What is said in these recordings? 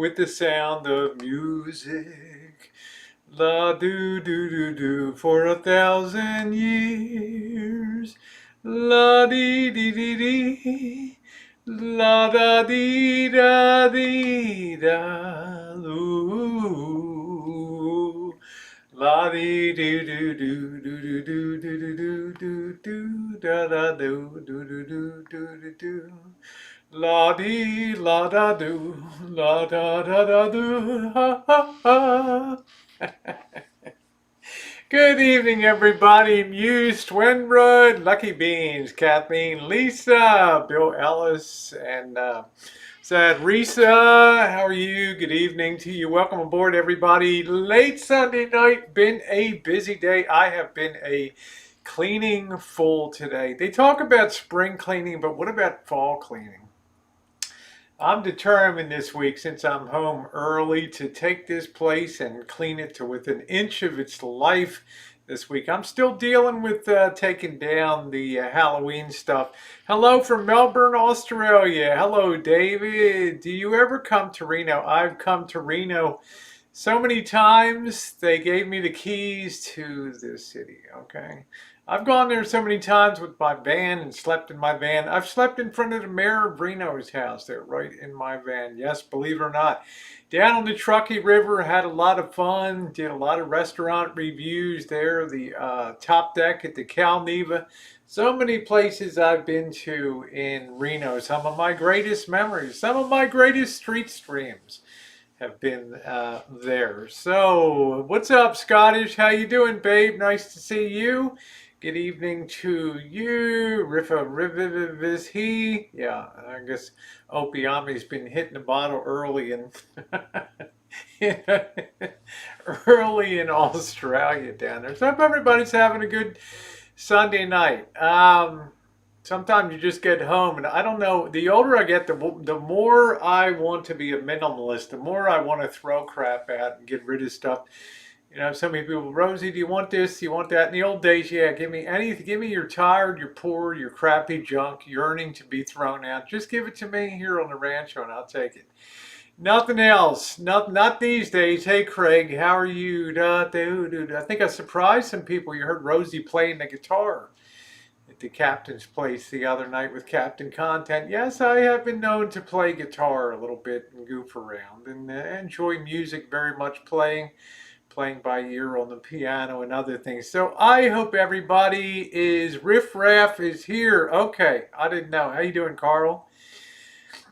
with the sound of music. La do do do do for 1,000 years. La dee dee dee dee. La da dee da dee da. Ooh. La dee do do do do do do do do do do da da do do do do do do. La dee la da do la da da da do ha ha ha. Good evening, everybody. Muse, Twinbrood, Lucky Beans, Kathleen, Lisa, Bill Ellis, and said Risa. How are you? Good evening to you. Welcome aboard, everybody. Late Sunday night. Been a busy day. I have been a cleaning fool today. They talk about spring cleaning, but what about fall cleaning? I'm determined this week, since I'm home early, to take this place and clean it to within an inch of its life this week. I'm still dealing with taking down the Halloween stuff. Hello from Melbourne, Australia. Hello, David. Do you ever come to Reno? I've come to Reno so many times. They gave me the keys to the city, okay? I've gone there so many times with my van and slept in my van. I've slept in front of the mayor of Reno's house there, right in my van. Yes, believe it or not. Down on the Truckee River, had a lot of fun. Did a lot of restaurant reviews there. The top deck at the Cal Neva. So many places I've been to in Reno. Some of my greatest memories. Some of my greatest street streams have been there. So, what's up, Scottish? How you doing, babe? Nice to see you. Good evening to you. Is he? Yeah, I guess Opiami's been hitting the bottle early in early in Australia down there. So I hope everybody's having a good Sunday night. Sometimes you just get home, and I don't know, the older I get, the more I want to be a minimalist, the more I want to throw crap out and get rid of stuff. You know, so many people, Rosie, do you want this? Do you want that? In the old days, yeah, give me your tired, your poor, your crappy junk, yearning to be thrown out. Just give it to me here on the rancho and I'll take it. Nothing else. Not these days. Hey, Craig, how are you? I think I surprised some people. You heard Rosie playing the guitar at the captain's place the other night with Captain Content. Yes, I have been known to play guitar a little bit and goof around and enjoy music very much, playing by ear on the piano and other things. So I hope everybody is, Riff Raff is here. Okay, I didn't know. How you doing, Carl?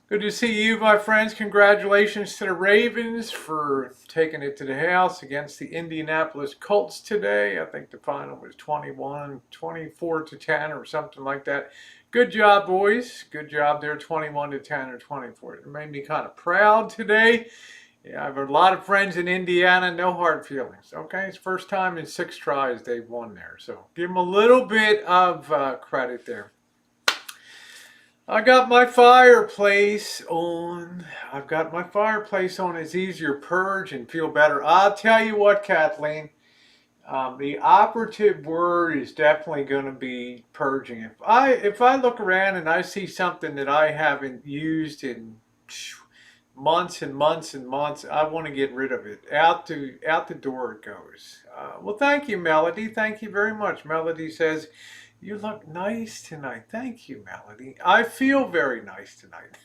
Good to see you, my friends. Congratulations to the Ravens for taking it to the house against the Indianapolis Colts today. I think the final was 24-10 or something like that. Good job, boys. Good job there, 21-10 or 24. It made me kind of proud today. Yeah, I have a lot of friends in Indiana, no hard feelings. Okay, it's first time in 6 tries they've won there. So give them a little bit of credit there. I got my fireplace on. It's easier to purge and feel better. I'll tell you what, Kathleen. The operative word is definitely going to be purging. If I look around and I see something that I haven't used in months and months and months, I want to get rid of it. Out the door it goes. Well, thank you, Melody. Thank you very much. Melody says, you look nice tonight. Thank you, Melody. I feel very nice tonight.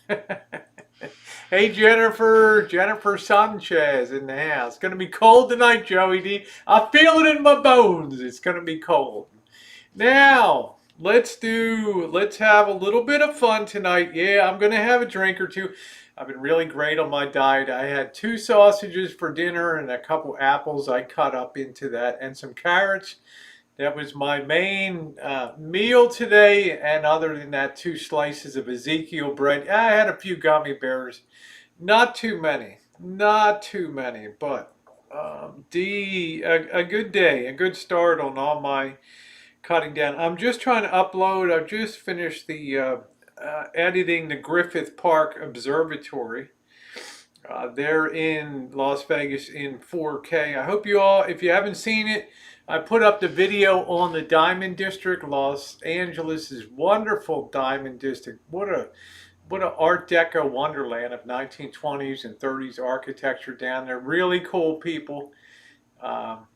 Hey, Jennifer Sanchez in the house. It's going to be cold tonight, Joey D. I feel it in my bones. It's going to be cold. Now, let's have a little bit of fun tonight. Yeah, I'm going to have a drink or two. I've been really great on my diet. I had 2 sausages for dinner and a couple apples I cut up into that and some carrots. That was my main meal today. And other than that, 2 slices of Ezekiel bread. I had a few gummy bears. Not too many, but a good day, a good start on all my cutting down. I'm just trying to upload. I've just finished the editing the Griffith Observatory. They're in Las Vegas in 4K. I hope you all, if you haven't seen it, I put up the video on the Diamond District, Los Angeles' wonderful Diamond District. What what an Art Deco wonderland of 1920s and 30s architecture down there. Really cool people. Um,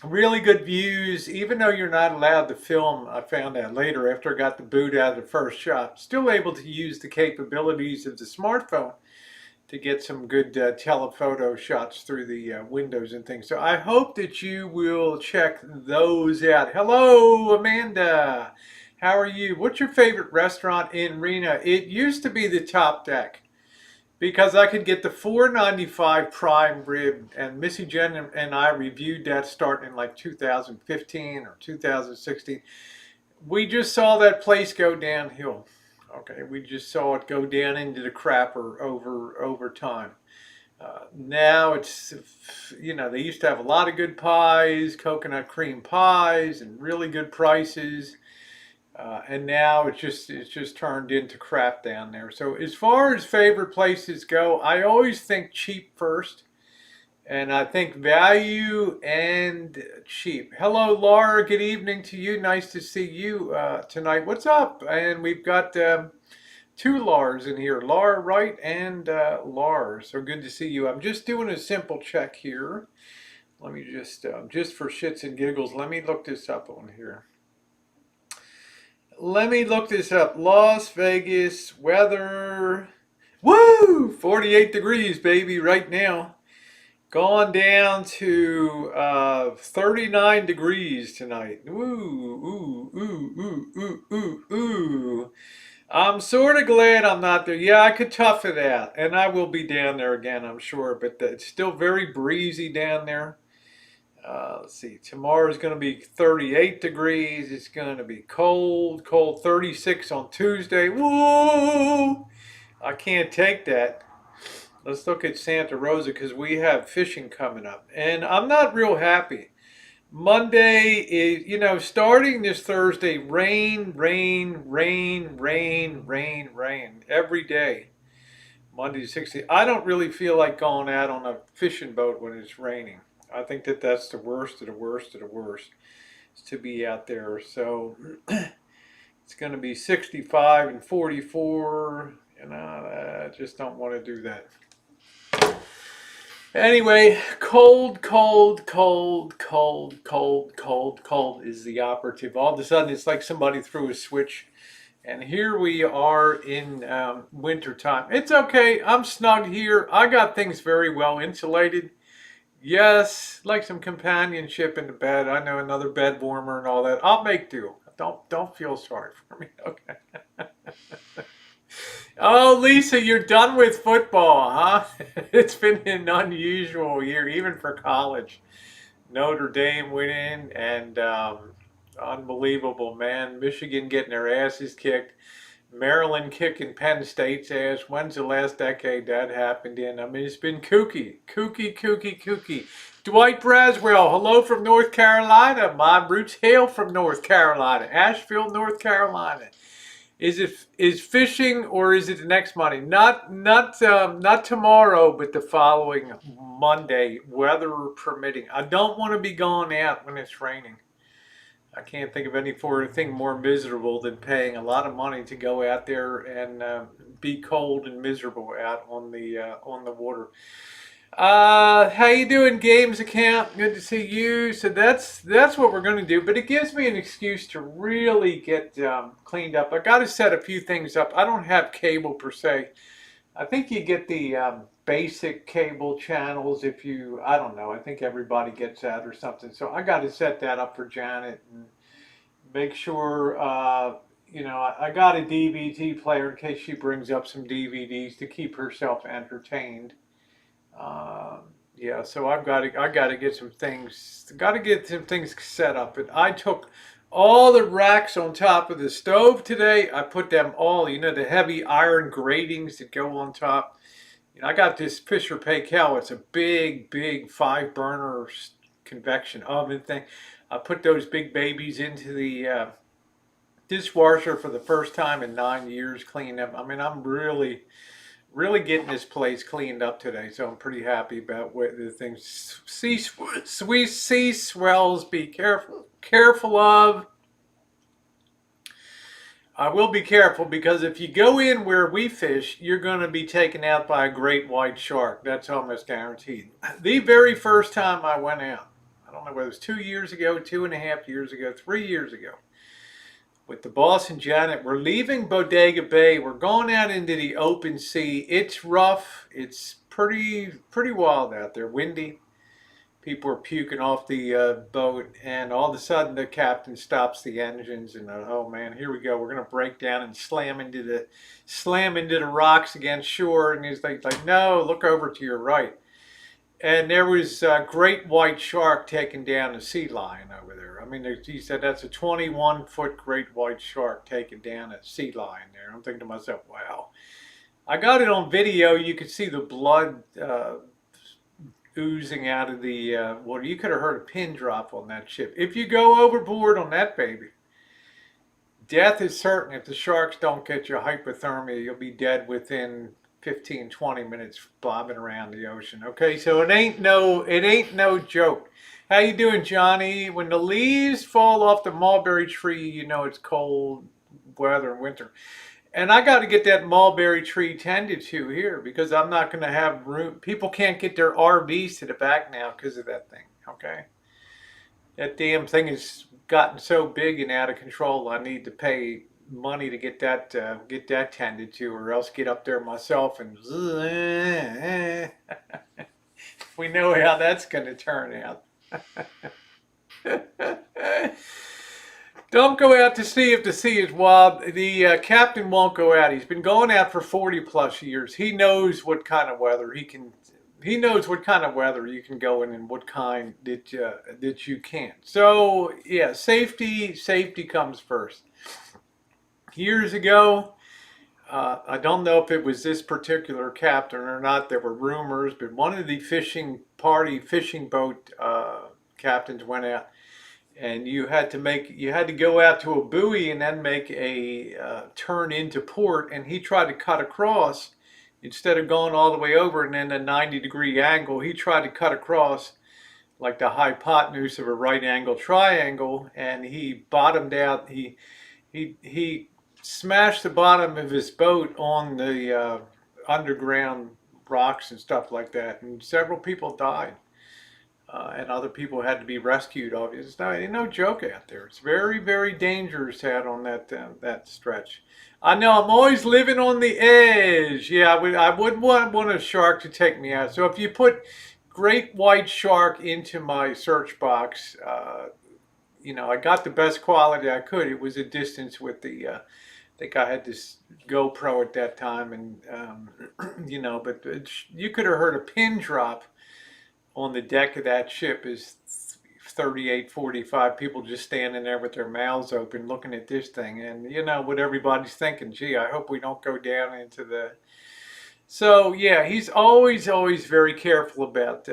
Really good views, even though you're not allowed to film. I found out later after I got the boot out of the first shot. Still able to use the capabilities of the smartphone to get some good telephoto shots through the windows and things. So I hope that you will check those out. Hello, Amanda. How are you? What's your favorite restaurant in Reno? It used to be the Top Deck, because I could get the $4.95 prime rib, and Missy Jen and I reviewed that starting in like 2015 or 2016. We just saw that place go downhill. Okay, we just saw it go down into the crapper over time. Now it's, they used to have a lot of good pies, coconut cream pies, and really good prices. And now it's just turned into crap down there. So as far as favorite places go, I always think cheap first, and I think value and cheap. Hello, Laura. Good evening to you. Nice to see you tonight. What's up? And we've got two Lars in here, Laura Wright and Lars. So good to see you. I'm just doing a simple check here. Let me just for shits and giggles, let me look this up on here. Let me look this up. Las Vegas weather. Woo! 48 degrees, baby, right now. Gone down to 39 degrees tonight. Ooh, ooh, ooh, ooh, ooh, ooh, ooh. I'm sort of glad I'm not there. Yeah, I could tough it out, and I will be down there again, I'm sure. But it's still very breezy down there. Let's see, tomorrow's going to be 38 degrees. It's going to be cold, 36 on Tuesday. Whoa! I can't take that. Let's look at Santa Rosa because we have fishing coming up. And I'm not real happy. Monday is, starting this Thursday, rain, rain, rain, rain, rain, rain every day. Monday to 60. I don't really feel like going out on a fishing boat when it's raining. I think that's the worst of the worst of the worst, is to be out there. So it's going to be 65 and 44. I just don't want to do that. Anyway, cold, cold, cold, cold, cold, cold, cold is the operative. All of a sudden, it's like somebody threw a switch. And here we are in winter time. It's okay. I'm snug here. I got things very well insulated. Yes, like some companionship in the bed. I know, another bed warmer and all that. I'll make do. Don't feel sorry for me, okay? Oh, Lisa, you're done with football, huh? It's been an unusual year, even for college. Notre Dame winning, and unbelievable, man. Michigan getting their asses kicked. Maryland kicking Penn State's ass. When's the last decade that happened in? I mean, it's been kooky, kooky, kooky, kooky. Dwight Braswell, hello from North Carolina. My roots hail from North Carolina, Asheville, North Carolina. Is fishing, or is it the next Monday? Not tomorrow, but the following Monday, weather permitting. I don't want to be going out when it's raining. I can't think of anything more miserable than paying a lot of money to go out there and be cold and miserable out on the water. How you doing, Games Account? Good to see you. So that's what we're going to do, but it gives me an excuse to really get cleaned up. I got to set a few things up. I don't have cable per se. I think you get the basic cable channels if you, I don't know, I think everybody gets that or something. So I got to set that up for Janet and make sure, I got a DVD player in case she brings up some DVDs to keep herself entertained. Yeah, so I got to get some things, set up. And I took all the racks on top of the stove today. I put them all, the heavy iron gratings that go on top. I got this Fisher Paykel. It's a big 5-burner convection oven thing. I put those big babies into the dishwasher for the first time in 9 years, cleaning them. I mean, I'm really getting this place cleaned up today, so I'm pretty happy about what the things. Sea swells, be careful of. I will be careful because if you go in where we fish, you're going to be taken out by a great white shark. That's almost guaranteed. The very first time I went out, I don't know whether it was 2 years ago, 2.5 years ago, 3 years ago, with the boss and Janet, we're leaving Bodega Bay. We're going out into the open sea. It's rough. It's pretty wild out there, windy. People are puking off the boat, and all of a sudden the captain stops the engines, and oh man, here we go. We're gonna break down and slam into the rocks against shore. And he's like, no, look over to your right. And there was a great white shark taking down a sea lion over there. I mean, he said that's a 21-foot great white shark taking down a sea lion there. I'm thinking to myself, wow. I got it on video. You could see the blood oozing out of the water. You could have heard a pin drop on that ship. If you go overboard on that baby, death is certain. If the sharks don't get you hypothermia, you'll be dead within 15, 20 minutes bobbing around the ocean. Okay, so it ain't no joke. How you doing, Johnny? When the leaves fall off the mulberry tree, you know it's cold weather in winter. And I got to get that mulberry tree tended to here because I'm not going to have room. People can't get their RVs to the back now because of that thing, okay? That damn thing has gotten so big and out of control. I need to pay money to get that tended to, or else get up there myself and we know how that's going to turn out. Don't go out to sea if the sea is wild. The captain won't go out. He's been going out for 40 plus years. He knows what kind of weather he knows what kind of weather you can go in and what kind that you can't. So yeah, safety comes first. Years ago, I don't know if it was this particular captain or not. There were rumors, but one of the fishing boat captains went out, and you had to go out to a buoy and then make a turn into port. And he tried to cut across instead of going all the way over and then a 90-degree angle. He tried to cut across like the hypotenuse of a right angle triangle, and he bottomed out. He smashed the bottom of his boat on the underground rocks and stuff like that, and several people died. And other people had to be rescued. Obviously, it's no joke out there. It's very, very dangerous out on that stretch. I know I'm always living on the edge. Yeah, I would want a shark to take me out. So if you put great white shark into my search box, I got the best quality I could. It was a distance with the. I think I had this GoPro at that time, and but you could have heard a pin drop on the deck of that ship. Is 38, 45 people just standing there with their mouths open looking at this thing. And you know what everybody's thinking, gee, I hope we don't go down into the... So yeah, he's always very careful about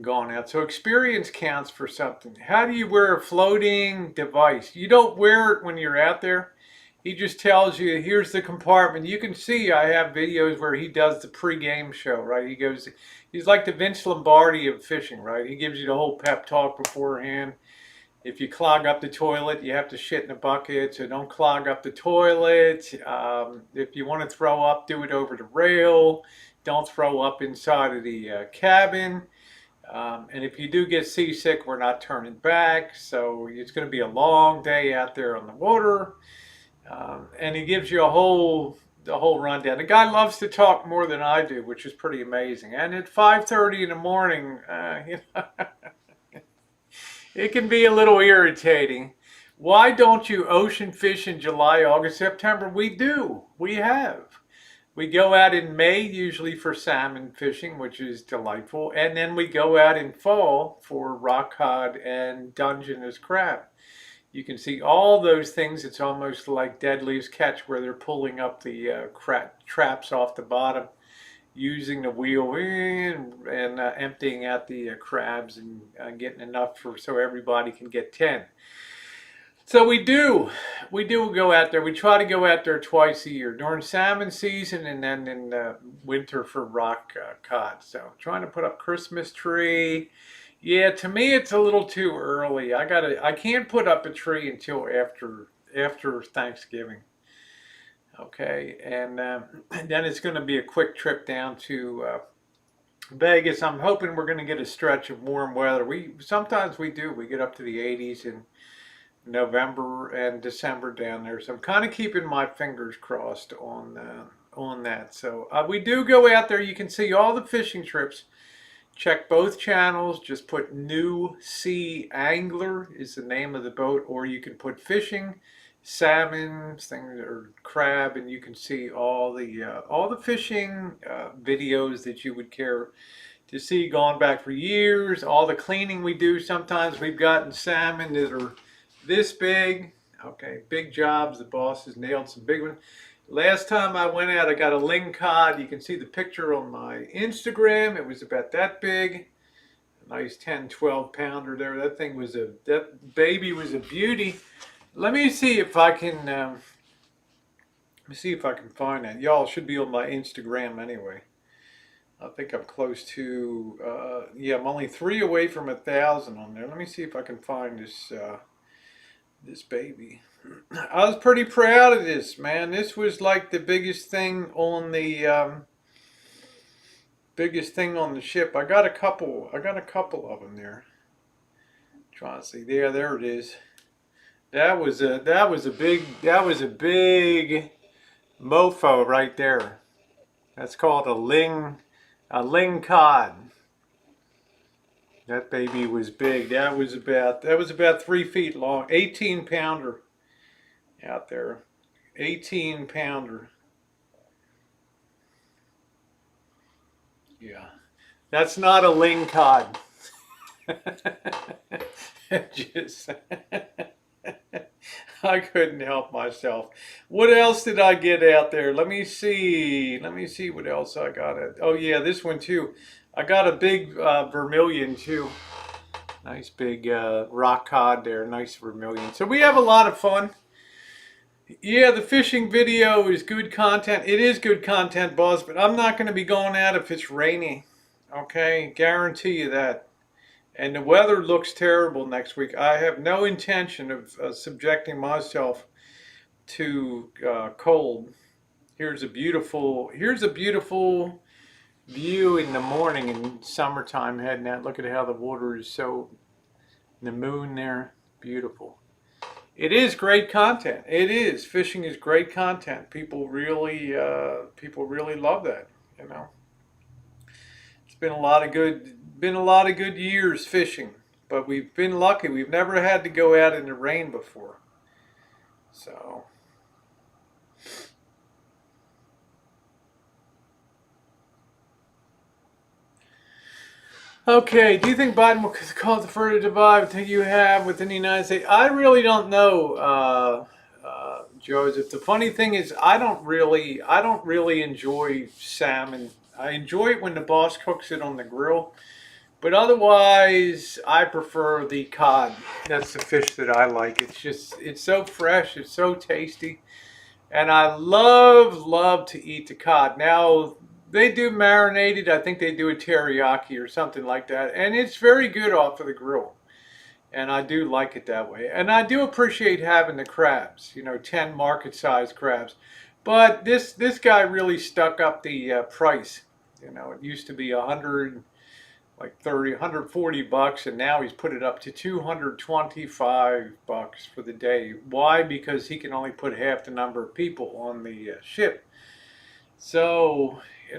going out. So experience counts for something. How do you wear a floating device? You don't wear it when you're out there. He just tells you, here's the compartment. You can see I have videos where he does the pre-game show, right? He's like the Vince Lombardi of fishing, right? He gives you the whole pep talk beforehand. If you clog up the toilet, you have to shit in a bucket, so don't clog up the toilet. If you want to throw up, do it over the rail. Don't throw up inside of the cabin. And if you do get seasick, we're not turning back. So it's going to be a long day out there on the water. And he gives you the whole rundown. The guy loves to talk more than I do, which is pretty amazing. And at 5:30 in the morning, it can be a little irritating. Why don't you ocean fish in July, August, September? We do. We have. We go out in May, usually for salmon fishing, which is delightful. And then we go out in fall for rock cod and Dungeness crab. You can see all those things. It's almost like Deadliest Catch, where they're pulling up the traps off the bottom, using the wheel and emptying out the crabs and getting enough so everybody can get 10. So we do go out there. We try to go out there twice a year, during salmon season and then in winter for rock cod. So trying to put up Christmas tree. Yeah, to me it's a little too early. I can't put up a tree until after after Thanksgiving. Okay, and then it's going to be a quick trip down to Vegas. I'm hoping we're going to get a stretch of warm weather. We sometimes we do. We get up to the 80s in November and December down there. So I'm kind of keeping my fingers crossed on that. So we do go out there. You can see all the fishing trips. Check both channels. Just put New Sea Angler is the name of the boat, or you can put fishing, salmon, things or crab, and you can see all the fishing videos that you would care to see, going back for years. All the cleaning we do. Sometimes we've gotten salmon that are this big. Okay, big jobs. The boss has nailed some big ones. Last time I went out, I got a ling cod. You can see the picture on my Instagram. It was about that big. A nice 10, 12 pounder there. That baby was a beauty. Let me see if I can, find that. Y'all should be on my Instagram anyway. I think I'm close to, yeah, I'm only 3 away from 1,000 on there. Let me see if I can find this baby. I was pretty proud of this, man. This was like the biggest thing on the ship. I got a couple of them there. Trying to see. Yeah, there it is. That was a big mofo right there. That's called a ling cod. That baby was big. That was about 3 feet long. 18 pounder out there. 18 pounder. Yeah. That's not a ling cod. Just I couldn't help myself. What else did I get out there? Let me see what else I got. Oh yeah, this one too. I got a big vermilion too. Nice big rock cod there. Nice vermilion. So we have a lot of fun. Yeah, the fishing video is good content. It is good content, boss, but I'm not going to be going out if it's rainy. Okay, guarantee you that. And the weather looks terrible next week. I have no intention of subjecting myself to cold. Here's a beautiful view in the morning in summertime heading out. Look at how the water is the moon there, beautiful. It is great content. It is. Fishing is great content. People really love that, you know. It's been a lot of good years fishing, but we've been lucky. We've never had to go out in the rain before. So okay, do you think Biden will cause the further divide that you have within the United States? I really don't know, Joseph. The funny thing is, I don't really enjoy salmon. I enjoy it when the boss cooks it on the grill, but otherwise, I prefer the cod. That's the fish that I like. It's so fresh, it's so tasty, and I love to eat the cod. Now, they do marinated. I think they do a teriyaki or something like that. And it's very good off of the grill. And I do like it that way. And I do appreciate having the crabs, 10 market size crabs. But this guy really stuck up the price. It used to be 140 bucks, and now he's put it up to 225 bucks for the day. Why? Because he can only put half the number of people on the ship. So, you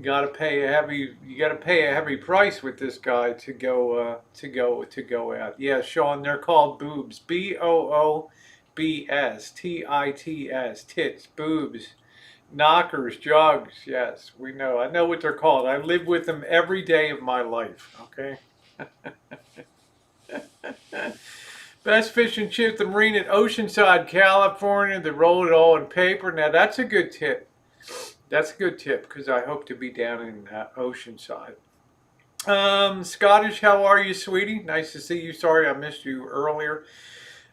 got to pay a heavy price with this guy to go out. Yeah, Sean, they're called boobs. BOOBS, TITS, tits, boobs, knockers, jugs. Yes, we know. I know what they're called. I live with them every day of my life. Okay. Best fish and chip, the marine at Oceanside, California. They roll it all in paper. Now that's a good tip. That's a good tip because I hope to be down in Oceanside. Scottish, how are you, sweetie? Nice to see you. Sorry I missed you earlier.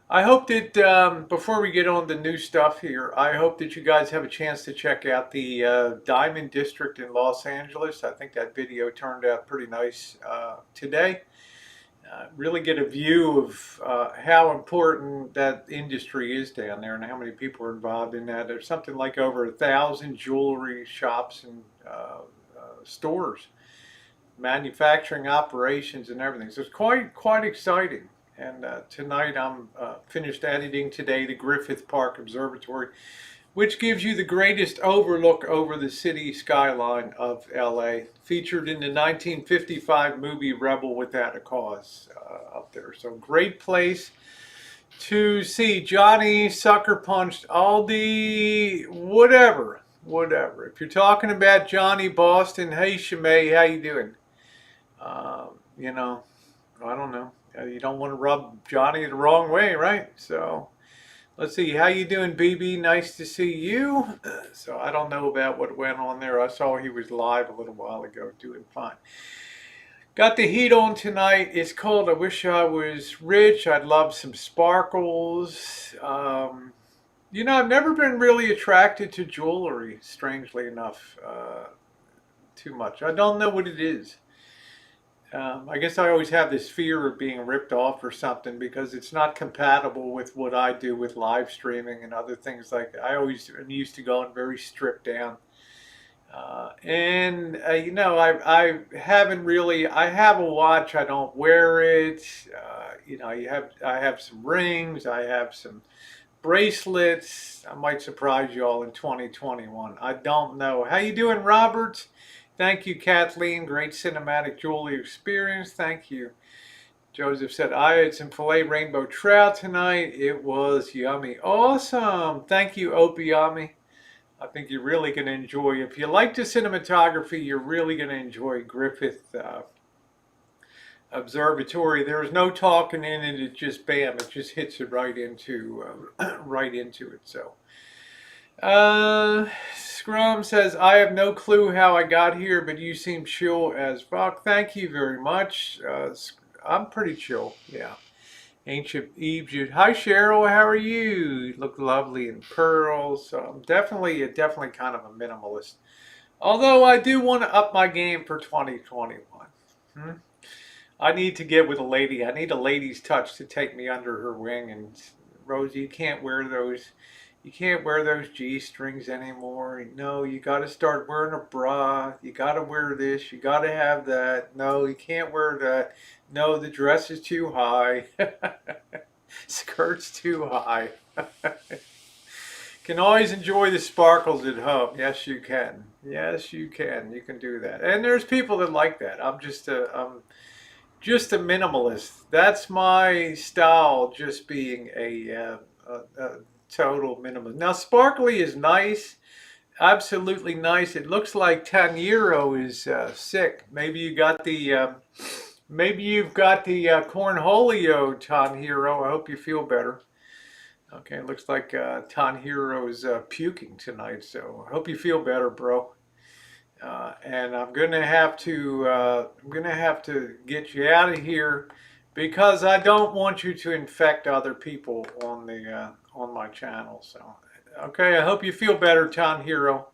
I hope that before we get on the new stuff here, I hope that you guys have a chance to check out the Diamond District in Los Angeles. I think that video turned out pretty nice today. really get a view of how important that industry is down there and how many people are involved in that. There's something like over 1,000 jewelry shops and stores, manufacturing operations and everything. So it's quite exciting. And tonight I'm finished editing today the Griffith Observatory, which gives you the greatest overlook over the city skyline of LA. Featured in the 1955 movie Rebel Without a Cause up there. So great place to see. Johnny Sucker Punched, Aldi, whatever. If you're talking about Johnny Boston, hey Shimei, how you doing? You know, I don't know. You don't want to rub Johnny the wrong way, right? So let's see. How you doing, BB? Nice to see you. So I don't know about what went on there. I saw he was live a little while ago, doing fine. Got the heat on tonight. It's cold. I wish I was rich. I'd love some sparkles. You know, I've never been really attracted to jewelry, strangely enough, too much. I don't know what it is. I guess I always have this fear of being ripped off or something because it's not compatible with what I do with live streaming and other things like that. I always am used to going very stripped down. You know, I haven't really, I have a watch, I don't wear it. You know, I have some rings, I have some bracelets. I might surprise you all in 2021. I don't know. How you doing, Robert? Thank you, Kathleen. Great cinematic jewelry experience. Thank you. Joseph said, I had some filet rainbow trout tonight. It was yummy. Awesome. Thank you, Opiami. I think you're really going to enjoy. If you like the cinematography, you're really going to enjoy Griffith Observatory. There's no talking in it. It just, bam, it just hits it right into it. So. Scrum says, I have no clue how I got here, but you seem chill as fuck. Thank you very much. I'm pretty chill, yeah. Ancient Egypt. Hi, Cheryl. How are you? You look lovely in pearls. So I'm definitely kind of a minimalist. Although I do want to up my game for 2021. I need to get with a lady. I need a lady's touch to take me under her wing. And Rosie, you can't wear those. You can't wear those G-strings anymore. No, you got to start wearing a bra. You got to wear this. You got to have that. No, you can't wear that. No, the dress is too high. Skirt's too high. Can always enjoy the sparkles at home. Yes, you can. Yes, you can. You can do that. And there's people that like that. I'm just a minimalist. That's my style, just being a total minimalist. Now, sparkly is nice, absolutely nice. It looks like Tanjiro is sick. Maybe you got the, maybe you've got the cornholio, Tanjiro. I hope you feel better. Okay, it looks like Tanjiro is puking tonight, so I hope you feel better, bro. And I'm gonna have to get you out of here because I don't want you to infect other people on the on my channel. So, okay, I hope you feel better, Tanjiro.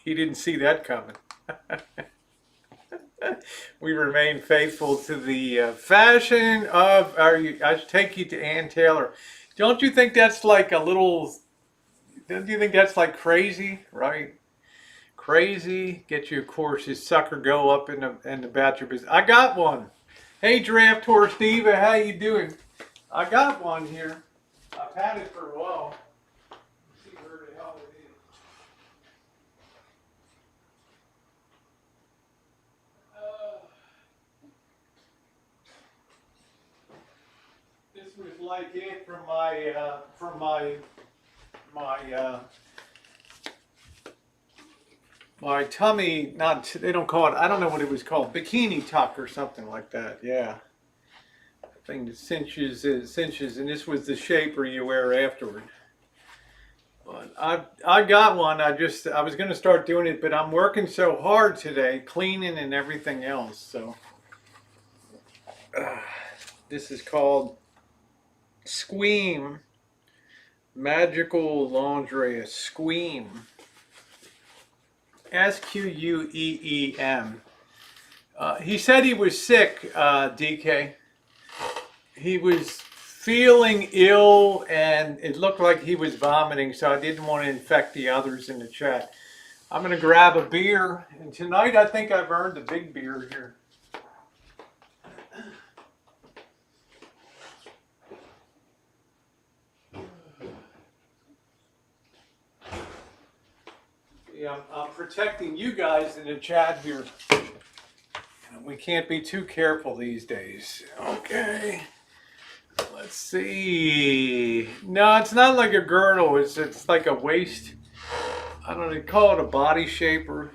He didn't see that coming. We remain faithful to the fashion of our. I take you to Ann Taylor. Don't you think that's like a little? Don't you think that's like crazy, right? Crazy. Get you a course. This sucker go up in the bathroom business. I got one. Hey, Draft Horse Diva, how you doing? I got one here. I've had it for a while. Let's see where the hell it is. This was like it from my tummy. Not, they don't call it. I don't know what it was called. Bikini tuck or something like that. Yeah. Thing that cinches, and this was the shaper you wear afterward. But I got one. I was going to start doing it, but I'm working so hard today, cleaning and everything else. So this is called Squeam Magical Lingerie. Squeam. Squeem. He said he was sick, DK. He was feeling ill and it looked like he was vomiting, so I didn't want to infect the others in the chat. I'm going to grab a beer, and tonight I think I've earned a big beer here. Yeah, I'm protecting you guys in the chat here. We can't be too careful these days. Okay. Let's see. No, it's not like a girdle. It's like a waist. I don't know. They call it a body shaper.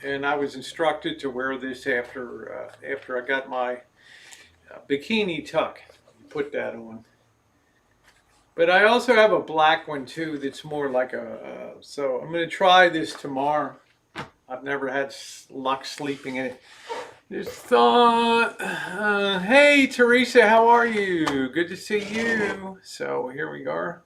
And I was instructed to wear this after I got my bikini tuck. Put that on. But I also have a black one too that's more like a, so I'm going to try this tomorrow. I've never had luck sleeping in it. Just thought, hey Teresa, how are you? Good to see you. So here we are.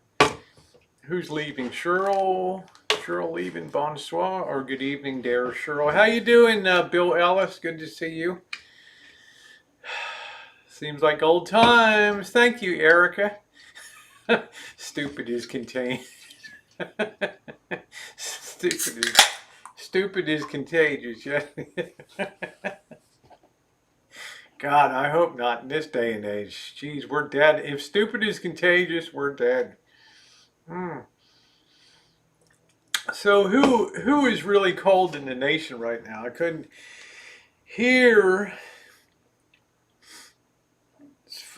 Who's leaving? Cheryl leaving. Bonsoir, or good evening there, Cheryl. How you doing, Bill Ellis? Good to see you. Seems like old times. Thank you, Erica. Stupid is contained. Stupid is contagious. God, I hope not in this day and age. Jeez, we're dead. If stupid is contagious, we're dead. So who is really cold in the nation right now? I couldn't hear.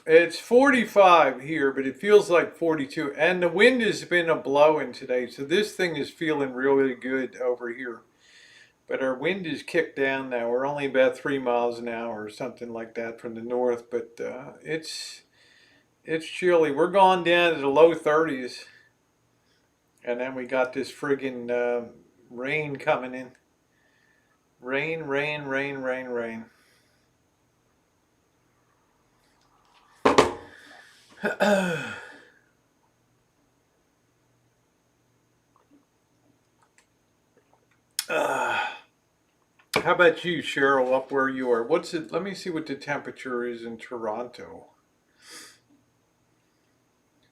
It's 45 here, but it feels like 42. And the wind has been a blowing today, so this thing is feeling really good over here. But our wind is kicked down now. We're only about 3 miles an hour or something like that from the north, but it's chilly. We're going down to the low 30s. And then we got this friggin' rain coming in. Rain, rain, rain, rain, rain. How about you, Cheryl, up where you are? What's it? Let me see what the temperature is in Toronto.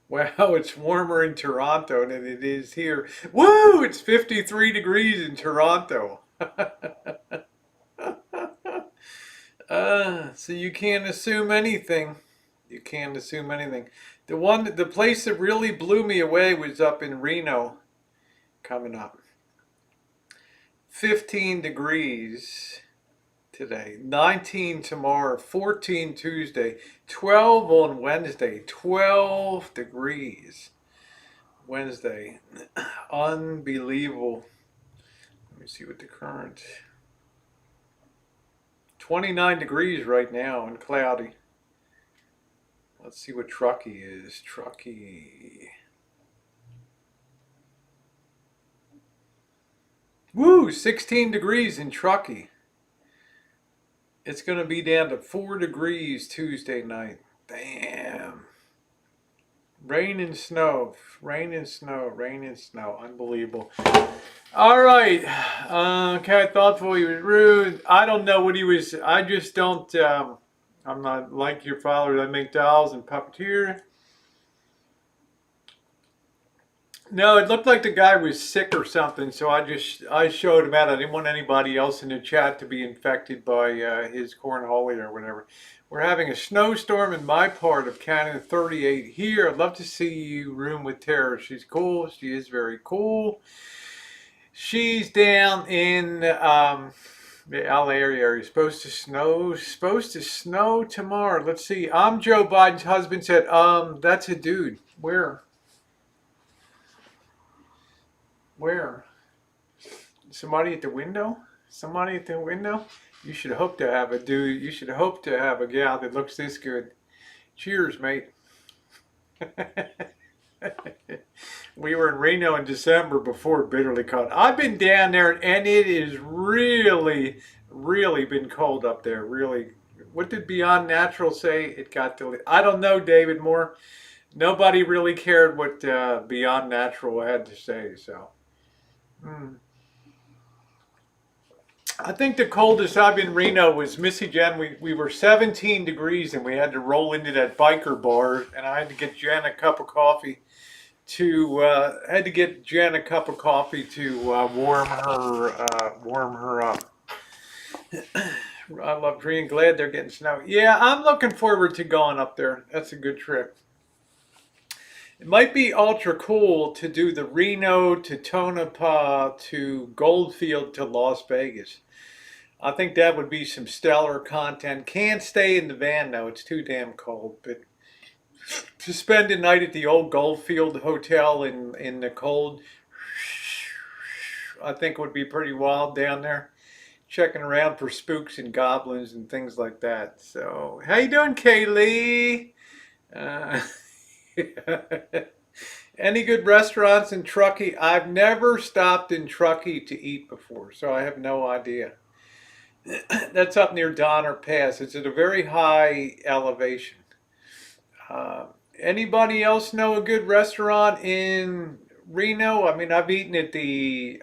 Wow, it's warmer in Toronto than it is here. Woo! It's 53 degrees in Toronto. So you can't assume anything. You can't assume anything. The place that really blew me away was up in Reno, coming up. 15 degrees today, 19 tomorrow, 14 Tuesday, 12 on Wednesday, 12 degrees Wednesday. Unbelievable. Let me see what the current. 29 degrees right now and cloudy. Let's see what Truckee is. Truckee. Woo! 16 degrees in Truckee. It's going to be down to 4 degrees Tuesday night. Damn. Rain and snow. Rain and snow. Rain and snow. Unbelievable. All right. Okay, thoughtful. He was rude. I don't know what he was. I just don't. I'm not like your father. I make dolls and puppeteer. No, it looked like the guy was sick or something, so I showed him out. I didn't want anybody else in the chat to be infected by his cornhole or whatever. We're having a snowstorm in my part of Canada, 38 here. I'd love to see you room with Tara. She's cool. She is very cool. She's down in the LA area. Supposed to snow tomorrow. Let's see. Joe Biden's husband said, that's a dude. Where? Where? Somebody at the window? Somebody at the window? You should hope to have a dude. You should hope to have a gal that looks this good. Cheers, mate. We were in Reno in December before bitterly cold. I've been down there and it is really, really been cold up there. Really. What did Beyond Natural say? It got deleted. I don't know, David Moore. Nobody really cared what Beyond Natural had to say, so. I think the coldest I've been in Reno was Missy Jen. We were 17 degrees and we had to roll into that biker bar, and I had to get Jen a cup of coffee to warm her up. I love Green. Glad they're getting snow. Yeah, I'm looking forward to going up there. That's a good trip. It might be ultra cool to do the Reno to Tonopah to Goldfield to Las Vegas. I think that would be some stellar content. Can't stay in the van though, it's too damn cold. But to spend a night at the old Goldfield Hotel in the cold, I think would be pretty wild down there. Checking around for spooks and goblins and things like that. So, how you doing, Kaylee? Uh, Any good restaurants in Truckee? I've never stopped in Truckee to eat before, so I have no idea. That's up near Donner Pass. It's at a very high elevation. Uh, Anybody else know a good restaurant in Reno? I mean, I've eaten at the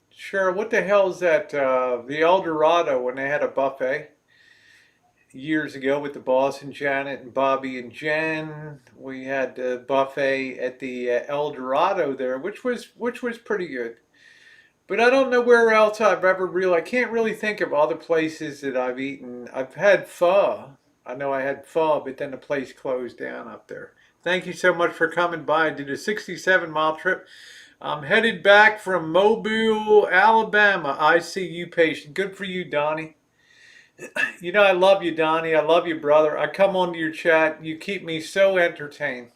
sure. What the hell is that? The El Dorado when they had a buffet years ago with the boss and Janet and Bobby and Jen. We had the buffet at the El Dorado there, which was pretty good. But I don't know where else I've ever really. I can't really think of other places that I've eaten. I've had pho. I know I had pho, but then the place closed down up there. Thank you so much for coming by. I did a 67-mile trip. I'm headed back from Mobile, Alabama. ICU patient. Good for you, Donnie. You know, I love you, Donnie. I love you, brother. I come onto your chat. You keep me so entertained.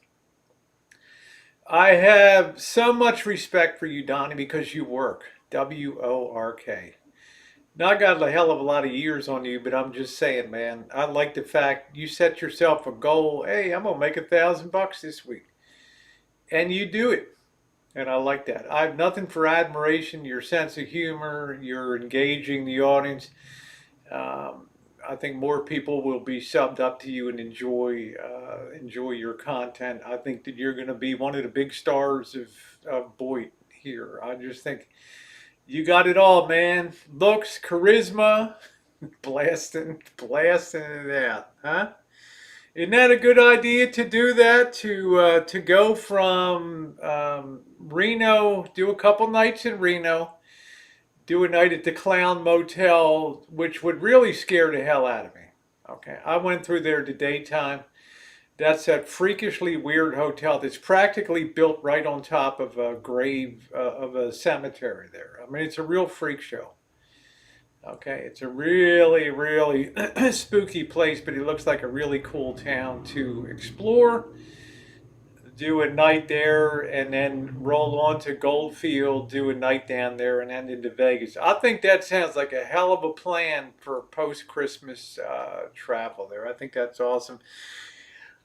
I have so much respect for you, Donnie, because you work. WORK. Now, I got a hell of a lot of years on you, but I'm just saying, man, I like the fact you set yourself a goal. Hey, I'm going to make $1,000 this week. And you do it. And I like that. I have nothing for admiration, your sense of humor, you're engaging the audience. Um, I think more people will be subbed up to you and enjoy your content. I think that you're going to be one of the big stars of Boyd here. I just think you got it all, man. Looks, charisma, blasting it out, huh? Isn't that a good idea to do that? To go from Reno, do a couple nights in Reno, do a night at the Clown Motel, which would really scare the hell out of me. Okay, I went through there the daytime. That's that freakishly weird hotel that's practically built right on top of a grave of a cemetery there. I mean, it's a real freak show. Okay, it's a really, really spooky place, but it looks like a really cool town to explore. Do a night there and then roll on to Goldfield, do a night down there and end into Vegas. I think that sounds like a hell of a plan for post-Christmas travel there. I think that's awesome.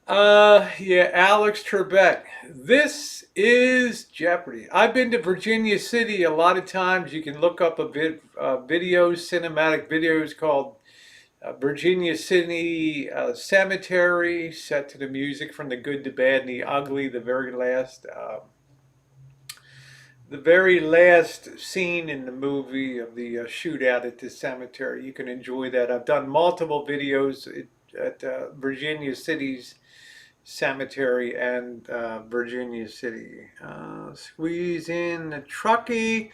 Yeah, Alex Trebek. This is Jeopardy. I've been to Virginia City a lot of times. You can look up a bit videos, cinematic videos called Virginia City Cemetery, set to the music from The Good, the Bad, and the Ugly. The very last scene in the movie of the shootout at the cemetery. You can enjoy that. I've done multiple videos at Virginia City's cemetery and Virginia City. Squeeze in the Truckee.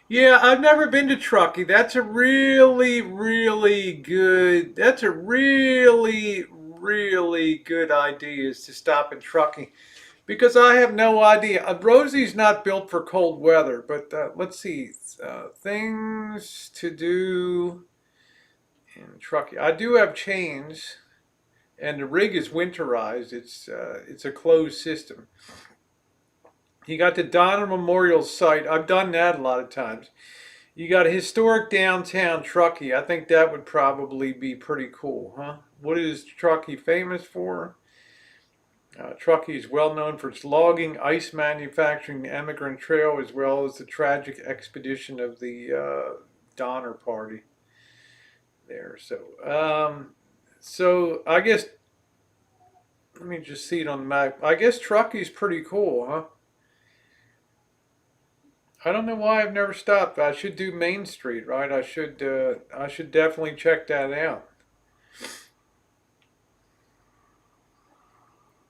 Yeah, I've never been to Truckee. That's a really, really good. That's a really, really good idea is to stop in Truckee because I have no idea. Rosie's not built for cold weather, but let's see things to do in Truckee. I do have chains, and the rig is winterized. It's a closed system. You got the Donner Memorial Site. I've done that a lot of times. You got a historic downtown Truckee. I think that would probably be pretty cool, huh? What is Truckee famous for? Truckee is well known for its logging, ice manufacturing, the Emigrant Trail, as well as the tragic expedition of the Donner Party there. So I guess, let me just see it on the map. I guess Truckee's pretty cool, huh? I don't know why I've never stopped. I should do Main Street, right? I should definitely check that out.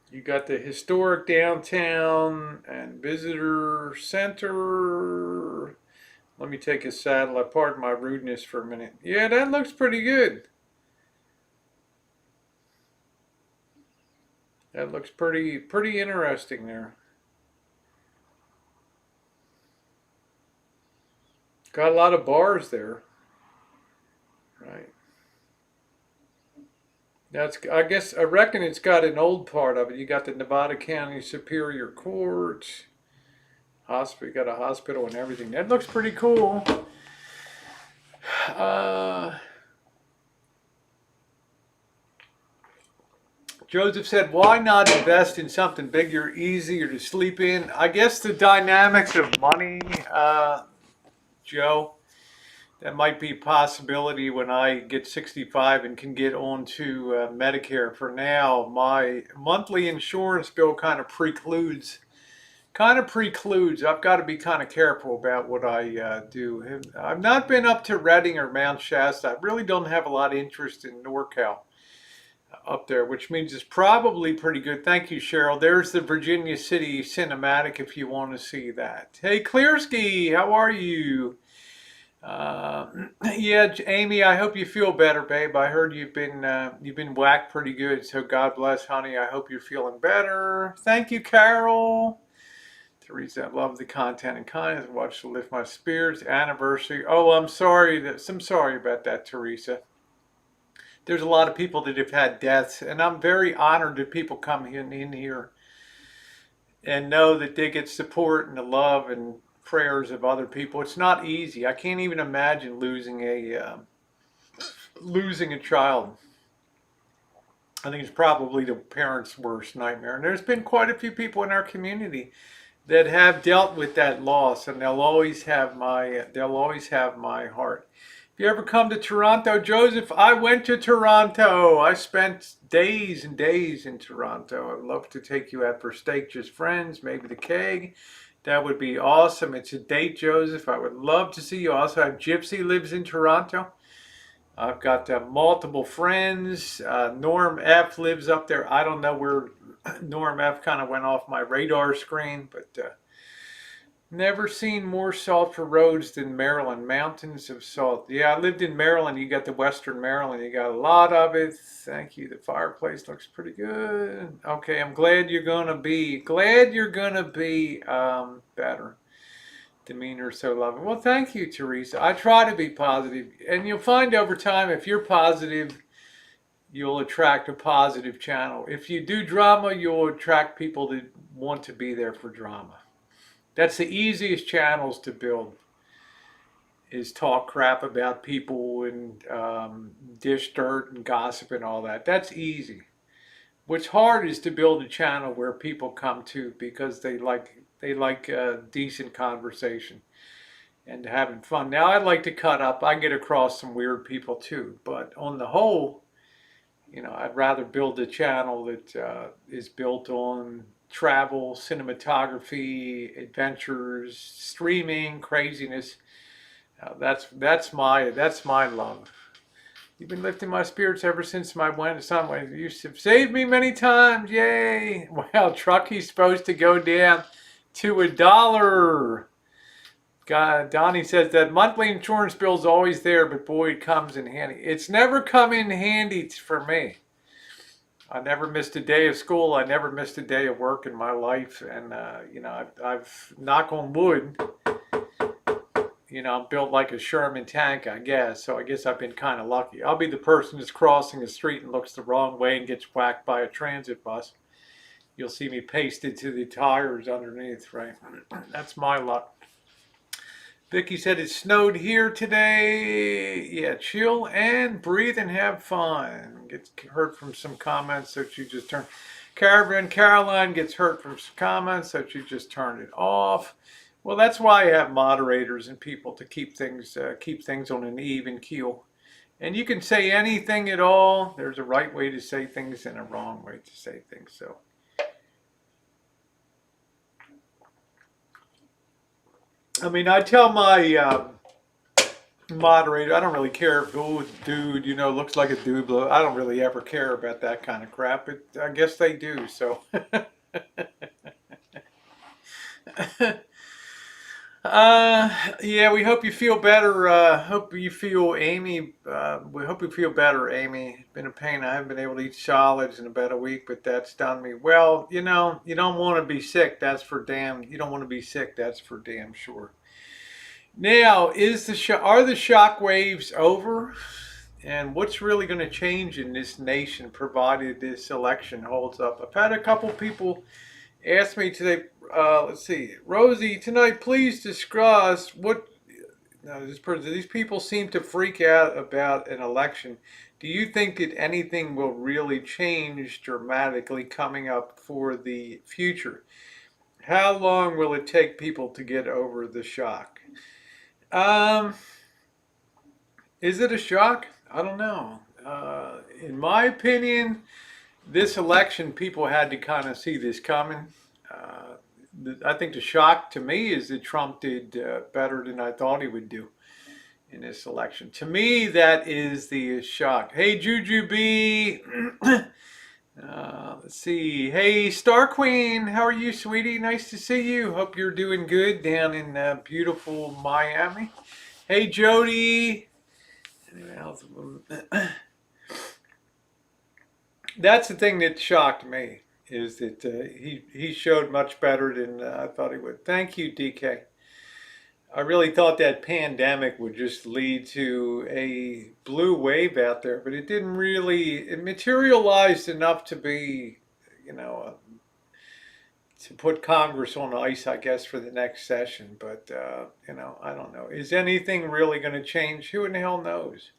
You got the historic downtown and visitor center. Let me take a satellite. Pardon my rudeness for a minute. Yeah, that looks pretty good. That looks pretty interesting there. Got a lot of bars there, right? I guess I reckon it's got an old part of it. You got the Nevada County Superior Court, hospital. You got a hospital and everything. That looks pretty cool. Uh, Joseph said, "Why not invest in something bigger, easier to sleep in?" I guess the dynamics of money, Joe. That might be a possibility when I get 65 and can get onto Medicare. For now, my monthly insurance bill kind of precludes. I've got to be kind of careful about what I do. I've not been up to Redding or Mount Shasta. I really don't have a lot of interest in NorCal up there, which means it's probably pretty good. Thank you, Cheryl. There's the Virginia City cinematic if you want to see that. Hey, Clearsky, how are you? Yeah, Amy, I hope you feel better, babe. I heard you've been whacked pretty good, so God bless, honey. I hope you're feeling better. Thank you, Carol. Teresa, I love the content and kindness. Watch to lift my spirits. Anniversary. Oh, I'm sorry about that, Teresa. There's a lot of people that have had deaths, and I'm very honored that people come in here and know that they get support and the love and prayers of other people. It's not easy. I can't even imagine losing a child. I think it's probably the parents' worst nightmare. And there's been quite a few people in our community that have dealt with that loss, and they'll always have my heart. If you ever come to Toronto, Joseph, I went to Toronto. I spent days and days in Toronto. I'd love to take you out for steak, just friends, maybe the keg. That would be awesome. It's a date, Joseph. I would love to see you. Also, I have Gypsy lives in Toronto. I've got multiple friends. Norm F lives up there. I don't know where Norm F kind of went off my radar screen, but never seen more sulfur roads than Maryland. Mountains of salt. Yeah, I lived in Maryland. You got the Western Maryland. You got a lot of it. Thank you. The fireplace looks pretty good. Okay, I'm glad you're gonna be better. Demeanor so loving. Well, thank you, Teresa. I try to be positive, and you'll find over time if you're positive, you'll attract a positive channel. If you do drama, you'll attract people that want to be there for drama. That's the easiest channels to build, is talk crap about people and dish dirt and gossip and all that. That's easy. What's hard is to build a channel where people come to because they like decent conversation and having fun. Now I like to cut up. I get across some weird people too, but on the whole, I'd rather build a channel that is built on travel, cinematography, adventures, streaming, craziness. That's my love. You've been lifting my spirits ever since my son. You have saved me many times. Yay! Well, Truckee's supposed to go down to $1. God, Donnie says that monthly insurance bill is always there, but boy, it comes in handy. It's never come in handy for me. I never missed a day of school. I never missed a day of work in my life, and I've knock on wood. I'm built like a Sherman tank, I guess. So I guess I've been kind of lucky. I'll be the person that's crossing the street and looks the wrong way and gets whacked by a transit bus. You'll see me pasted to the tires underneath, right? That's my luck. Vicky said it snowed here today. Yeah, chill and breathe and have fun. Gets hurt from some comments, so she just turned. Caravan Caroline gets hurt from some comments, so she just turned it off. Well, that's why I have moderators and people to keep things on an even keel. And you can say anything at all. There's a right way to say things and a wrong way to say things. So. I mean, I tell my moderator, I don't really care if, oh, dude, looks like a dude. I don't really ever care about that kind of crap. But I guess they do. So, yeah, we hope you feel better. Hope you feel, Amy. We hope you feel better, Amy. It's been a pain. I haven't been able to eat solids in about a week, but that's done me well. You don't want to be sick. That's for damn. You don't want to be sick. That's for damn sure. Now, are the shock waves over? And what's really going to change in this nation provided this election holds up? I've had a couple people ask me today, let's see, Rosie, tonight, please discuss what, these people seem to freak out about an election. Do you think that anything will really change dramatically coming up for the future? How long will it take people to get over the shock? Um, is it a shock? I don't know. In my opinion, this election, people had to kind of see this coming. I think the shock to me is that Trump did better than I thought he would do in this election. To me, that is the shock. Hey, Juju B. Let's see. Hey, Star Queen, how are you, sweetie? Nice to see you. Hope you're doing good down in beautiful Miami. Hey, Jody. That's the thing that shocked me, is that he showed much better than I thought he would. Thank you, DK. I really thought that pandemic would just lead to a blue wave out there, but it didn't really. It materialized enough to be, to put Congress on ice, I guess, for the next session. But I don't know. Is anything really going to change? Who in the hell knows,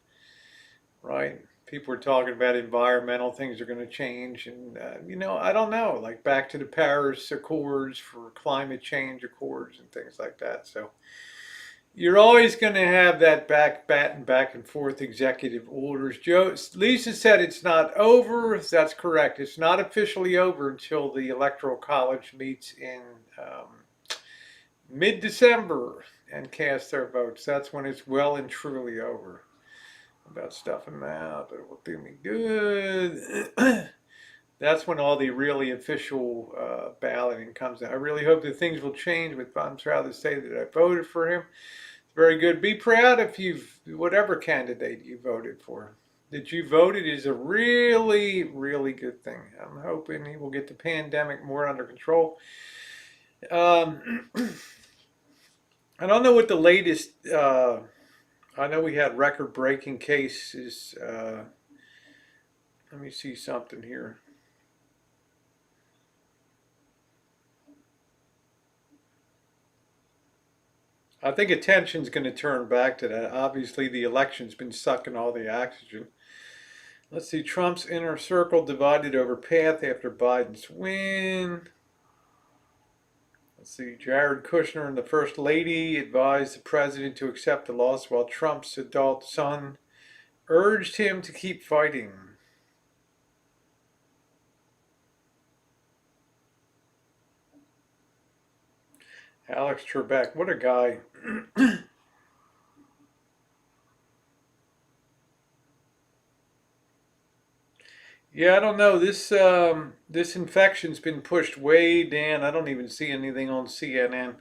right? People are talking about environmental things are going to change, and I don't know. Like back to the Paris Accords for climate change accords and things like that. So you're always going to have that back and forth executive orders. Lisa said it's not over. That's correct. It's not officially over until the Electoral College meets in mid-December and casts their votes. That's when it's well and truly over. About stuffing them out, but it will do me good. That's when all the really official balloting comes out. I really hope that things will change. But I'm proud to say that I voted for him. Very good. Be proud if whatever candidate you voted for. That you voted is a really, really good thing. I'm hoping he will get the pandemic more under control. I don't know what the latest. I know we had record-breaking cases. Let me see something here. I think attention's going to turn back to that. Obviously, the election's been sucking all the oxygen. Let's see. Trump's inner circle divided over path after Biden's win. Let's see. Jared Kushner and the First Lady advised the president to accept the loss, while Trump's adult son urged him to keep fighting. Alex Trebek, what a guy. Yeah, I don't know. This infection's been pushed way down. I don't even see anything on CNN.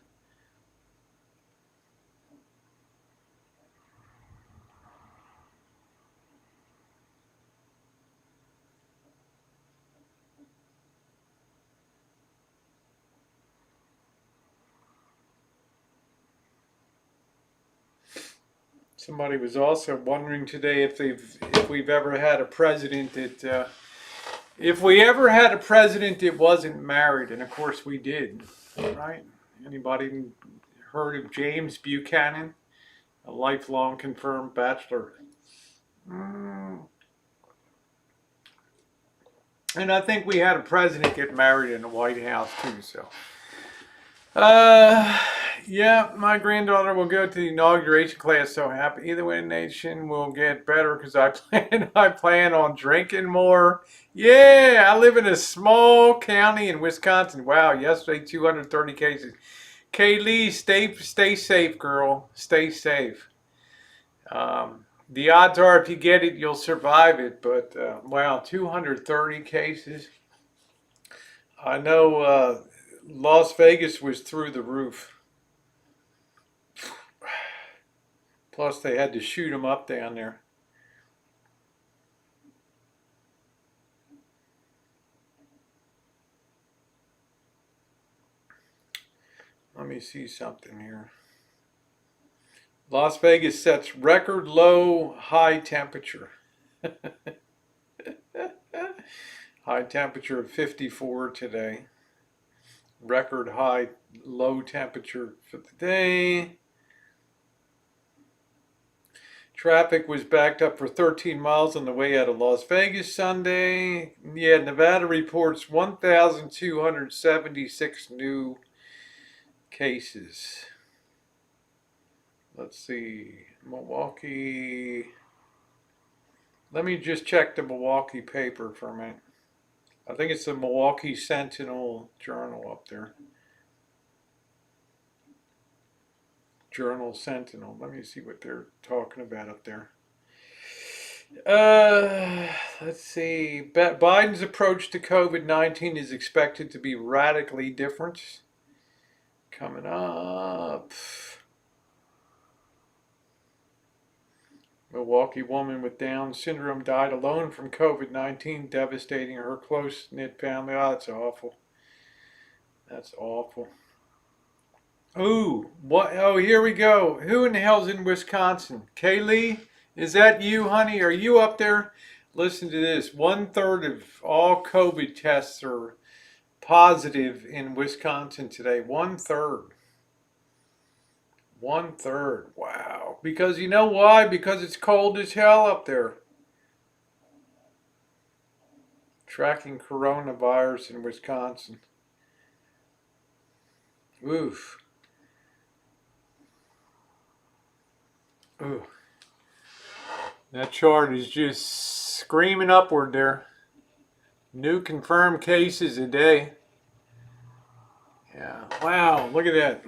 Somebody was also wondering today if we've ever had a president that if we ever had a president that wasn't married, and of course we did, right? Anybody heard of James Buchanan, a lifelong confirmed bachelor? Mm. And I think we had a president get married in the White House too. So, uh, yeah, my granddaughter will go to the inauguration class. So happy. Either way, the nation will get better because I plan on drinking more. Yeah, I live in a small county in Wisconsin. Wow, yesterday 230 cases. Kaylee, stay safe, girl. Stay safe. The odds are if you get it, you'll survive it. But wow, 230 cases. I know Las Vegas was through the roof. Plus, they had to shoot them up down there. Let me see something here. Las Vegas sets record low high temperature. High temperature of 54 today. Record high low temperature for the day. Traffic was backed up for 13 miles on the way out of Las Vegas Sunday. Yeah, Nevada reports 1,276 new cases. Let's see, Milwaukee. Let me just check the Milwaukee paper for a minute. I think it's the Milwaukee Sentinel Journal up there. Journal Sentinel. Let me see what they're talking about up there. Let's see. Biden's approach to COVID-19 is expected to be radically different. Coming up. Milwaukee woman with Down syndrome died alone from COVID-19, devastating her close-knit family. Oh, that's awful. That's awful. Ooh, what? Oh, here we go. Who in the hell's in Wisconsin? Kaylee, is that you, honey? Are you up there? Listen to this. 1/3 of all COVID tests are positive in Wisconsin today. 1/3. 1/3. Wow. Because you know why? Because it's cold as hell up there. Tracking coronavirus in Wisconsin. Oof. Ooh. That chart is just screaming upward there. New confirmed cases a day. Yeah. Wow. Look at that.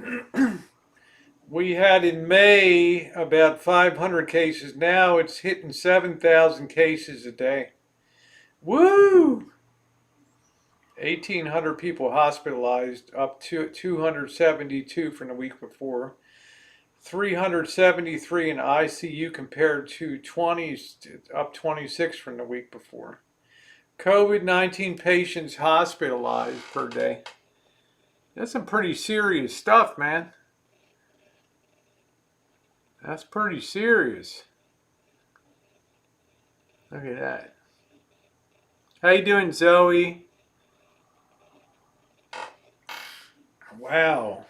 We had in May about 500 cases. Now it's hitting 7,000 cases a day. Woo! 1,800 people hospitalized, up to 272 from the week before. 373 in ICU compared to 20, up 26 from the week before. COVID-19 patients hospitalized per day. That's some pretty serious stuff, man. That's pretty serious. Look at that. How you doing, Zoe? Wow.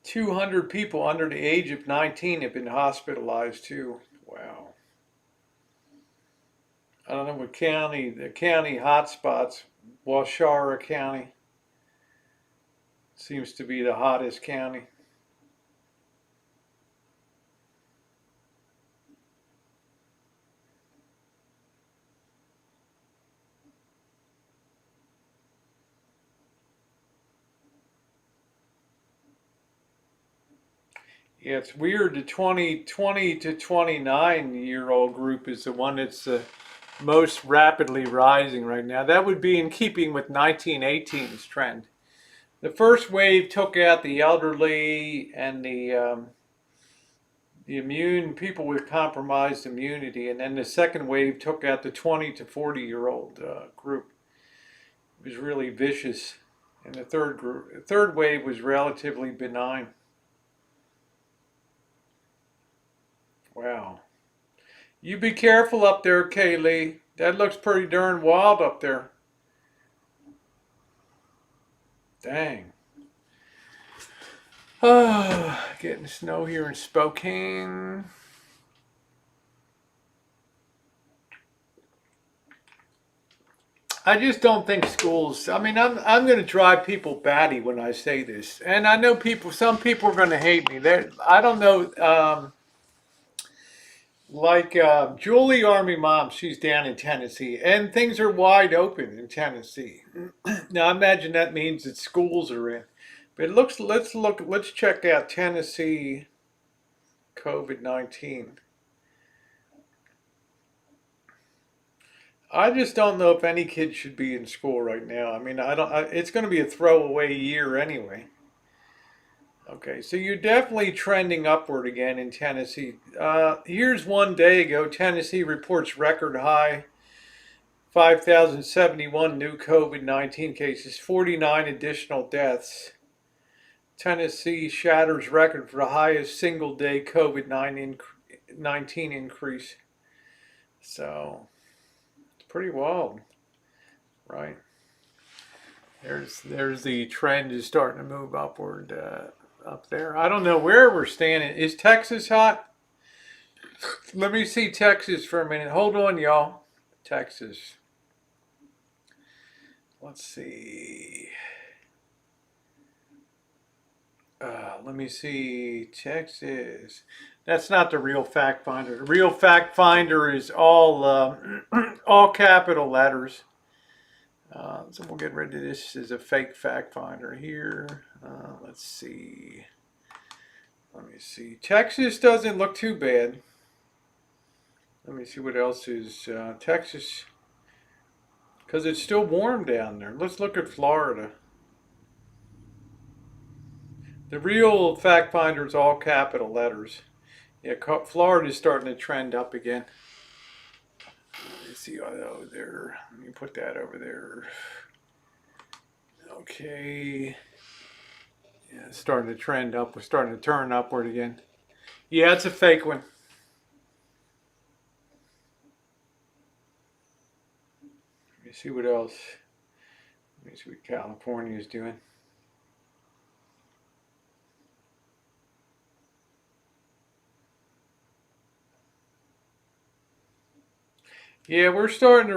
"200 people under the age of 19 have been hospitalized too." Wow. I don't know what county, the county hotspots, Washara County seems to be the hottest county. Yeah, it's weird. The 20 to 29-year-old group is the one that's the most rapidly rising right now. That would be in keeping with 1918's trend. The first wave took out the elderly and the immune people with compromised immunity, and then the second wave took out the 20 to 40-year-old group. It was really vicious. And the third wave was relatively benign. Wow. You be careful up there, Kaylee. That looks pretty darn wild up there. Dang. Oh, getting snow here in Spokane. I just don't think schools, I mean, I'm going to drive people batty when I say this. And I know some people are going to hate me. I don't know. Like Julie Army Mom, she's down in Tennessee, and things are wide open in Tennessee. Now, I imagine that means that schools are in. But let's check out Tennessee COVID-19. I just don't know if any kid should be in school right now. I mean, it's going to be a throwaway year anyway. Okay, so you're definitely trending upward again in Tennessee. Here's one day ago. Tennessee reports record high 5,071 new COVID-19 cases, 49 additional deaths. Tennessee shatters record for the highest single day COVID-19 increase. So it's pretty wild, right? There's the trend is starting to move upward up there. I don't know where we're standing. Is Texas hot? Let me see Texas for a minute. Hold on, y'all. Texas. Let's see. Let me see. Texas. That's not the real fact finder. The real fact finder is all all capital letters. So we'll get rid of this as a fake fact finder here. Let's see. Let me see. Texas doesn't look too bad. Let me see what else is Texas, because it's still warm down there. Let's look at Florida. The real fact finder is all capital letters. Yeah, Florida's starting to trend up again. Let me see. Oh, there. Let me put that over there. Okay. Yeah, it's starting to trend up. We're starting to turn upward again. Yeah, it's a fake one. Let me see what else. Let me see what California is doing. Yeah, we're starting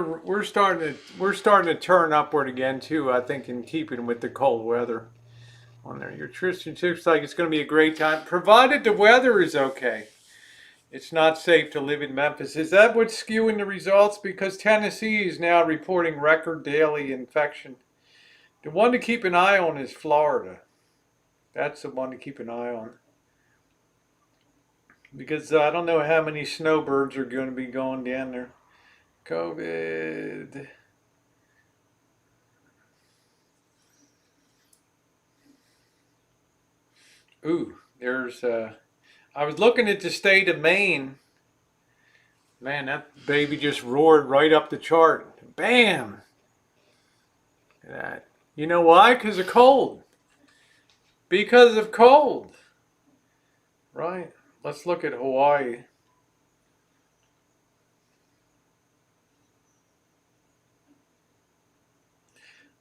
to turn upward again too. I think in keeping with the cold weather on there. Your Tristan looks like it's going to be a great time, provided the weather is okay. It's not safe to live in Memphis. Is that what's skewing the results? Because Tennessee is now reporting record daily infection. The one to keep an eye on is Florida. That's the one to keep an eye on. Because I don't know how many snowbirds are going to be going down there. COVID. Ooh, there's I was looking at the state of Maine. Man, that baby just roared right up the chart. Bam! Look at that. You know why? Because of cold. Because of cold. Right? Let's look at Hawaii.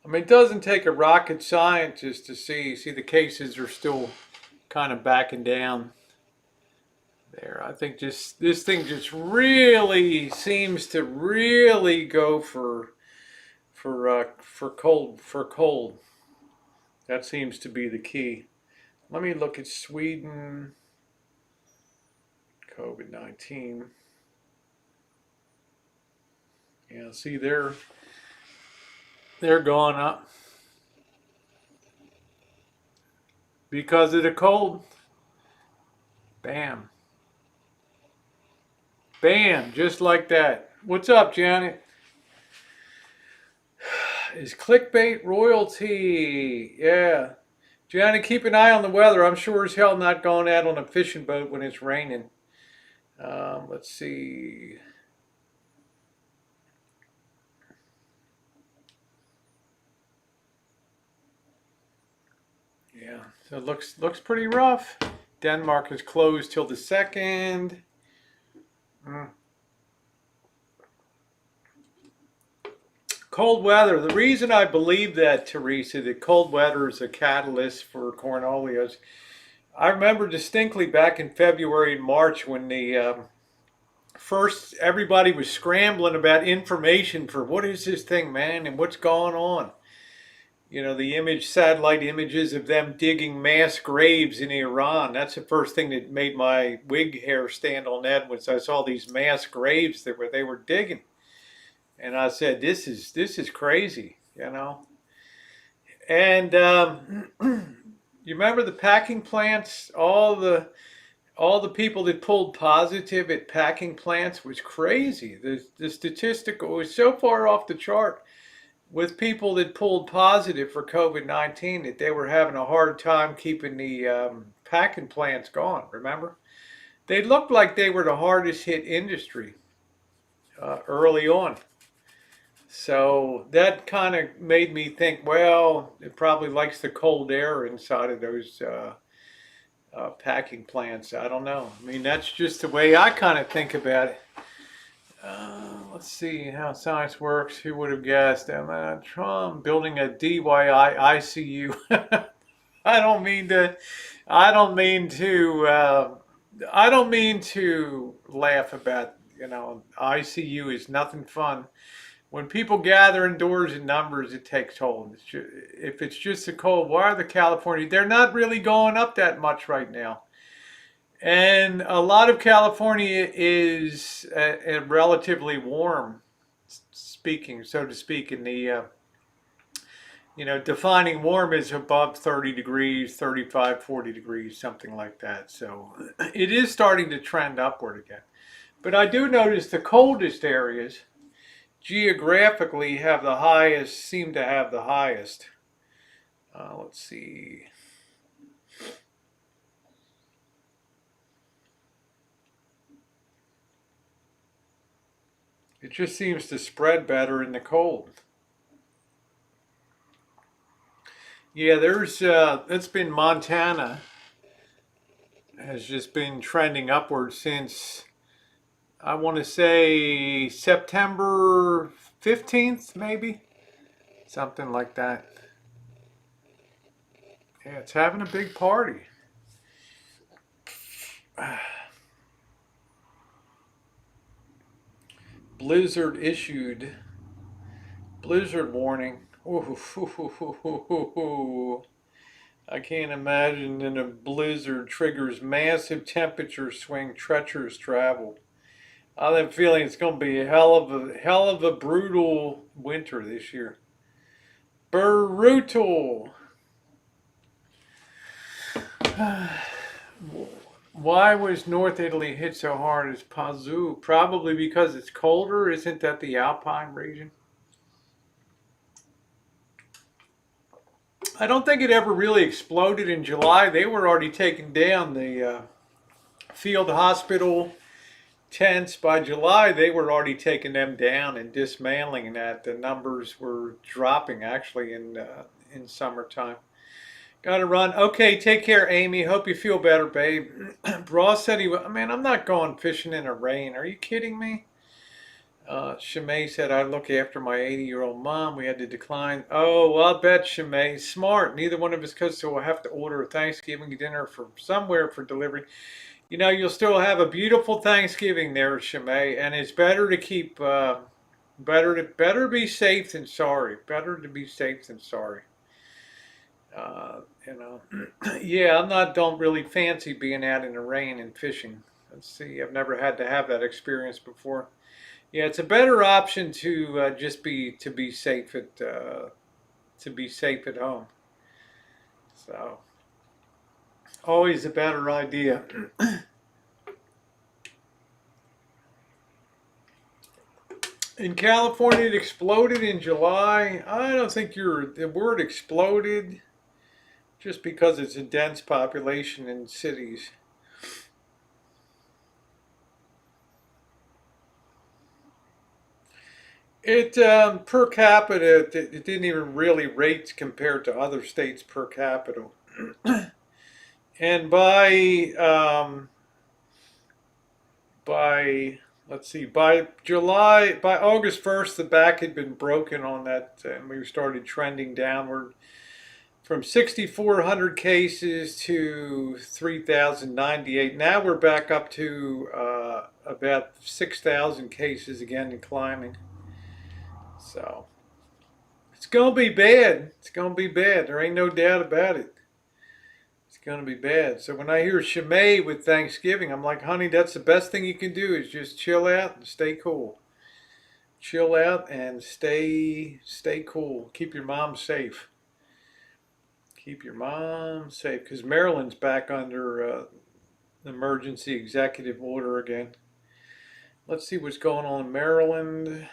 I mean, it doesn't take a rocket scientist to see the cases are still kind of backing down there. I think just this thing just really seems to really go for cold. That seems to be the key. Let me look at Sweden. COVID-19. Yeah, see they're going up because of the cold. Bam. Bam, just like that. What's up, Janet? Is clickbait royalty? Yeah. Janet, keep an eye on the weather. I'm sure as hell not going out on a fishing boat when it's raining. Let's see. Yeah, so it looks pretty rough. Denmark is closed till the 2nd. Cold weather. The reason I believe that, Teresa, that cold weather is a catalyst for cornolios. I remember distinctly back in February and March when the first everybody was scrambling about information for what is this thing, man, and what's going on. You know, the satellite images of them digging mass graves in Iran. That's the first thing that made my wig hair stand on end, was I saw these mass graves that they were digging, and I said, "This is crazy," you know. And you remember the packing plants? All the people that pulled positive at packing plants was crazy. The statistic was so far off the chart with people that pulled positive for COVID-19 that they were having a hard time keeping the packing plants going. Remember? They looked like they were the hardest hit industry early on. So that kind of made me think, well, it probably likes the cold air inside of those packing plants. I don't know. I mean, that's just the way I kind of think about it. Let's see how science works. Who would have guessed? Trump building a DIY ICU. I don't mean to. I don't mean to. I don't mean to laugh about. ICU is nothing fun. When people gather indoors in numbers, it takes hold. If it's just a cold, why are the California? They're not really going up that much right now. And a lot of California is relatively warm, speaking, so to speak, in the, defining warm is above 30 degrees, 35, 40 degrees, something like that. So it is starting to trend upward again. But I do notice the coldest areas geographically seem to have the highest. Let's see. It just seems to spread better in the cold. Yeah, it's been Montana has just been trending upward since, I want to say, September 15th, maybe? Something like that. Yeah, it's having a big party. Blizzard issued blizzard warning. Ooh, I can't imagine that a blizzard triggers massive temperature swing, treacherous travel. I have a feeling it's going to be a hell of a brutal winter this year. Brutal. Why was North Italy hit so hard as Pazou? Probably because it's colder. Isn't that the Alpine region? I don't think it ever really exploded in July. They were already taking down the field hospital tents. By July, they were already taking them down and dismantling that. The numbers were dropping actually in summertime. Got to run. Okay, take care, Amy. Hope you feel better, babe. Ross said man, I'm not going fishing in the rain. Are you kidding me? Shimei said, I look after my 80-year-old mom. We had to decline. Oh, well, I bet Shimei. Smart. Neither one of us could, so we'll have to order a Thanksgiving dinner from somewhere for delivery. You'll still have a beautiful Thanksgiving there, Shimei, and it's better to keep, better be safe than sorry. Better to be safe than sorry. Yeah, don't really fancy being out in the rain and fishing. Let's see, I've never had to have that experience before. Yeah, it's a better option to just be safe at home. So, always a better idea. In California, it exploded in July. I don't think the word exploded, just because it's a dense population in cities. It per capita, it didn't even really rate compared to other states per capita. And by let's see, by August 1st, the back had been broken on that, and we started trending downward from 6,400 cases to 3,098. Now we're back up to about 6,000 cases again and climbing. So It's gonna be bad. It's gonna be bad. There ain't no doubt about it. It's gonna be bad. So when I hear Shemay with Thanksgiving, I'm like, honey, that's the best thing you can do is just chill out and stay cool. Chill out and stay cool. Keep your mom safe. Keep your mom safe. Because Maryland's back under emergency executive order again. Let's see what's going on in Maryland.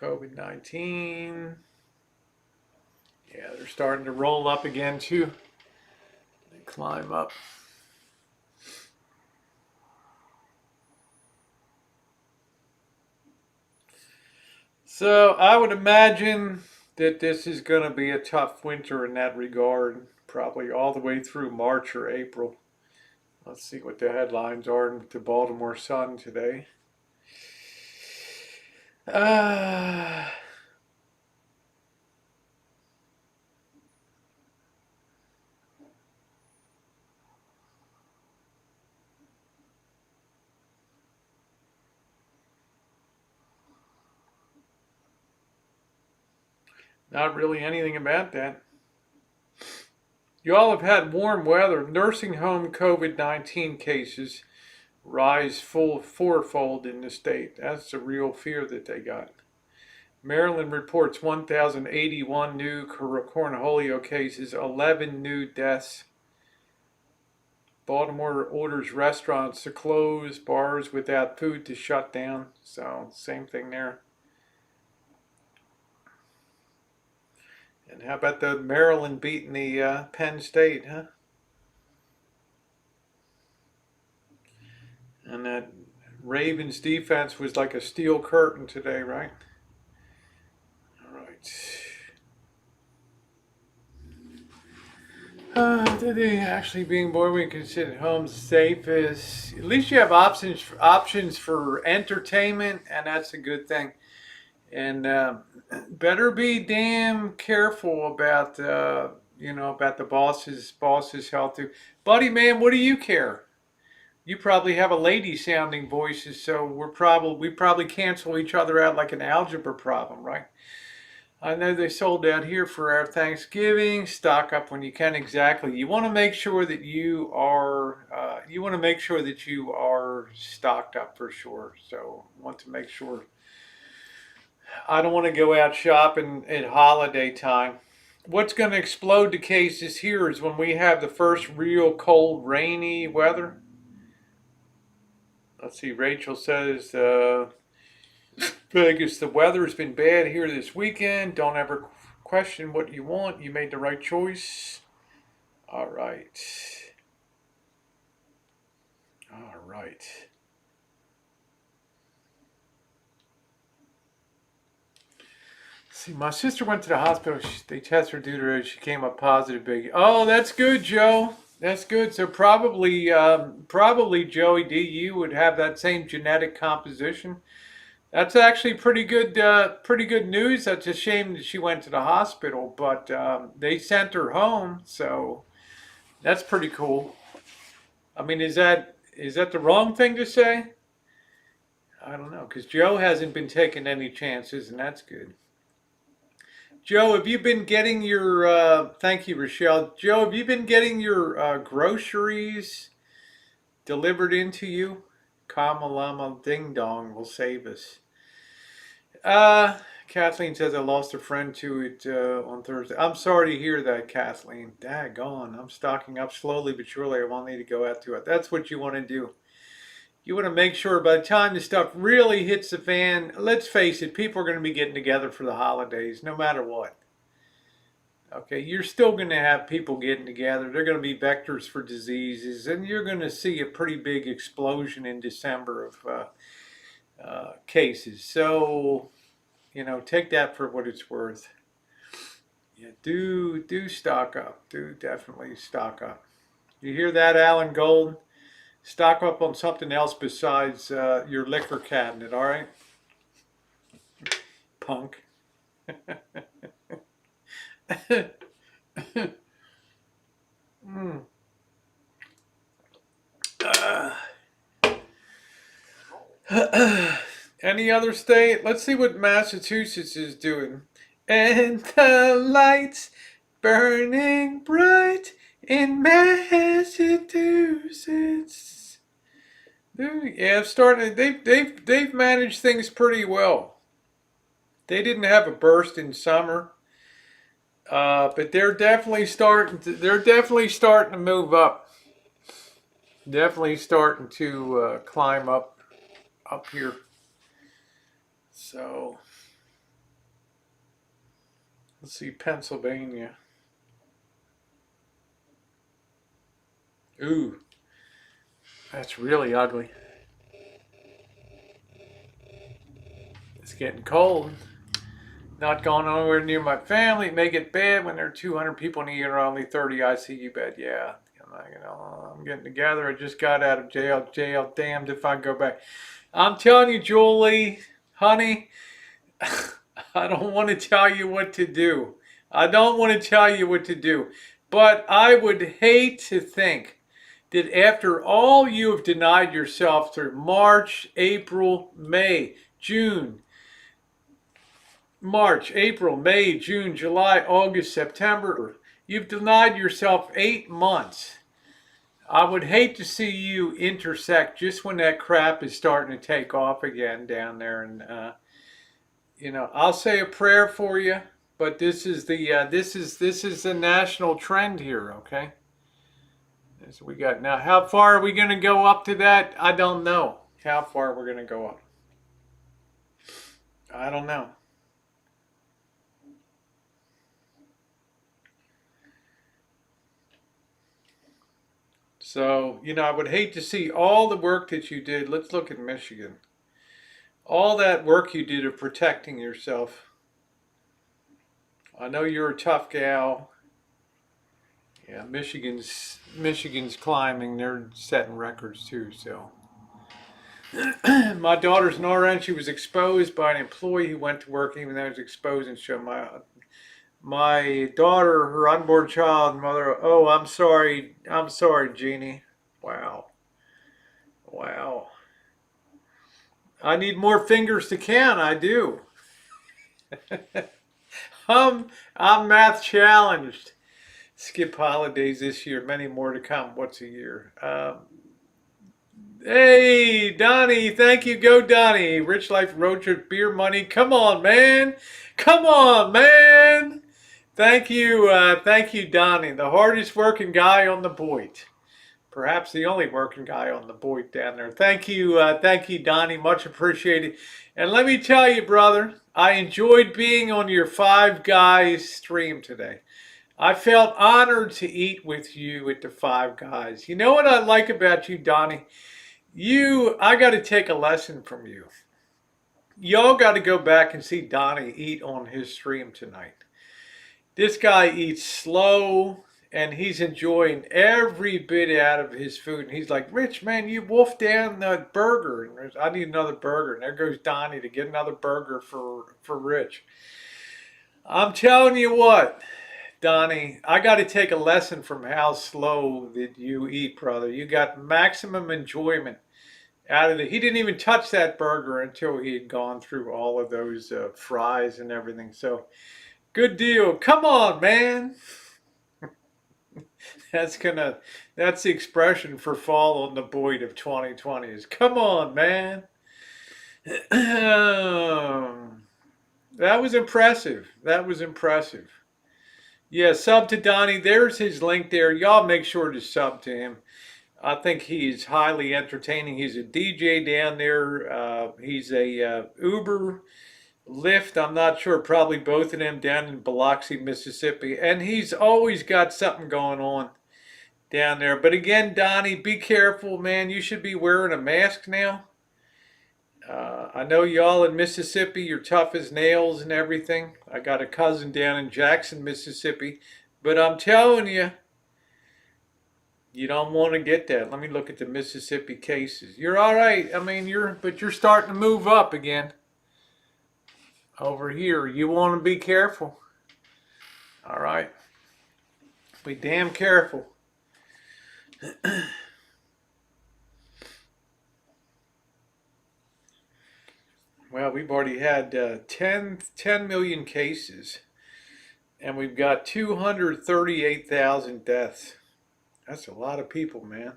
COVID-19. Yeah, they're starting to roll up again too. They climb up. So I would imagine that this is going to be a tough winter in that regard, probably all the way through March or April. Let's see what the headlines are in the Baltimore Sun today. Not really anything about that. You all have had warm weather. Nursing home COVID-19 cases rise fourfold in the state. That's the real fear that they got. Maryland reports 1,081 new cornholio cases, 11 new deaths. Baltimore orders restaurants to close, bars without food to shut down. So, same thing there. And how about the Maryland beating the Penn State, huh? And that Ravens defense was like a steel curtain today, right? All right. Today, actually being born, we can sit at home safe is at least you have options for entertainment, and that's a good thing. And better be damn careful about about the boss's health too. Buddy, man, what do you care? You probably have a lady sounding voices, so we probably cancel each other out like an algebra problem, right? I know they sold out here for our Thanksgiving. Stock up when you can. Exactly. You want to make sure that you are. You want to make sure that you are stocked up for sure. So want to make sure. I don't want to go out shopping at holiday time. What's going to explode the cases here is when we have the first real cold, rainy weather. Let's see. Rachel says, Vegas, the weather has been bad here this weekend. Don't ever question what you want. You made the right choice. All right. All right. See, my sister went to the hospital. They tested her deuterated. She came up positive. Big. Oh, that's good, Joe. That's good. So probably Joey D, you would have that same genetic composition. That's actually pretty good. Pretty good news. That's a shame that she went to the hospital, but they sent her home, so that's pretty cool. I mean, is that the wrong thing to say? I don't know, because Joe hasn't been taking any chances, and that's good. Joe, have you been getting your? Thank you, Rochelle. Joe, have you been getting your groceries delivered into you? Kamalama Ding Dong will save us. Kathleen says I lost a friend to it on Thursday. I'm sorry to hear that, Kathleen. Daggone, I'm stocking up slowly but surely. I won't need to go out to it. That's what you want to do. You want to make sure by the time the stuff really hits the fan, let's face it, people are going to be getting together for the holidays no matter what. Okay, you're still going to have people getting together. They're going to be vectors for diseases, and you're going to see a pretty big explosion in December of cases. So, take that for what it's worth. Yeah, do stock up. Do definitely stock up. You hear that, Alan Gold? Stock up on something else besides your liquor cabinet, all right? Punk. mm. Any other state? Let's see what Massachusetts is doing. and the lights burning bright in Massachusetts. Yeah, starting. They've managed things pretty well. They didn't have a burst in summer, but they're definitely starting to move up. Definitely starting to climb up here. So let's see, Pennsylvania. Ooh, that's really ugly. It's getting cold. Not going anywhere near my family. It may get bad when there are 200 people in the unit, only 30 ICU bed. Yeah, I'm getting together. I just got out of jail. Jail, damned if I go back. I'm telling you, Julie, honey, I don't want to tell you what to do. I don't want to tell you what to do. But I would hate to think that after all you have denied yourself through March, April, May, June, March, April, May, June, July, August, September, you've denied yourself 8 months. I would hate to see you intersect just when that crap is starting to take off again down there. And I'll say a prayer for you, but this is the national trend here. Okay, so we got now. How far are we going to go up to that? I don't know. How far we're going to go up? I don't know. So, I would hate to see all the work that you did. Let's look at Michigan. All that work you did of protecting yourself. I know you're a tough gal. Yeah, Michigan's climbing. They're setting records too, so. My daughter's an RN. She was exposed by an employee who went to work even though he was exposed and showed my daughter, her unborn child, mother. Oh, I'm sorry, Jeannie. Wow. Wow. I need more fingers to count. I do. I'm math challenged. Skip holidays this year. Many more to come. What's a year? Hey, Donnie. Thank you. Go, Donnie. Rich Life Road Trip Beer Money. Come on, man. Come on, man. Thank you. Thank you, Donnie. The hardest working guy on the Boyd. Perhaps the only working guy on the Boyd down there. Thank you, Donnie. Much appreciated. And let me tell you, brother, I enjoyed being on your Five Guys stream today. I felt honored to eat with you at the Five Guys. You know what I like about you, Donnie? I got to take a lesson from you. Y'all got to go back and see Donnie eat on his stream tonight. This guy eats slow, and he's enjoying every bit out of his food. And he's like, Rich, man, you wolfed down the burger. And I need another burger. And there goes Donnie to get another burger for Rich. I'm telling you what, Donnie, I got to take a lesson from how slow that you eat, brother. You got maximum enjoyment out of it. He didn't even touch that burger until he had gone through all of those fries and everything. So, good deal. Come on, man. That's the expression for fall on the Boyd of 2020 is come on, man. That was impressive. That was impressive. Yeah, sub to Donnie. There's his link there. Y'all make sure to sub to him. I think he's highly entertaining. He's a DJ down there. He's a Uber, Lyft. I'm not sure. Probably both of them down in Biloxi, Mississippi. And he's always got something going on down there. But again, Donnie, be careful, man. You should be wearing a mask now. I know y'all in Mississippi, you're tough as nails and everything. I got a cousin down in Jackson, Mississippi. But I'm telling you, you don't want to get that. Let me look at the Mississippi cases. You're all right. I mean, you're starting to move up again. Over here, you want to be careful. All right. Be damn careful. Well, we've already had 10 million cases. And we've got 238,000 deaths. That's a lot of people, man.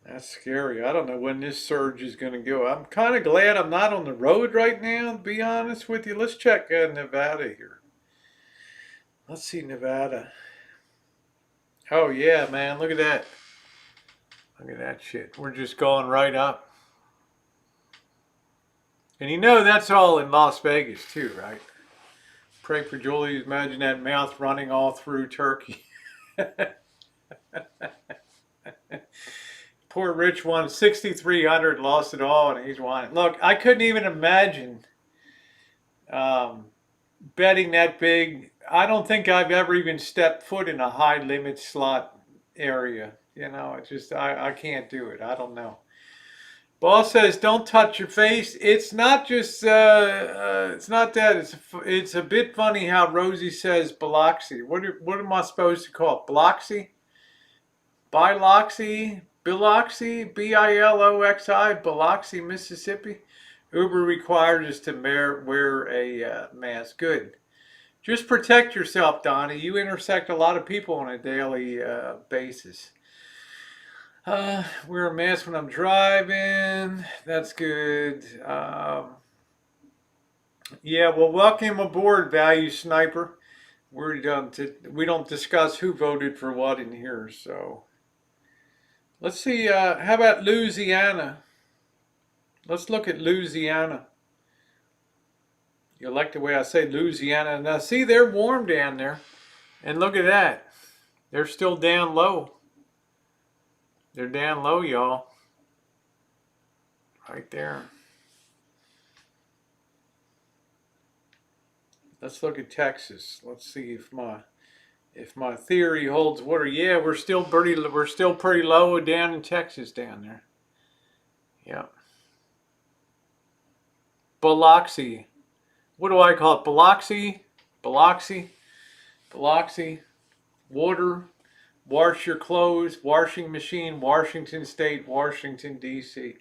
That's scary. I don't know when this surge is going to go. I'm kind of glad I'm not on the road right now, to be honest with you. Let's check Nevada here. Let's see Nevada. Oh, yeah, man. Look at that. Look at that shit. We're just going right up. And you know that's all in Las Vegas, too, right? Pray for Julie. Imagine that mouth running all through Turkey. Poor Rich won 6,300, lost it all, and he's won. Look, I couldn't even imagine betting that big. I don't think I've ever even stepped foot in a high limit slot area. You know, it's just, I can't do it. I don't know. Boss says, don't touch your face. It's not just, it's not that. It's a bit funny how Rosie says Biloxi. What am I supposed to call it? Biloxi? Biloxi? Biloxi? Biloxi? Biloxi, Mississippi? Uber requires us to wear a mask. Good. Just protect yourself, Donnie. You intersect a lot of people on a daily basis. Wear a mask when I'm driving. That's good. Yeah, well, welcome aboard, Value Sniper. We don't discuss who voted for what in here, so. Let's see, how about Louisiana? Let's look at Louisiana. You like the way I say Louisiana. Now, see, they're warm down there. And look at that. They're still down low. They're down low, y'all. Right there. Let's look at Texas. Let's see if my theory holds water. Yeah, we're still pretty low down in Texas down there. Yeah. Biloxi. What do I call it? Biloxi? Biloxi? Biloxi. Water. Wash your clothes. Washing machine. Washington State. Washington, D.C.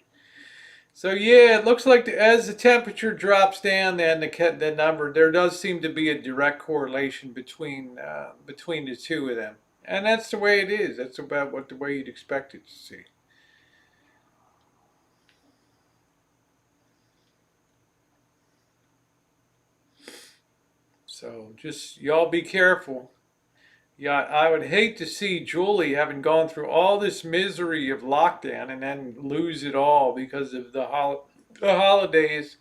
So yeah, it looks like as the temperature drops down, then the number, there does seem to be a direct correlation between the two of them. And that's the way it is. That's about the way you'd expect it to see. So just y'all be careful. Yeah, I would hate to see Julie having gone through all this misery of lockdown and then lose it all because of the holidays.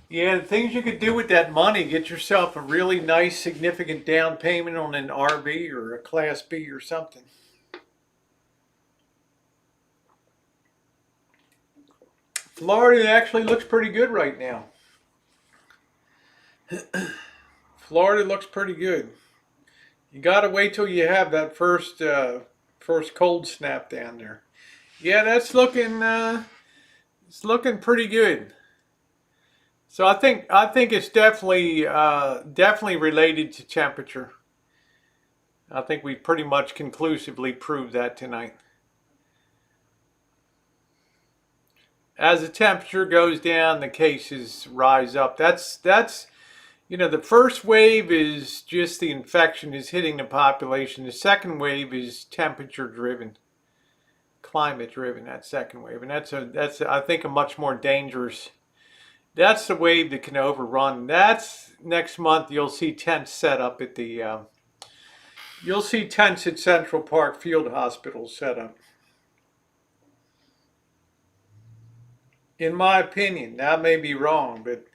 Yeah, the things you could do with that money, get yourself a really nice, significant down payment on an RV or a Class B or something. Florida actually looks pretty good right now. Florida looks pretty good. You gotta wait till you have that first cold snap down there. Yeah, that's looking it's looking pretty good. So I think it's definitely related to temperature. I think we pretty much conclusively proved that tonight. As the temperature goes down, the cases rise up. That's you know, the first wave is just the infection is hitting the population. The second wave is temperature driven, climate driven. That second wave, and that's I think a much more dangerous. That's the wave that can overrun. That's next month. You'll see tents set up at the. You'll see tents at Central Park Field Hospital set up. In my opinion, that may be wrong, but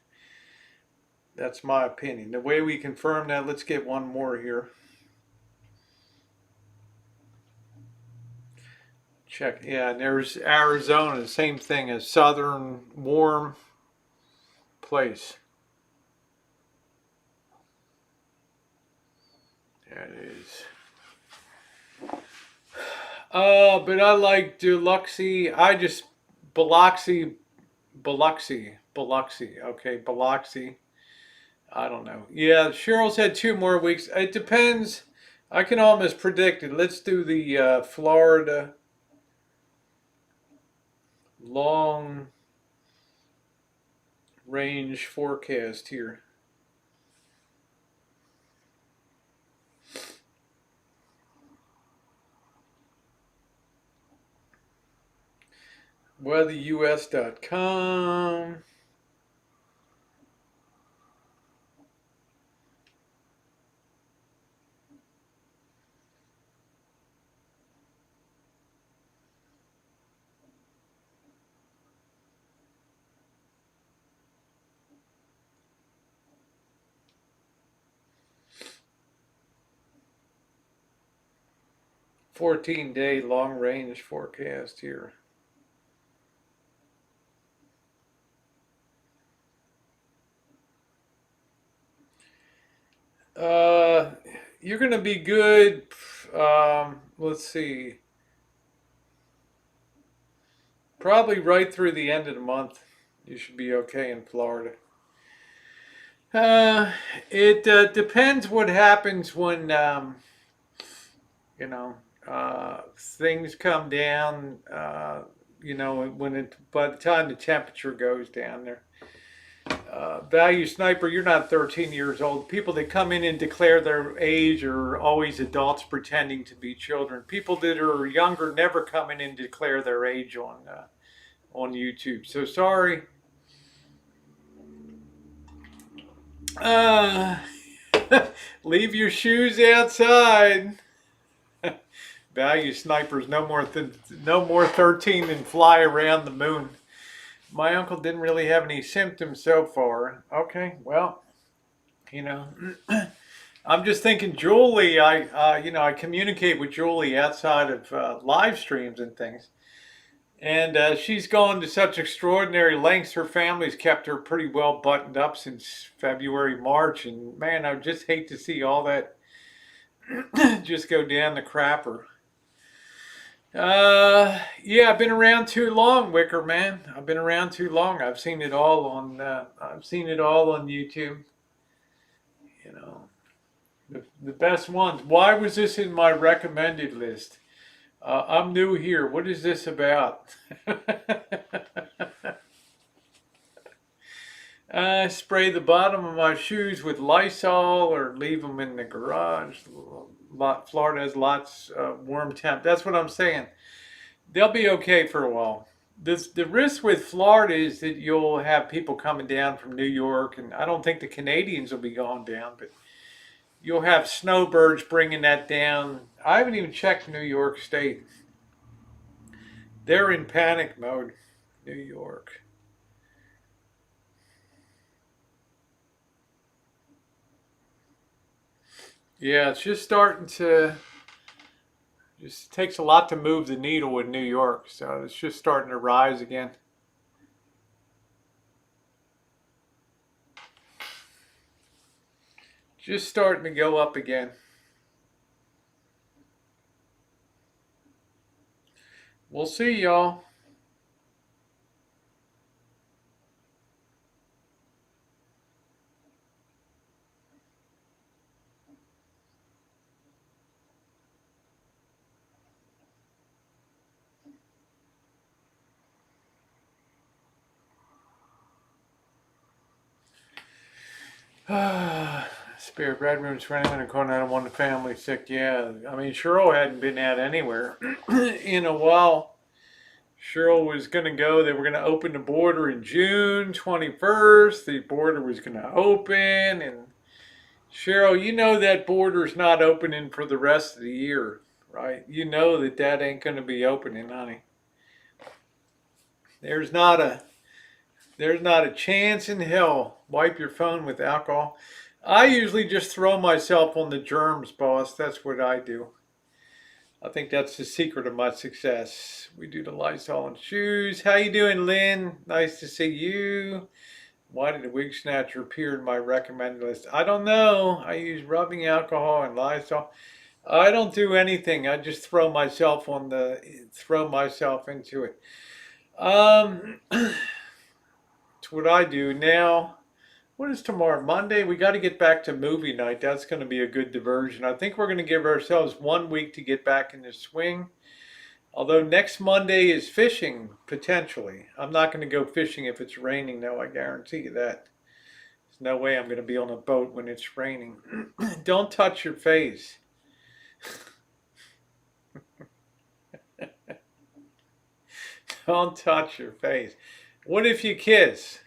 that's my opinion. The way we confirm that, let's get one more here. Check, yeah, and there's Arizona, same thing as southern warm place. There it is. But I like Biloxi. Biloxi. Okay, Biloxi. I don't know. Yeah, Cheryl's had 2 more weeks. It depends. I can almost predict it. Let's do the Florida long range forecast here. weatherus.com. Fourteen-day long range forecast here. You're going to be good. Let's see. Probably right through the end of the month. You should be okay in Florida. Uh, it depends what happens when, you know, things come down, by the time the temperature goes down there. Value Sniper, you're not 13 years old. People that come in and declare their age are always adults pretending to be children. People that are younger never come in and declare their age on YouTube. So sorry. Leave your shoes outside. Value Snipers, no more 13 than fly around the moon. My uncle didn't really have any symptoms so far. Okay, well, I'm just thinking Julie. I communicate with Julie outside of live streams and things, and she's gone to such extraordinary lengths. Her family's kept her pretty well buttoned up since February, March, and man, I just hate to see all that just go down the crapper. Yeah, I've been around too long, Wicker Man. I've been around too long. I've seen it all on YouTube. You know, the best ones. Why was this in my recommended list? I'm new here. What is this about? Spray the bottom of my shoes with Lysol or leave them in the garage. Florida has lots of warm temp. That's what I'm saying. They'll be okay for a while. The risk with Florida is that you'll have people coming down from New York, and I don't think the Canadians will be going down, but you'll have snowbirds bringing that down. I haven't even checked New York State. They're in panic mode, New York. Yeah, it's just starting to, just takes a lot to move the needle in New York. So it's just starting to rise again. Just starting to go up again. We'll see, y'all. Spare bedrooms for anyone in corner. I don't want the family sick. Yeah, I mean, Cheryl hadn't been out anywhere in a while. Cheryl was going to go. They were going to open the border in June 21st. The border was going to open. And Cheryl, you know that border's not opening for the rest of the year, right? You know that ain't going to be opening, honey. There's not a chance in hell. Wipe your phone with alcohol. I usually just throw myself on the germs, boss. That's what I do. I think that's the secret of my success. We do the Lysol and shoes. How you doing, Lynn? Nice to see you. Why did the Wig Snatcher appear in my recommended list? I don't know. I use rubbing alcohol and Lysol. I don't do anything. I just throw myself into it. It's what I do now. What is tomorrow? Monday? We got to get back to movie night. That's going to be a good diversion. I think we're going to give ourselves 1 week to get back in the swing. Although next Monday is fishing, potentially. I'm not going to go fishing if it's raining, though, I guarantee you that. There's no way I'm going to be on a boat when it's raining. Don't touch your face. Don't touch your face. What if you kiss?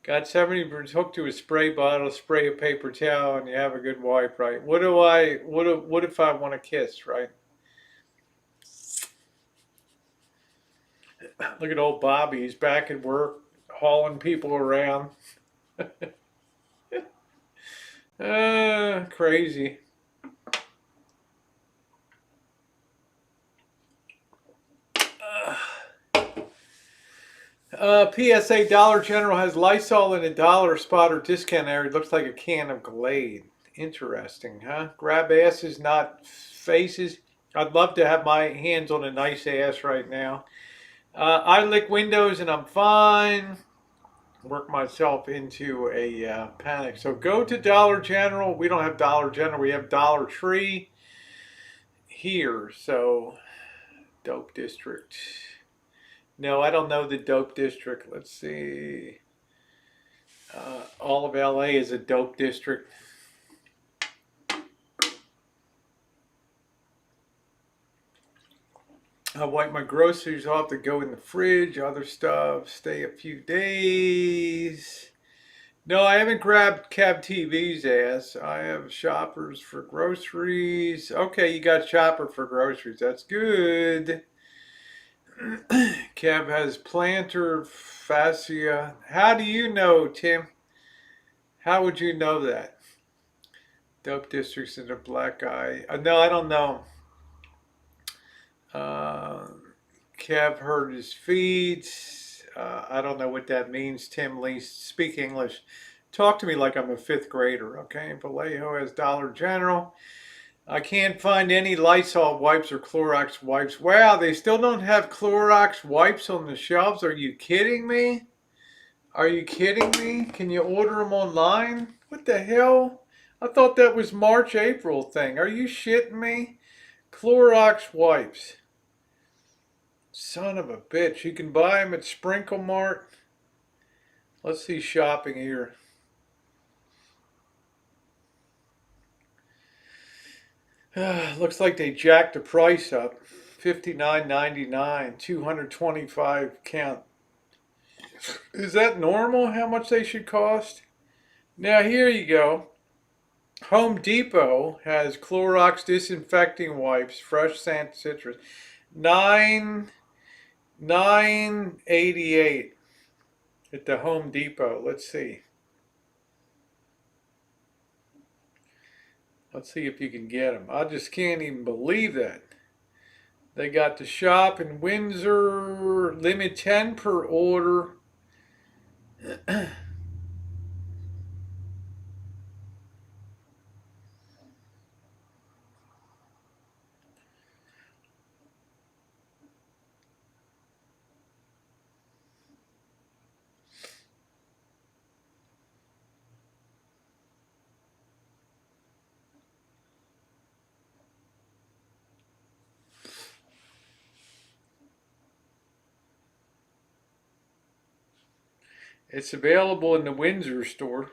Got 70 birds hooked to a spray bottle, spray a paper towel, and you have a good wipe, right? What if I want to kiss, right? Look at old Bobby. He's back at work, hauling people around. Crazy. PSA Dollar General has Lysol in a dollar spot or discount area. It looks like a can of Glade. Interesting, huh? Grab asses, not faces. I'd love to have my hands on a nice ass right now. I lick windows and I'm fine. Work myself into a panic. So go to Dollar General. We don't have Dollar General. We have Dollar Tree here. So, Dope District. No, I don't know the Dope District. Let's see. All of LA is a Dope District. I wipe my groceries off to go in the fridge, other stuff, stay a few days. No, I haven't grabbed Cab TV's ass. I have shoppers for groceries. Okay, you got shopper for groceries. That's good. Cab has plantar fascia. How do you know, Tim? How would you know that? Dope districts in the black eye. No, I don't know. Kev hurt his feet. I don't know what that means. Tim Lee, speak English. Talk to me like I'm a fifth grader, okay? Vallejo has Dollar General. I can't find any Lysol wipes or Clorox wipes. Wow, they still don't have Clorox wipes on the shelves. Are you kidding me? Are you kidding me? Can you order them online? What the hell? I thought that was March, April thing. Are you shitting me? Clorox wipes. Son of a bitch. You can buy them at Sprinkle Mart. Let's see shopping here. Looks like they jacked the price up. $59.99, 225 count. Is that normal how much they should cost? Now here you go. Home Depot has Clorox disinfecting wipes, fresh scent citrus. $9.88 at the Home Depot. Let's see. Let's see if you can get them. I just can't even believe that. They got the shop in Windsor. Limit 10 per order. It's available in the Windsor store.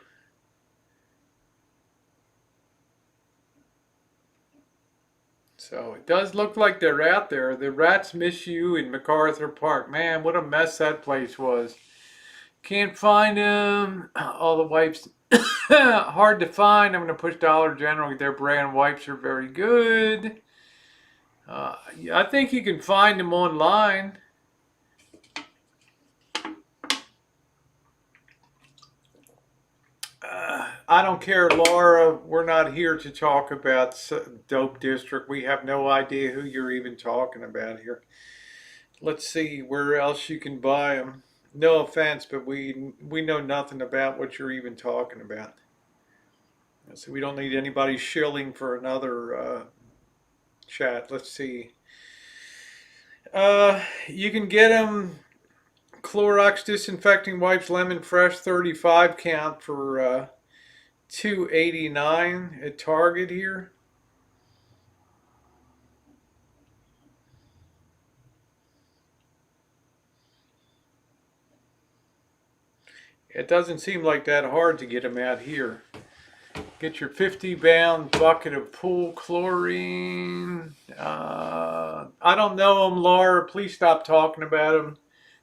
So it does look like they're out there. The rats miss you in MacArthur Park. Man, what a mess that place was. Can't find them. All the wipes hard to find. I'm going to push Dollar General. Their brand wipes are very good. I think you can find them online. I don't care, Laura. We're not here to talk about Dope District. We have no idea who you're even talking about here. Let's see where else you can buy them. No offense, but we know nothing about what you're even talking about. So we don't need anybody shilling for another chat. Let's see. You can get them Clorox disinfecting wipes, lemon fresh, 35 count for $2.89 at Target here. It doesn't seem like that hard to get them out here. Get your 50-pound bucket of pool chlorine. I don't know them, Laura. Please stop talking about them.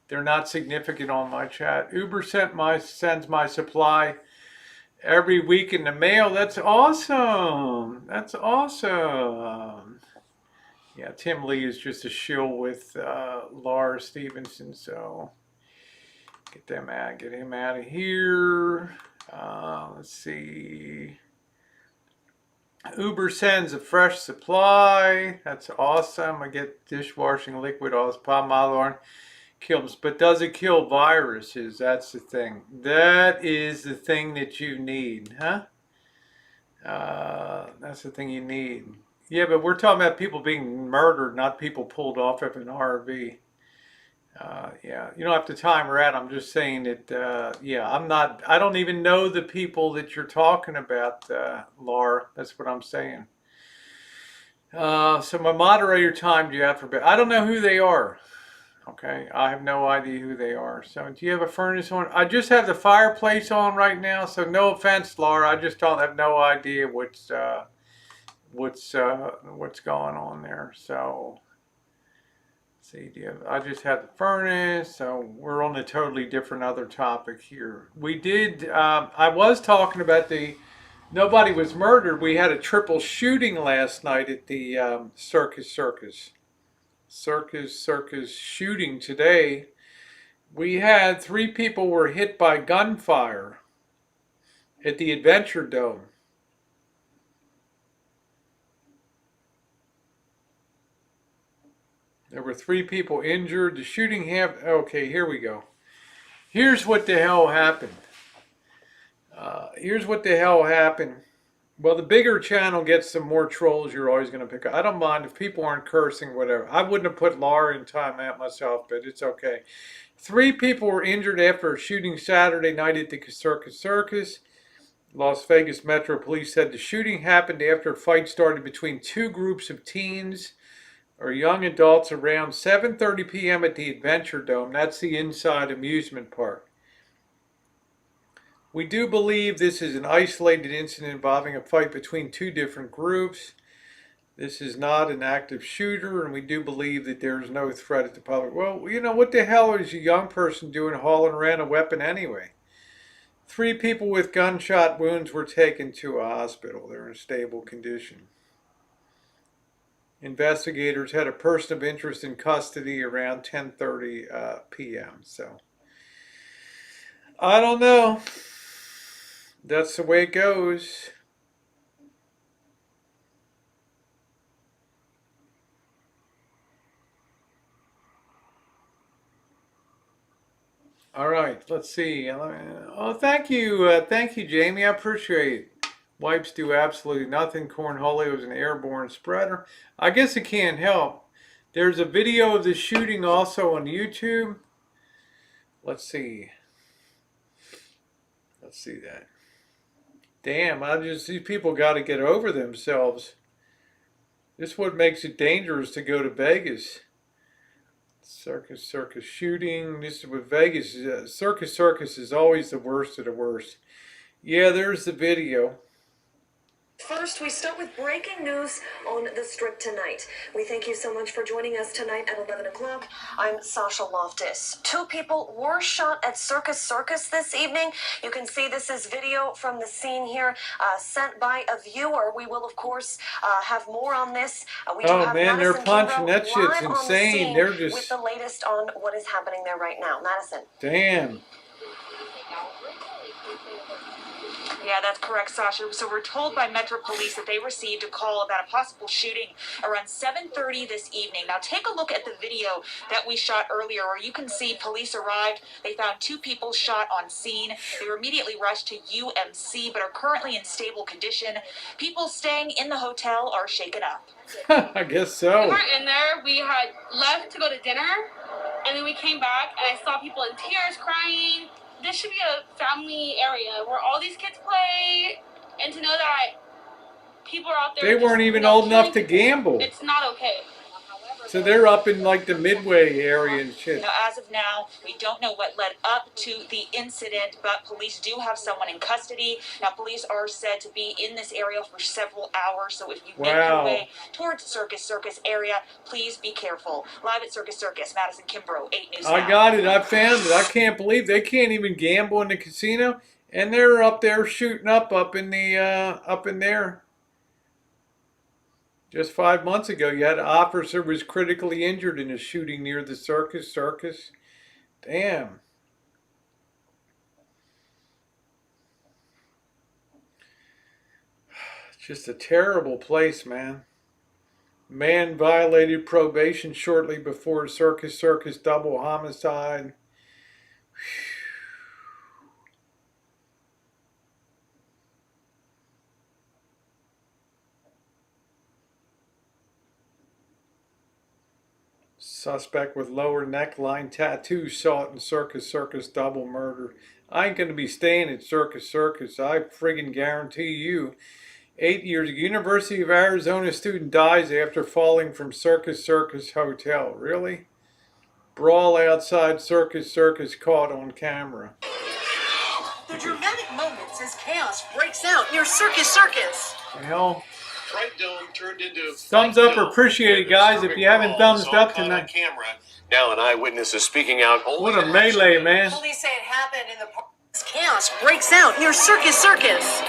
They're not significant on my chat. Uber sends my supply every week in the mail. That's awesome. That's awesome. Yeah, Tim Lee is just a shill with Laura Stevenson. So get him out of here. Let's see. Uber sends a fresh supply. That's awesome. I get dishwashing liquid, all this palm oil kills, but does it kill viruses? That's the thing. That is the thing that you need, huh? That's the thing you need. Yeah, but we're talking about people being murdered, not people pulled off of an RV. Yeah, you don't have to time her out. I'm just saying that, yeah, I don't even know the people that you're talking about, Laura. That's what I'm saying. So my moderator timed you out for bed. I don't know who they are. Okay, I have no idea who they are. So do you have a furnace on? I just have the fireplace on right now. So no offense, Laura. I just don't have no idea what's going on there. So see, I just had the furnace. So we're on a totally different other topic here. We did. I was talking about nobody was murdered. We had a triple shooting last night at the Circus Circus. Circus Circus shooting today. We had 3 people were hit by gunfire at the Adventure Dome. There were 3 people injured. The shooting happened. Okay, here we go. Here's what the hell happened. Well, the bigger channel gets some more trolls you're always going to pick up. I don't mind if people aren't cursing, whatever. I wouldn't have put Laura in timeout myself, but it's okay. 3 people were injured after a shooting Saturday night at the Circus Circus. Las Vegas Metro Police said the shooting happened after a fight started between 2 groups of teens or young adults around 7:30 p.m. at the Adventure Dome. That's the inside amusement park. We do believe this is an isolated incident involving a fight between 2 different groups. This is not an active shooter, and we do believe that there is no threat at the public. Well, you know, what the hell is a young person doing hauling around a weapon anyway? 3 people with gunshot wounds were taken to a hospital. They're in stable condition. Investigators had a person of interest in custody around 10:30 p.m. So, I don't know. That's the way it goes. All right, let's see. Oh, thank you, Jamie. I appreciate it. Wipes do absolutely nothing. Cornholio is an airborne spreader. I guess it can't help. There's a video of the shooting also on YouTube. Let's see. Let's see that. Damn, these people got to get over themselves. This is what makes it dangerous to go to Vegas. Circus Circus shooting. This is with Vegas. Circus Circus is always the worst of the worst. Yeah, there's the video. First, we start with breaking news on the Strip tonight. We thank you so much for joining us tonight at 11 o'clock. I'm Sasha Loftus. 2 people were shot at Circus Circus this evening. You can see this is video from the scene here sent by a viewer. We will, of course, have more on this. We do have man, Madison they're punching. Kimbrough That shit's insane. They're just... with the latest on what is happening there right now. Madison. Damn. Yeah, that's correct, Sasha. So we're told by Metro Police that they received a call about a possible shooting around 7:30 this evening. Now take a look at the video that we shot earlier where you can see police arrived. They found 2 people shot on scene. They were immediately rushed to UMC but are currently in stable condition. People staying in the hotel are shaken up. I guess so. We were in there. We had left to go to dinner, and then we came back, and I saw people in tears crying. This should be a family area where all these kids play, and to know that people are out there. They weren't even old enough to gamble. It's not okay. However, So they're up in like the Midway area and shit. Now, as of now, we don't know what led up to the incident, but police do have someone in custody. Now, police are said to be in this area for several hours, so if you make your way towards Circus Circus area, please be careful. Live at Circus Circus, Madison Kimbrough, 8 News I Now. got it. I found it. I can't believe they can't even gamble in the casino, and they're up there shooting up in the up in there. Just 5 months ago, you had an officer was critically injured in a shooting near the Circus Circus. Damn. It's just a terrible place, man. Man violated probation shortly before Circus Circus double homicide. Suspect with lower neckline tattoo sought in Circus Circus double murder. I ain't gonna be staying at Circus Circus. I friggin' guarantee you. 8 years, University of Arizona student dies after falling from Circus Circus hotel. Really? Brawl outside Circus Circus caught on camera. The dramatic moments as chaos breaks out near Circus Circus. Hell. Fright Dome turned into Thumbs up or appreciate it, guys. If you haven't thumbs up tonight. Camera. Now an eyewitness is speaking out. Only What a melee, man. Police say it happened in the park. Chaos breaks out near Circus Circus.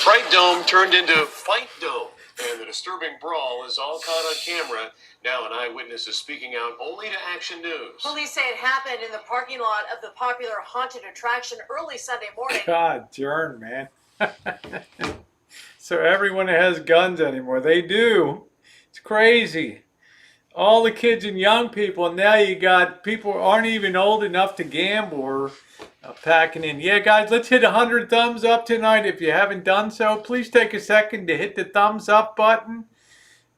Fright Dome turned into Fight Dome, and the disturbing brawl is all caught on camera. Now an eyewitness is speaking out only to Action News. Police say it happened in the parking lot of the popular haunted attraction early Sunday morning. God darn, man. So everyone has guns anymore. They do. It's crazy. All the kids and young people, and now you got people who aren't even old enough to gamble or packing in. Yeah, guys, let's hit 100 thumbs up tonight. If you haven't done so, please take a second to hit the thumbs up button.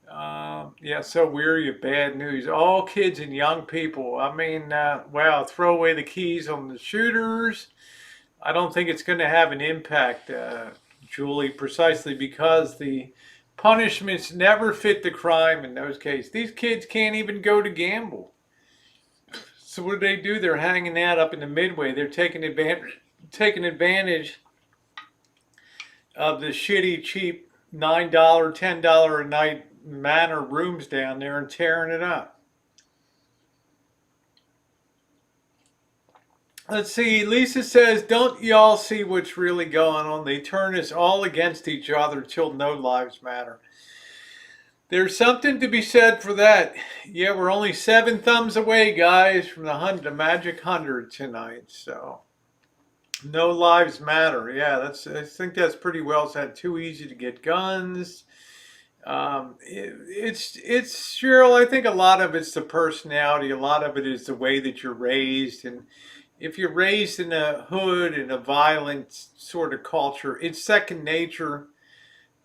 Yeah, so weary of bad news. All kids and young people. I mean, wow, throw away the keys on the shooters. I don't think it's going to have an impact, Julie, precisely because the punishments never fit the crime in those cases. These kids can't even go to gamble. So what do? They're hanging out up in the Midway. They're taking advantage of the shitty, cheap $9, $10 a night manor rooms down there and tearing it up. Let's see, Lisa says, don't y'all see what's really going on? They turn us all against each other till no lives matter. There's something to be said for that. Yeah, we're only 7 thumbs away, guys, from the magic 100 tonight. So, no lives matter. Yeah, I think that's pretty well said. Too easy to get guns. It's Cheryl, I think a lot of it's the personality. A lot of it is the way that you're raised, and if you're raised in a hood, in a violent sort of culture, it's second nature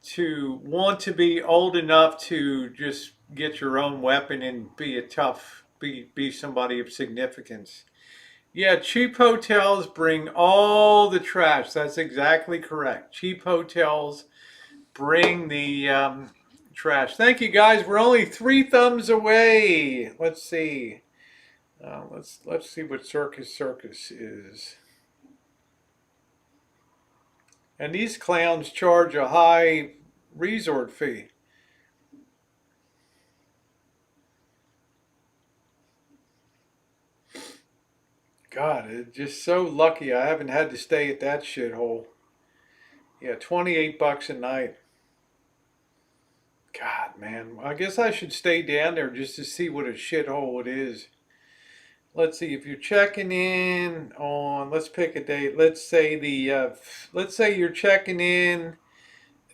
to want to be old enough to just get your own weapon and be somebody of significance. Yeah, cheap hotels bring all the trash. That's exactly correct. Cheap hotels bring the trash. Thank you, guys. We're only 3 thumbs away. Let's see. Let's see what Circus Circus is. And these clowns charge a high resort fee. God, it's just so lucky I haven't had to stay at that shithole. Yeah, $28 a night. God, man, I guess I should stay down there just to see what a shithole it is. Let's see, if you're checking in on, let's pick a date. Let's say you're checking in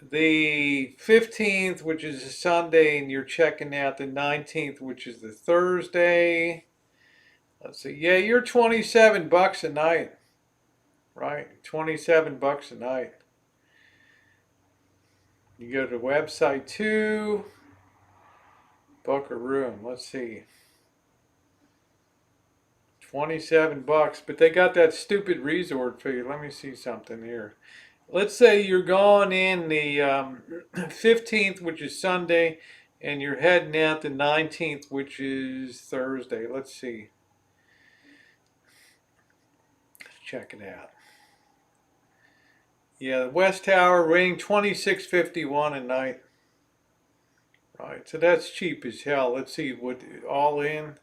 the 15th, which is a Sunday, and you're checking out the 19th, which is the Thursday. Let's see, yeah, you're $27 a night, right? $27 a night. You go to the website too, book a room. Let's see. $27, but they got that stupid resort fee. Let me see something here. Let's say you're going in the 15th, which is Sunday, And you're heading out the 19th, which is Thursday. Let's see. Let's check it out. Yeah, the West Tower rating 26.51 a night. Right, so that's cheap as hell. Let's see what all in.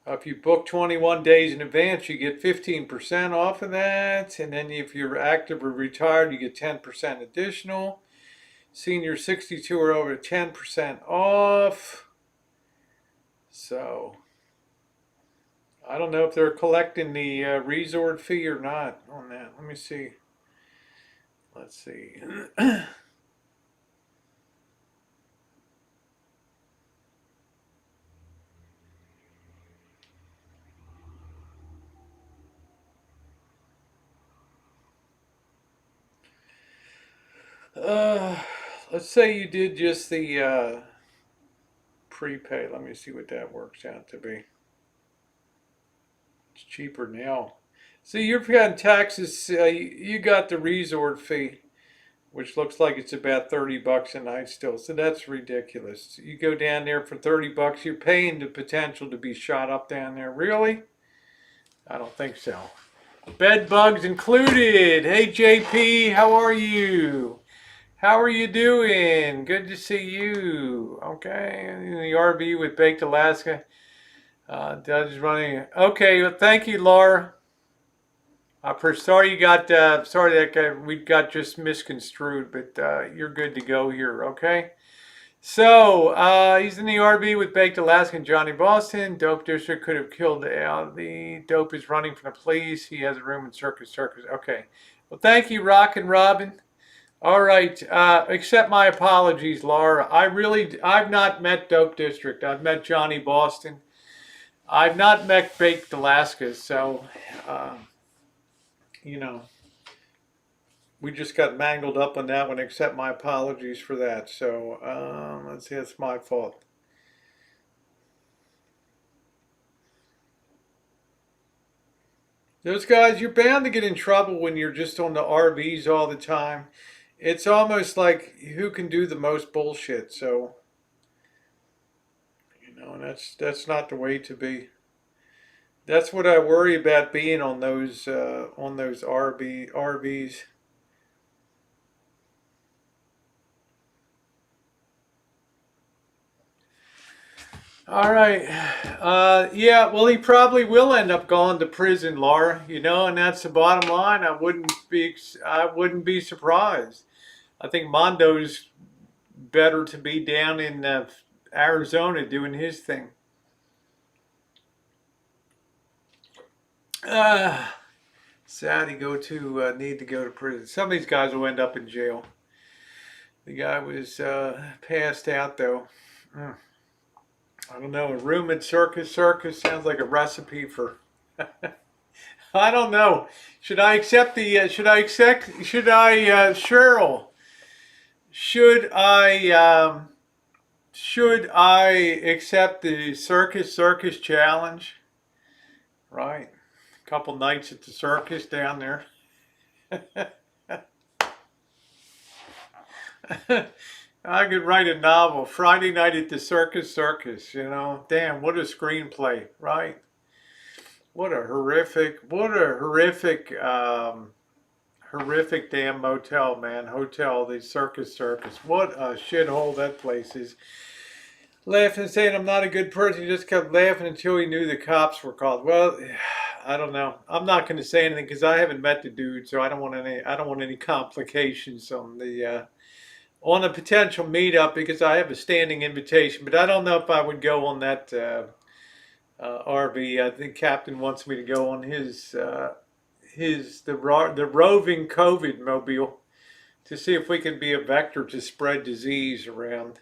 If you book 21 days in advance, you get 15% off of that. And then if you're active or retired, you get 10% additional. Senior 62 or over, 10% off. So I don't know if they're collecting the resort fee or not on that. Let me see. Let's see. Let's say you did just the prepay. Let me see what that works out to be. It's cheaper now. See, you're paying taxes. You got the resort fee, which looks like it's about $30 a night still. So that's ridiculous. You go down there for $30, you're paying the potential to be shot up down there. Really? I don't think so. Bed bugs included. Hey JP, how are you? How are you doing? Good to see you. Okay, in the RV with Baked Alaska. Doug is running. Okay, well, thank you, Laura. Sorry you got. Sorry that we got just misconstrued, but you're good to go here. Okay. So he's in the RV with Baked Alaska and Johnny Boston. Dope district could have killed the dope is running from the police. He has a room in Circus Circus. Okay. Well, thank you, Rock and Robin. All right. Accept my apologies, Laura. I've not met Dope District. I've met Johnny Boston. I've not met Baked Alaska, so you know, we just got mangled up on that one. Accept my apologies for that. So let's see, it's my fault. Those guys, you're bound to get in trouble when you're just on the RVs all the time. It's almost like who can do the most bullshit. So, you know, that's not the way to be. That's what I worry about being on those RVs. All right. Yeah, well, he probably will end up going to prison, Laura, you know, and that's the bottom line. I wouldn't be surprised. I think Mondo's better to be down in Arizona doing his thing. Sad he need to go to prison. Some of these guys will end up in jail. The guy was passed out though. I don't know. A room at Circus Circus sounds like a recipe for. I don't know. Should I accept the? Cheryl? Should I accept the Circus Circus challenge? Right. A couple nights at the circus down there. I could write a novel, Friday Night at the Circus Circus, you know. Damn, what a screenplay, right? What a horrific damn motel, man. Hotel, the Circus Circus. What a shithole that place is. Laughing and saying I'm not a good person. He just kept laughing until he knew the cops were called. Well, I don't know. I'm not going to say anything because I haven't met the dude, so I don't want any complications on the on a potential meetup because I have a standing invitation. But I don't know if I would go on that RV. I think Captain wants me to go on the roving COVID mobile to see if we can be a vector to spread disease around.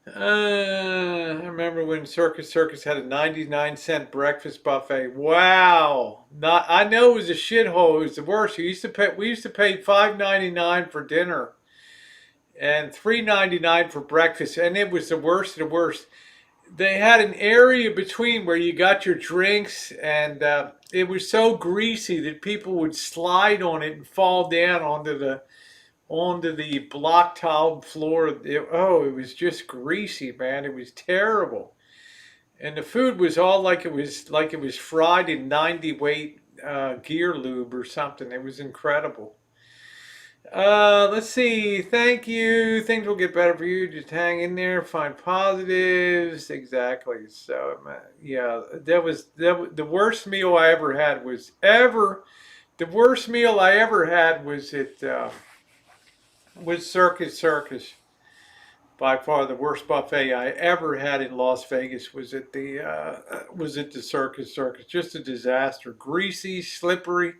I remember when Circus Circus had a 99-cent breakfast buffet. Wow! I know it was a shithole. It was the worst. We used to pay $5.99 for dinner and $3.99 for breakfast, and it was the worst of the worst. they had an area between where you got your drinks, and it was so greasy that people would slide on it and fall down onto the block tiled floor. It was just greasy, man. It was terrible, and the food was all like it was fried in 90 weight gear lube or something. It was incredible. Let's see. Thank you. Things will get better for you. Just hang in there. Find positives. Exactly. So, yeah, the worst meal I ever had the worst meal I ever had was was Circus Circus. By far, the worst buffet I ever had in Las Vegas was at the Circus Circus. Just a disaster. Greasy, slippery.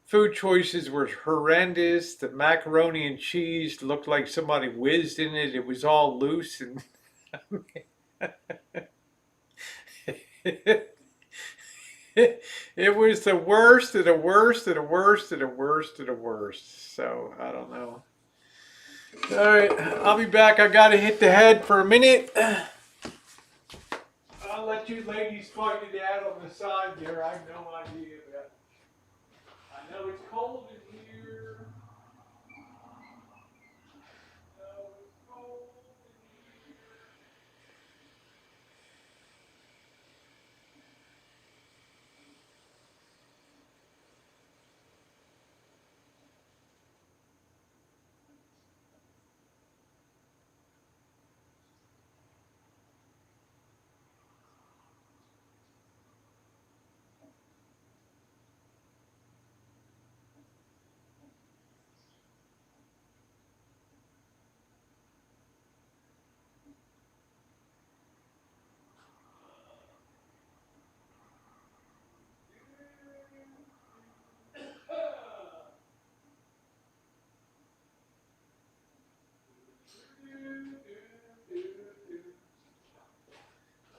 Food choices were horrendous. The macaroni and cheese looked like somebody whizzed in it. It was all loose and it was the worst of the worst of the worst of the worst of the worst. So I don't know. All right, I'll be back. I gotta hit the head for a minute. I'll let you ladies fight it out on the side there. I have no idea about it. I know it's cold in here.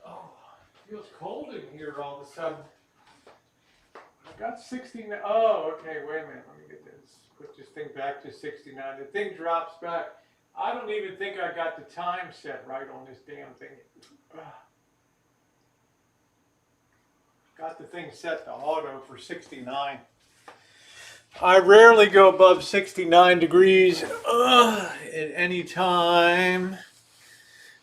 Oh, it feels cold in here all of a sudden. I got 69. Oh, okay. Wait a minute. Let me get this. Put this thing back to 69. The thing drops back. I don't even think I got the time set right on this damn thing. Got the thing set to auto for 69. I rarely go above 69 degrees at any time.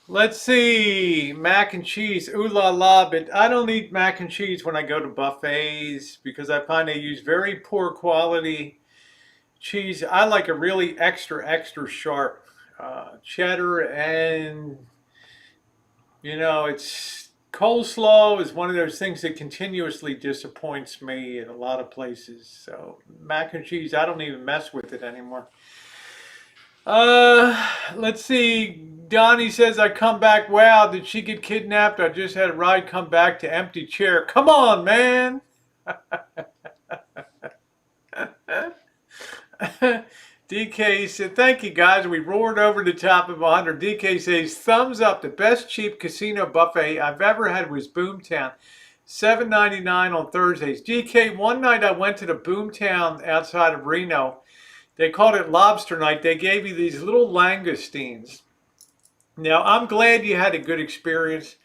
Let's see, mac and cheese, ooh la la, but I don't eat mac and cheese when I go to buffets because I find they use very poor quality cheese. I like a really extra sharp cheddar, and it's coleslaw is one of those things that continuously disappoints me in a lot of places. So mac and cheese, I don't even mess with it anymore. Let's see. Donnie says, I come back. Wow, did she get kidnapped? I just had a ride come back to empty chair. Come on, man. DK said, thank you guys. We roared over the top of 100. DK says, thumbs up. The best cheap casino buffet I've ever had was Boomtown. $7.99 on Thursdays. DK, one night I went to the Boomtown outside of Reno. They called it Lobster Night. They gave you these little langoustines. Now, I'm glad you had a good experience,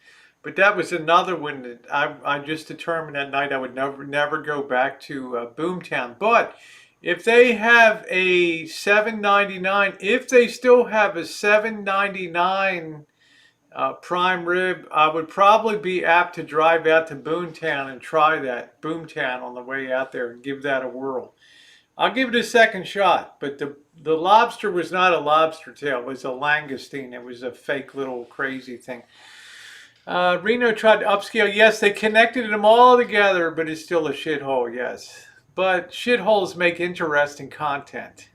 but that was another one that I just determined that night I would never go back to Boomtown. But if they have a $7.99, if they still have a $7.99 prime rib, I would probably be apt to drive out to Boomtown and try that Boomtown on the way out there and give that a whirl. I'll give it a second shot, but the lobster was not a lobster tail. It was a langoustine. It was a fake little crazy thing. Reno tried to upscale. Yes, they connected them all together, but it's still a shithole, yes. But shitholes make interesting content.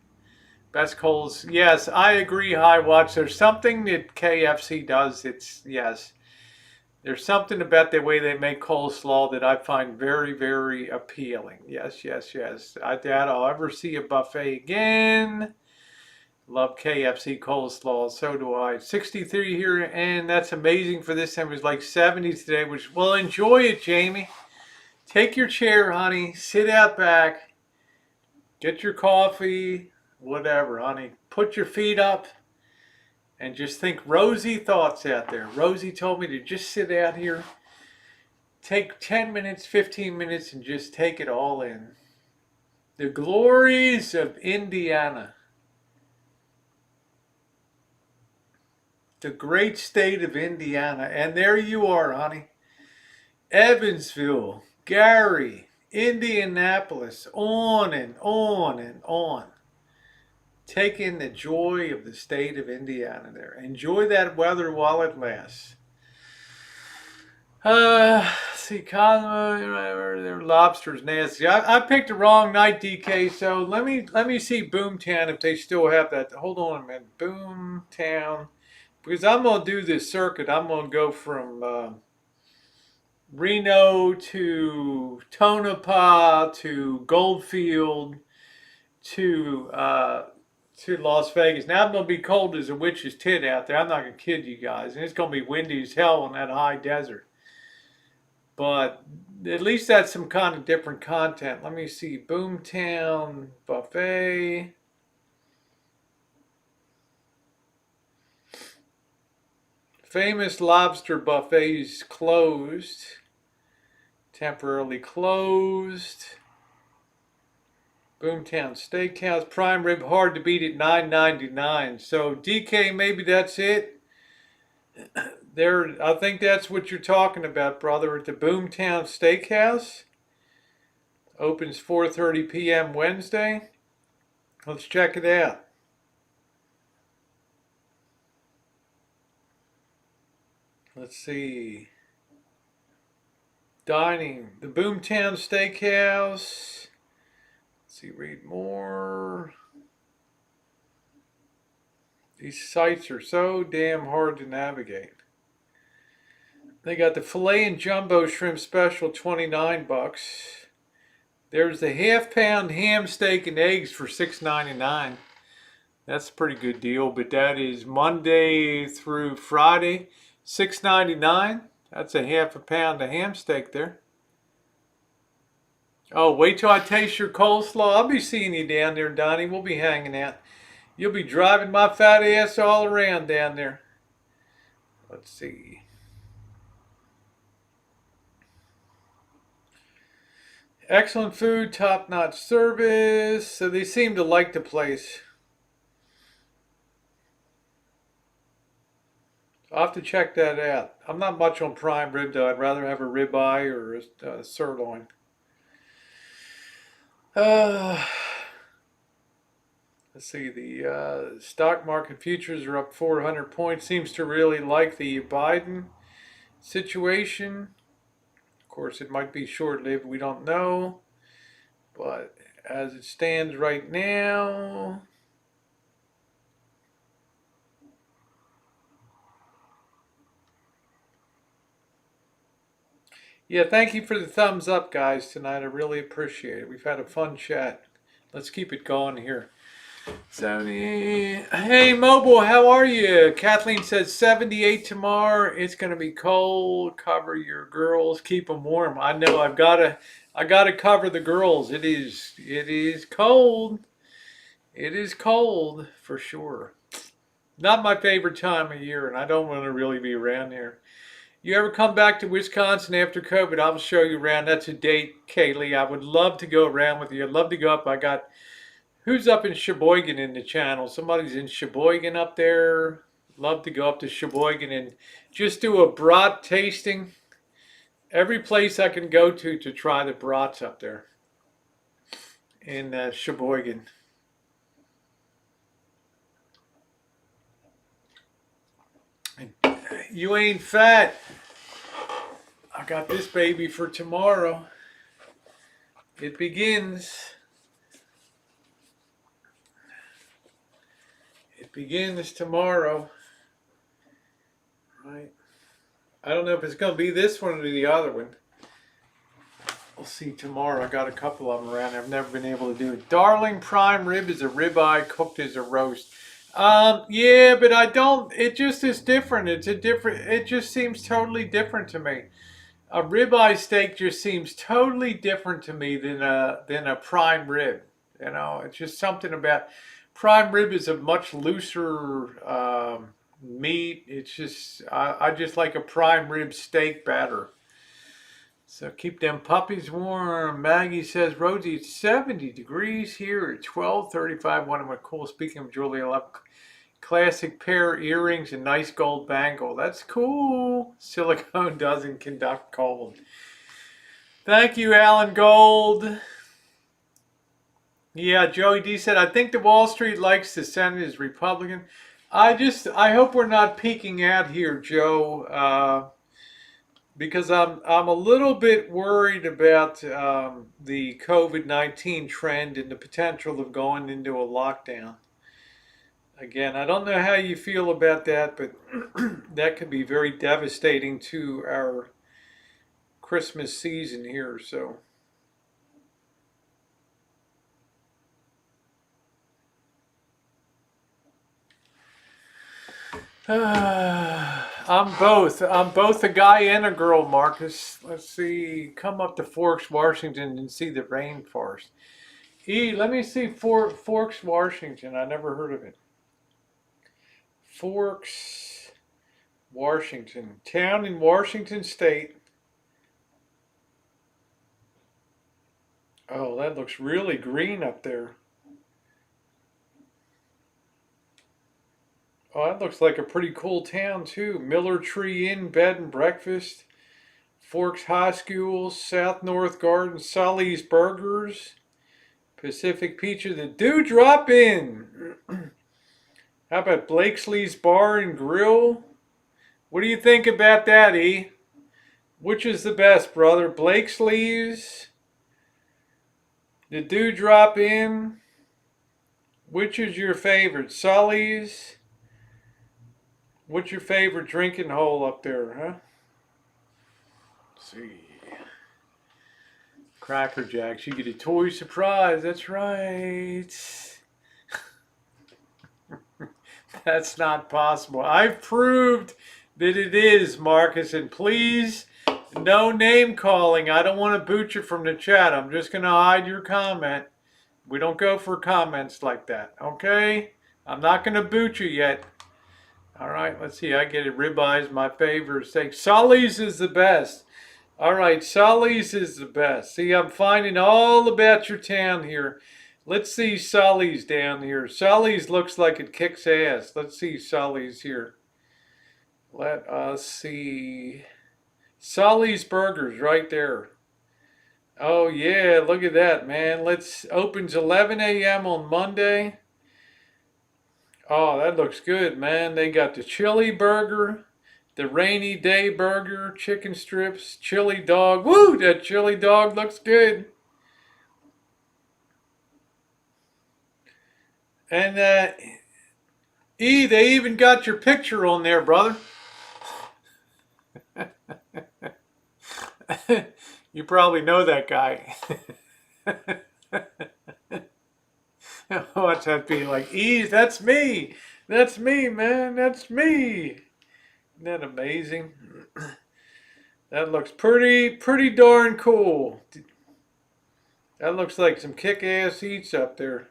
Best Coles, yes, I agree, High Watch. There's something that KFC does. Yes. There's something about the way they make coleslaw that I find very, very appealing. Yes. I doubt I'll ever see a buffet again. Love KFC coleslaw. So do I. 63 here, and that's amazing for this time. It was like 70 today, which, well, enjoy it, Jamie. Take your chair, honey. Sit out back. Get your coffee. Whatever, honey. Put your feet up and just think rosy thoughts out there. Rosie told me to just sit out here, take 10 minutes, 15 minutes, and just take it all in. The glories of Indiana. The great state of Indiana. And there you are, honey. Evansville, Gary, Indianapolis, on and on and on. Take in the joy of the state of Indiana there. Enjoy that weather while it lasts. See, Cosmo, their lobster's nasty. I picked the wrong night, DK. So let me see Boomtown if they still have that. Hold on a minute, Boomtown, because I'm gonna do this circuit. I'm gonna go from Reno to Tonopah to Goldfield to Las Vegas. Now I'm gonna be cold as a witch's tit out there. I'm not gonna kid you guys, and it's gonna be windy as hell in that high desert. But at least that's some kind of different content. Let me see. Boomtown Buffet. Famous lobster buffets closed. Temporarily closed. Boomtown Steakhouse. Prime rib hard to beat at $9.99. So DK, maybe that's it. There, I think that's what you're talking about, brother, at the Boomtown Steakhouse. Opens 4:30 p.m. Wednesday. Let's check it out. Let's see. Dining. The Boomtown Steakhouse. Let's see, read more. These sites are so damn hard to navigate. They got the filet and jumbo shrimp special, 29 bucks. There's the half-pound ham steak and eggs for $6.99. That's a pretty good deal, but that is Monday through Friday, $6.99. That's a half a pound of ham steak there. Oh, wait till I taste your coleslaw. I'll be seeing you down there, Donnie. We'll be hanging out. You'll be driving my fat ass all around down there. Let's see. Excellent food, top-notch service. So they seem to like the place. I'll have to check that out. I'm not much on prime rib though. I'd rather have a ribeye or a sirloin. Let's see. The stock market futures are up 400 points. Seems to really like the Biden situation. Of course, it might be short-lived. We don't know. But as it stands right now, yeah, thank you for the thumbs up, guys, tonight. I really appreciate it. We've had a fun chat. Let's keep it going here. 70. Hey, Mobile, how are you? Kathleen says 78 tomorrow. It's going to be cold. Cover your girls. Keep them warm. I know. I gotta cover the girls. It is cold. It is cold for sure. Not my favorite time of year, and I don't want to really be around here. You ever come back to Wisconsin after COVID? I'll show you around. That's a date, Kaylee. I would love to go around with you. I'd love to go up. I got, who's up in Sheboygan in the channel? Somebody's in Sheboygan up there. Love to go up to Sheboygan and just do a brat tasting. Every place I can go to try the brats up there in Sheboygan. You ain't fat. I got this baby for tomorrow. It begins. It begins tomorrow. Right. I don't know if it's going to be this one or the other one. We'll see tomorrow. I got a couple of them around. I've never been able to do it. Darling prime rib is a ribeye cooked as a roast. Yeah, but I don't, it just is different. It just seems totally different to me. A ribeye steak just seems totally different to me than a prime rib. You know, it's just something about, prime rib is a much looser meat. It's just, I just like a prime rib steak batter. So keep them puppies warm. Maggie says, Rosie, it's 70 degrees here at 12:35. One of my cool, speaking of jewelry, I love classic pair of earrings and nice gold bangle. That's cool. Silicone doesn't conduct cold. Thank you, Alan Gold. Yeah, Joey D said, I think the Wall Street likes the Senate is Republican. I hope we're not peeking out here, Joe, because I'm a little bit worried about the COVID-19 trend and the potential of going into a lockdown. Again, I don't know how you feel about that, but that could be very devastating to our Christmas season here, so. I'm both. I'm both a guy and a girl, Marcus. Let's see. Come up to Forks, Washington and see the rainforest. Let me see Forks, Washington. I never heard of it. Forks, Washington. Town in Washington State. Oh, that looks really green up there. Oh, that looks like a pretty cool town too. Miller Tree Inn, Bed and Breakfast, Forks High School, South North Garden, Sully's Burgers, Pacific Pizza, the Dewdrop Inn. How about Blakesley's Bar and Grill? What do you think about that, E? Which is the best, brother? Blakesley's? The Dewdrop Inn? Which is your favorite? Sully's? What's your favorite drinking hole up there, huh? Let's see. Cracker Jacks. You get a toy surprise. That's right. That's not possible. I've proved that it is, Marcus. And please, no name calling. I don't want to boot you from the chat. I'm just going to hide your comment. We don't go for comments like that, okay? I'm not going to boot you yet. All right, let's see. I get it. Ribeyes, my favorite steak. Sully's is the best. All right, Sully's is the best. See, I'm finding all about your town here. Let's see Sully's down here. Sully's looks like it kicks ass. Let's see Sully's here. Let us see. Sully's Burgers right there. Oh, yeah, look at that, man. Opens 11 a.m. on Monday. Oh, that looks good, man. They got the chili burger, the rainy day burger, chicken strips, chili dog. Woo, that chili dog looks good. And they even got your picture on there, brother. You probably know that guy. What's that be like? That's me. That's me, man. That's me. Isn't that amazing? That looks pretty darn cool. That looks like some kick-ass eats up there.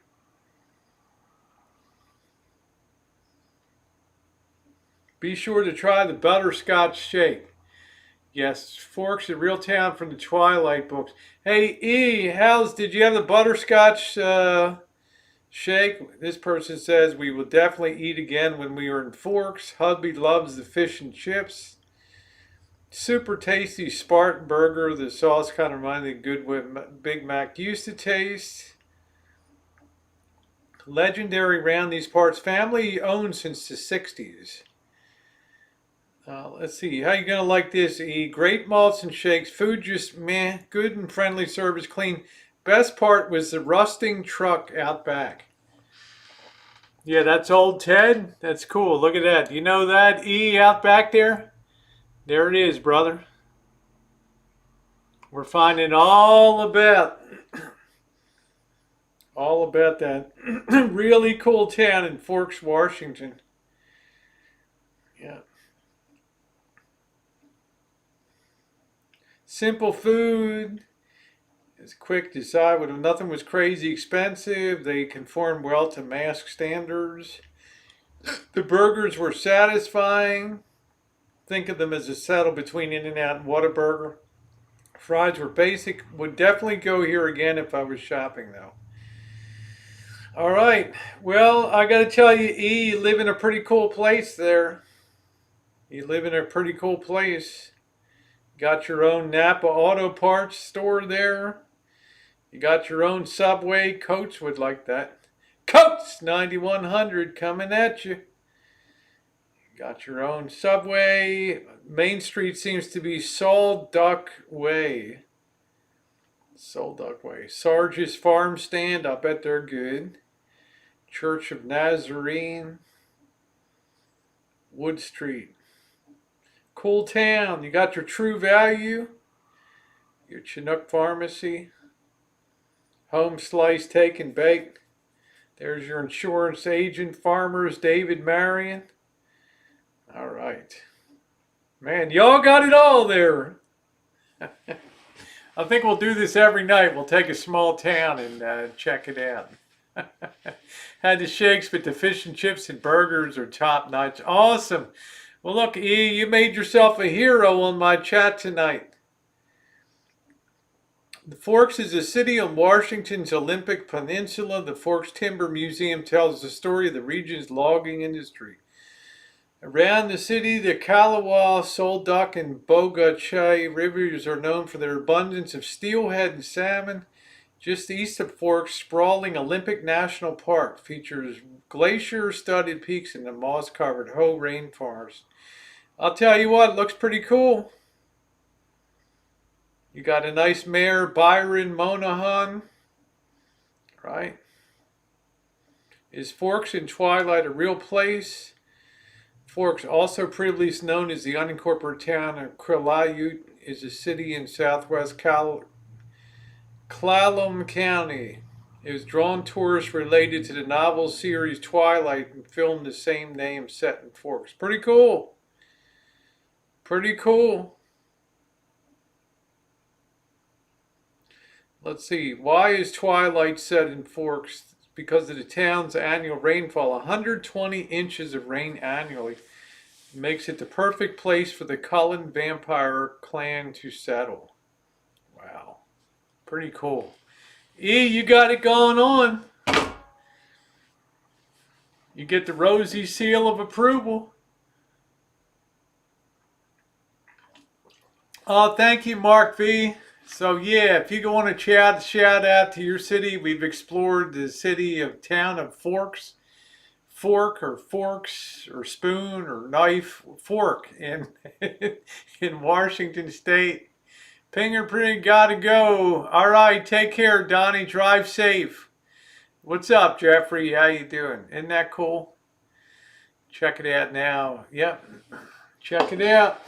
Be sure to try the butterscotch shake. Yes, Forks, a real town from the Twilight books. Hey, did you have the butterscotch shake? This person says, we will definitely eat again when we are in Forks. Hubby loves the fish and chips. Super tasty Spartan burger. The sauce kind of reminded me of good what Big Mac used to taste. Legendary around these parts. Family owned since the 60s. Let's see. How you going to like this, E? Great malts and shakes. Food just meh. Good and friendly service. Clean. Best part was the rusting truck out back. Yeah, that's old Ted. That's cool. Look at that. You know that, E, out back there? There it is, brother. We're finding all about that really cool town in Forks, Washington. Yeah. Simple food. It's quick to decide when nothing was crazy expensive. They conform well to mask standards. The burgers were satisfying. Think of them as a settle between In-N-Out and Whataburger. Fries were basic. Would definitely go here again if I was shopping though. All right. Well, I got to tell you, E, you live in a pretty cool place there. You live in a pretty cool place. Got your own Napa Auto Parts store there. You got your own Subway. Coach would like that. Coach 9100 coming at you. Got your own Subway. Main Street seems to be Sol Duck Way. Sol Duck Way. Sarge's Farm Stand. I bet they're good. Church of Nazarene. Wood Street. Cool town. You got your True Value. Your Chinook Pharmacy. Home Slice Take and Bake. There's your insurance agent. Farmers David Marion. All right. Man, y'all got it all there. I think we'll do this every night. We'll take a small town and check it out. Had the shakes, but the fish and chips and burgers are top notch. Awesome. Well, look, E, you made yourself a hero on my chat tonight. The Forks is a city on Washington's Olympic Peninsula. The Forks Timber Museum tells the story of the region's logging industry. Around the city, the Kalawa, Sol Duck, and Boga Chay rivers are known for their abundance of steelhead and salmon. Just east of Forks, sprawling Olympic National Park features glacier-studded peaks in the moss-covered Hoh rainforest. I'll tell you what, it looks pretty cool. You got a nice mayor, Byron Monahan, right? Is Forks in Twilight a real place? Forks, also previously known as the unincorporated town of Quileute, is a city in southwest Clallam County. It was drawn tourists related to the novel series Twilight and filmed the same name set in Forks. Pretty cool. Pretty cool. Let's see. Why is Twilight set in Forks? Because of the town's annual rainfall. 120 inches of rain annually makes it the perfect place for the Cullen vampire clan to settle. Wow. Pretty cool. E, you got it going on. You get the rosy seal of approval. Oh, thank you, Mark V. So yeah, if you want to shout out to your city, we've explored the town of Forks. Fork or forks or spoon or knife, fork in in Washington State. Fingerprint gotta go. All right, take care, Donnie. Drive safe. What's up, Jeffrey? How you doing? Isn't that cool? Check it out now. Yep, check it out.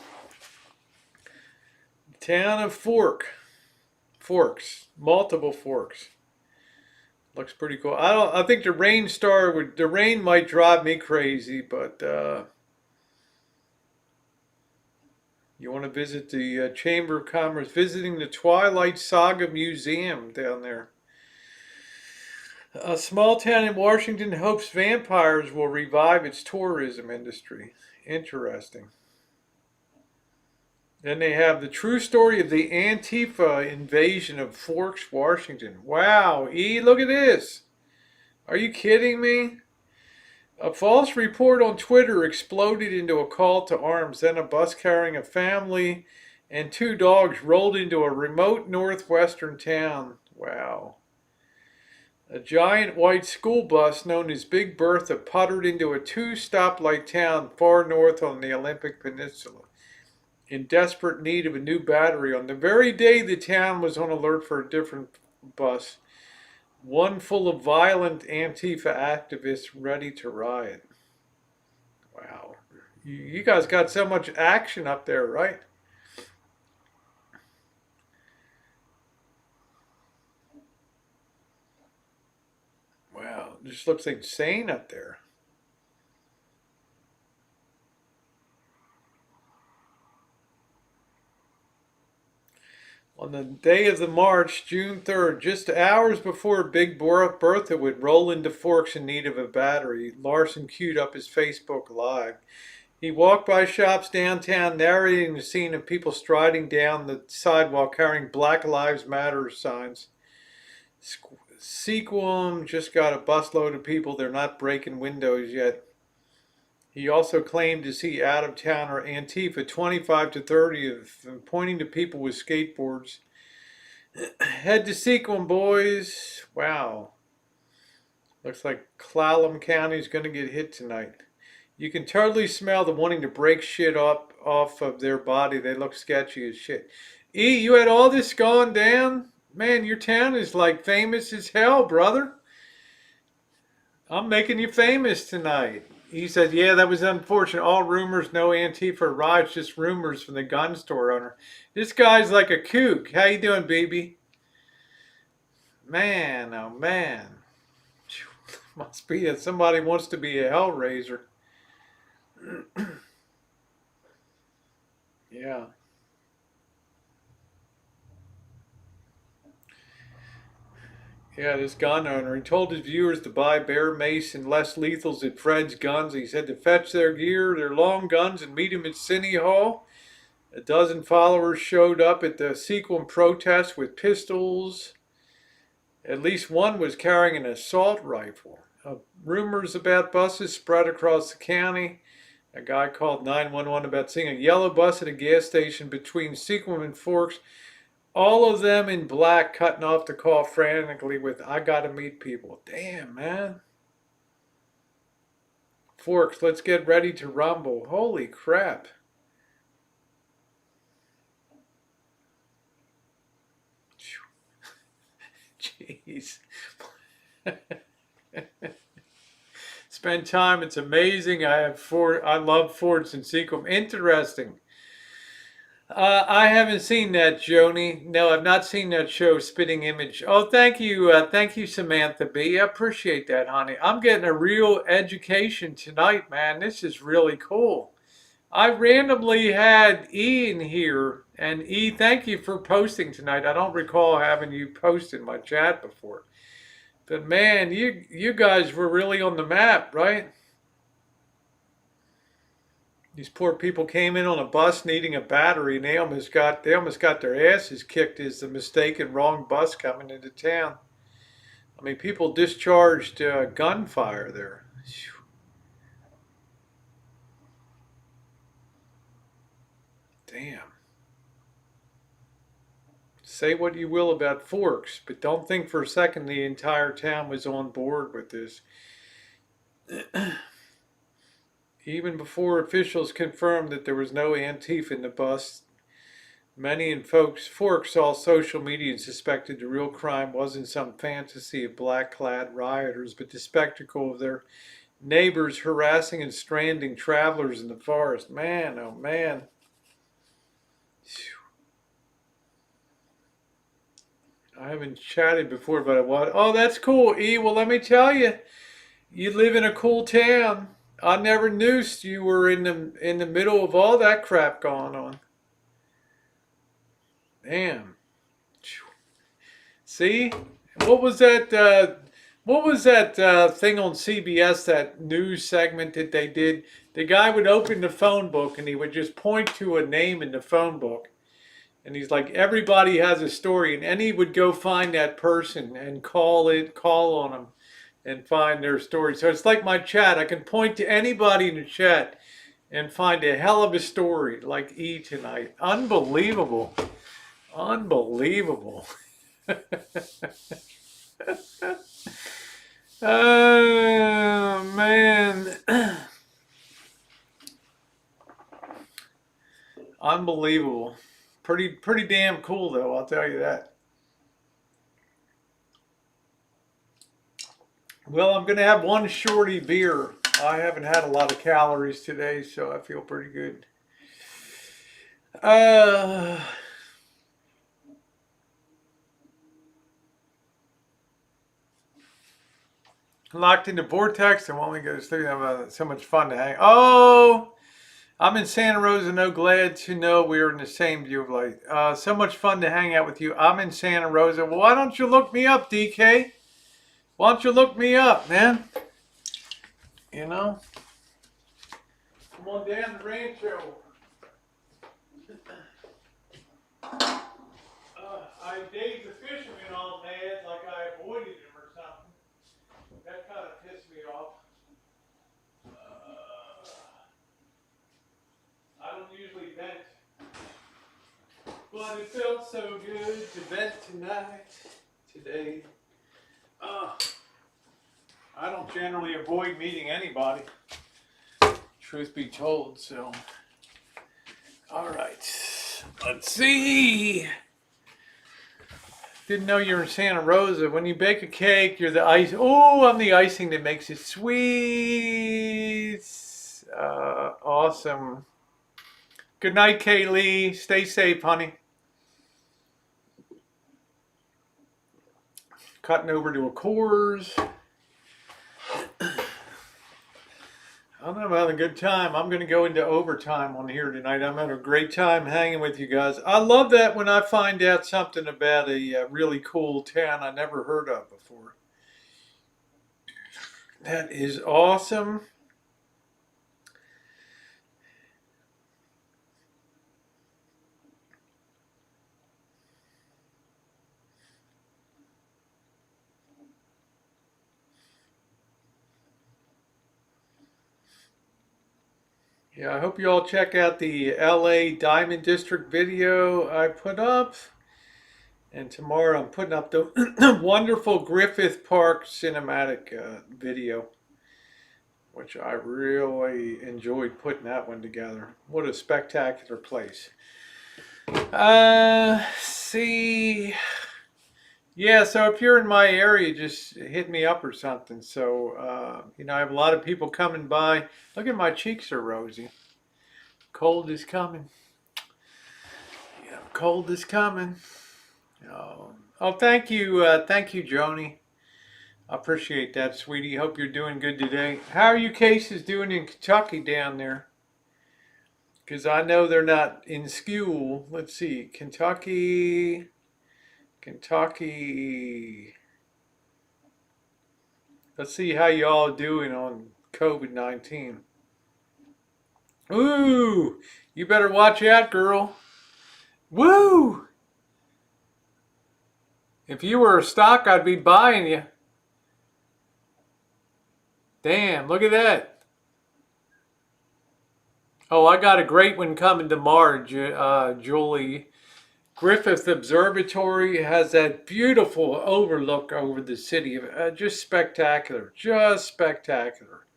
Town of Forks, multiple forks. Looks pretty cool. I think the rain might drive me crazy, but you want to visit the Chamber of Commerce, visiting the Twilight Saga Museum down there. A small town in Washington hopes vampires will revive its tourism industry. Interesting. Then they have the true story of the Antifa invasion of Forks, Washington. Wow, E, look at this. Are you kidding me? A false report on Twitter exploded into a call to arms. Then a bus carrying a family and 2 dogs rolled into a remote northwestern town. Wow. A giant white school bus known as Big Bertha puttered into a 2-stoplight town far north on the Olympic Peninsula, in desperate need of a new battery on the very day the town was on alert for a different bus, one full of violent Antifa activists ready to riot. Wow. You guys got so much action up there, right? Wow, it just looks insane up there. On the day of the march, June 3rd, just hours before Big Bertha would roll into Forks in need of a battery, Larson queued up his Facebook Live. He walked by shops downtown, narrating the scene of people striding down the sidewalk carrying Black Lives Matter signs. Sequim just got a busload of people. They're not breaking windows yet. He also claimed to see out-of-towner Antifa 25 to 30 of them, pointing to people with skateboards. Head to Sequim, boys. Wow. Looks like Clallam County is going to get hit tonight. You can totally smell the wanting to break shit up off of their body. They look sketchy as shit. E, you had all this going down? Man, your town is like famous as hell, brother. I'm making you famous tonight. He said, yeah, that was unfortunate. All rumors, no Antifa riots, just rumors from the gun store owner. This guy's like a kook. How you doing, baby? Man, oh man. Must be that somebody wants to be a hellraiser. Yeah. Yeah, this gun owner, he told his viewers to buy Bear Mace and less lethals at Fred's Guns. He said to fetch their gear, their long guns, and meet him at City Hall. A dozen followers showed up at the Sequim protest with pistols. At least one was carrying an assault rifle. Rumors about buses spread across the county. A guy called 911 about seeing a yellow bus at a gas station between Sequim and Forks. All of them in black, cutting off the call frantically with, I gotta meet people. Damn, man. Forks, let's get ready to rumble. Holy crap. Jeez. Spend time. It's amazing. I love forts in Sequim. Interesting. I haven't seen that, Joni. No, I've not seen that show, Spitting Image. Oh, thank you, Samantha B. I appreciate that, honey. I'm getting a real education tonight, man. This is really cool. I randomly had E in here, and E, thank you for posting tonight. I don't recall having you post in my chat before. But man, you guys were really on the map, right? These poor people came in on a bus needing a battery, and they almost got their asses kicked as the mistaken wrong bus coming into town. I mean, people discharged gunfire there. Damn. Say what you will about Forks, but don't think for a second the entire town was on board with this. Even before officials confirmed that there was no Antifa in the bus, many in Forks saw social media and suspected the real crime wasn't some fantasy of black-clad rioters, but the spectacle of their neighbors harassing and stranding travelers in the forest. Man, oh man. I haven't chatted before, but I want. Oh, that's cool, E. Well, let me tell you, you live in a cool town. I never knew you were in the middle of all that crap going on. Damn. See, what was that? What was that thing on CBS? That news segment that they did. The guy would open the phone book and he would just point to a name in the phone book, and he's like, everybody has a story, and he would go find that person and call on them and find their story. So it's like my chat. I can point to anybody in the chat and find a hell of a story like E tonight. Unbelievable. Unbelievable. Oh, man. Unbelievable. Pretty damn cool, though, I'll tell you that. Well, I'm going to have one shorty beer. I haven't had a lot of calories today, so I feel pretty good. Locked in the vortex and won't go to sleep. I'm having so much fun to hang. Oh, I'm in Santa Rosa, no, glad to know we're in the same view of light. So much fun to hang out with you. I'm in Santa Rosa. Well, why don't you look me up, DK? Why don't you look me up, man? You know? Come on down to Rancho. I dated the fisherman all mad like I avoided him or something. That kind of pissed me off. I don't usually vent, but it felt so good to vent today. I don't generally avoid meeting anybody, truth be told, so. All right, let's see. Didn't know you were in Santa Rosa. When you bake a cake, you're the ice. Oh, I'm the icing that makes it sweet. Awesome. Good night, Kaylee. Stay safe, honey. Cutting over to a Coors. I'm having a good time. I'm going to go into overtime on here tonight. I'm having a great time hanging with you guys. I love that when I find out something about a really cool town I never heard of before. That is awesome. Yeah, I hope you all check out the LA Diamond District video I put up. And tomorrow I'm putting up the wonderful Griffith Park cinematic video, which I really enjoyed putting that one together. What a spectacular place. See. Yeah, so if you're in my area, just hit me up or something. So, you know, I have a lot of people coming by. Look at my cheeks are rosy. Cold is coming. Yeah, cold is coming. Oh, thank you, Joni. I appreciate that, sweetie. Hope you're doing good today. How are you cases doing in Kentucky down there? Because I know they're not in school. Let's see, Kentucky. Let's see how y'all doing on COVID-19. Ooh, you better watch out, girl. Woo! If you were a stock, I'd be buying you. Damn, look at that. Oh, I got a great one coming tomorrow, Julie. Griffith Observatory has that beautiful overlook over the city. Just spectacular, just spectacular.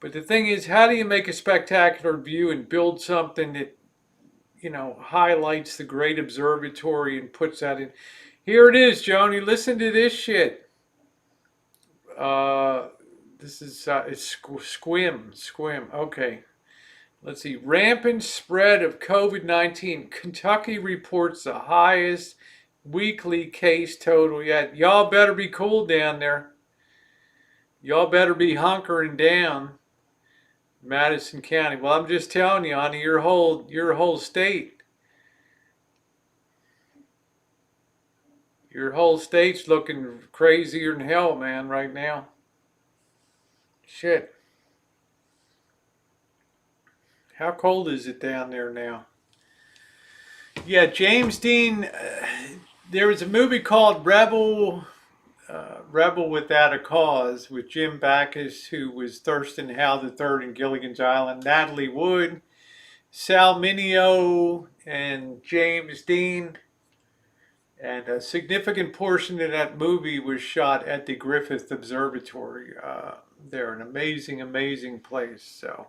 But the thing is, how do you make a spectacular view and build something that, you know, highlights the great observatory and puts that in? Here it is, Joni. Listen to this shit. This is it's Squim. Okay. Let's see. Rampant spread of COVID-19. Kentucky reports the highest weekly case total yet. Y'all better be cool down there. Y'all better be hunkering down. Madison County. Well, I'm just telling you, honey, your whole state. Your whole state's looking crazier than hell, man, right now. Shit. How cold is it down there now? Yeah, James Dean, there was a movie called Rebel Without a Cause with Jim Backus, who was Thurston Howell III in Gilligan's Island, Natalie Wood, Sal Mineo, and James Dean. And a significant portion of that movie was shot at the Griffith Observatory. They're an amazing, amazing place. So,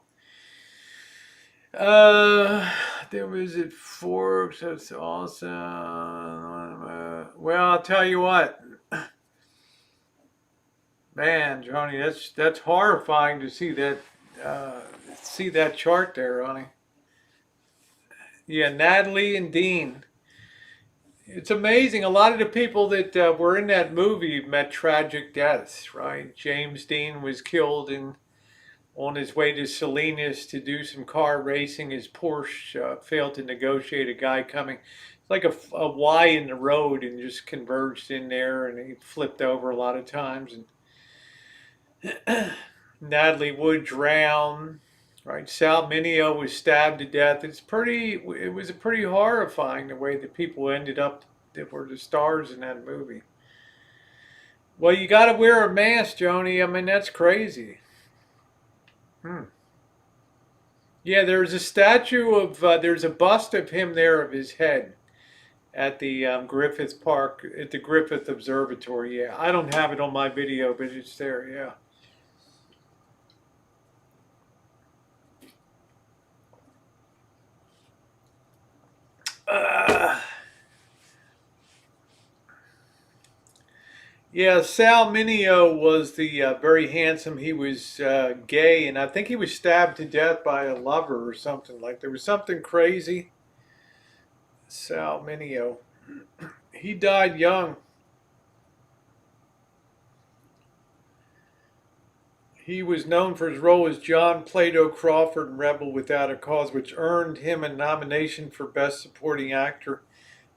there was at Forks. That's awesome. Well, I'll tell you what, man, Johnny, that's horrifying to see that chart there, honey. Yeah, Natalie and Dean. It's amazing. A lot of the people that were in that movie met tragic deaths, right? James Dean was killed in on his way to Salinas to do some car racing. His Porsche failed to negotiate a guy coming. It's like a Y in the road and just converged in there, and he flipped over a lot of times. And Natalie Wood drowned. Right, Sal Mineo was stabbed to death. It was a pretty horrifying the way that people ended up that were the stars in that movie. Well, you got to wear a mask, Joni. I mean, that's crazy. Yeah, there's a statue of, there's a bust of him there of his head at the Griffith Park, at the Griffith Observatory. Yeah, I don't have it on my video, but it's there, yeah. Yeah, Sal Mineo was the very handsome. He was gay, and I think he was stabbed to death by a lover or something. Like there was something crazy. Sal Mineo, he died young. He was known for his role as John Plato Crawford in Rebel Without a Cause, which earned him a nomination for Best Supporting Actor,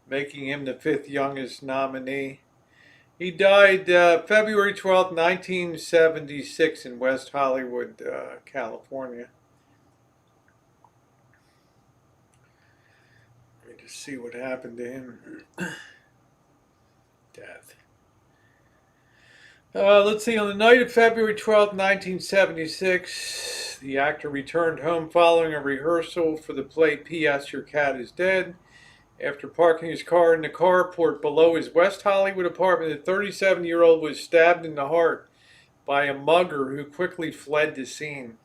making him the 5th youngest nominee. He died February 12th, 1976 in West Hollywood, California. Let me just see what happened to him. Death. Let's see, on the night of February 12th, 1976, the actor returned home following a rehearsal for the play P.S. Your Cat is Dead. After parking his car in the carport below his West Hollywood apartment, the 37-year-old was stabbed in the heart by a mugger who quickly fled the scene.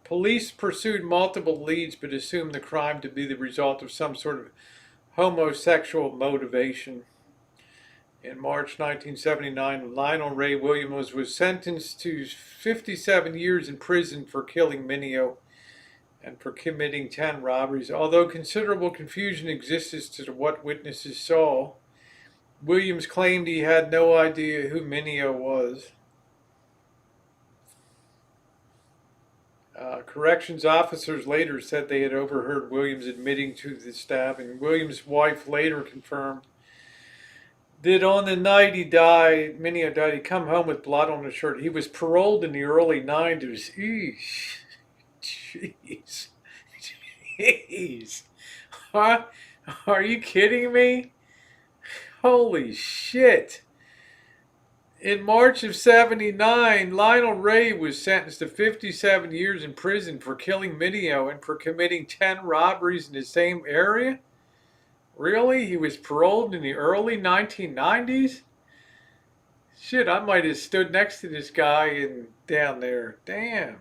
Police pursued multiple leads but assumed the crime to be the result of some sort of homosexual motivation. In March 1979, Lionel Ray Williams was sentenced to 57 years in prison for killing Mineo and for committing 10 robberies. Although considerable confusion exists as to what witnesses saw, Williams claimed he had no idea who Mineo was. Corrections officers later said they had overheard Williams admitting to the stabbing. Williams' wife later confirmed that on the night Mineo died, he'd come home with blood on his shirt. He was paroled in the early 90s. Eesh. Jeez. Jeez. Huh? Are you kidding me? Holy shit. In March of 79, Lionel Ray was sentenced to 57 years in prison for killing Mineo and for committing 10 robberies in the same area? Really? He was paroled in the early 1990s? Shit, I might have stood next to this guy down there. Damn.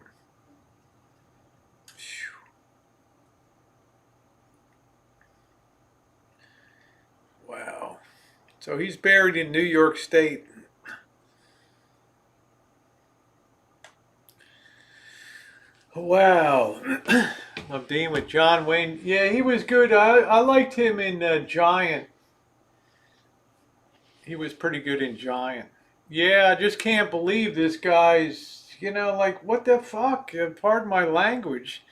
Wow. So he's buried in New York State. Wow. I'm dealing with John Wayne. Yeah, he was good. I liked him in Giant. He was pretty good in Giant. Yeah, I just can't believe this guy's, like, what the fuck? Pardon my language.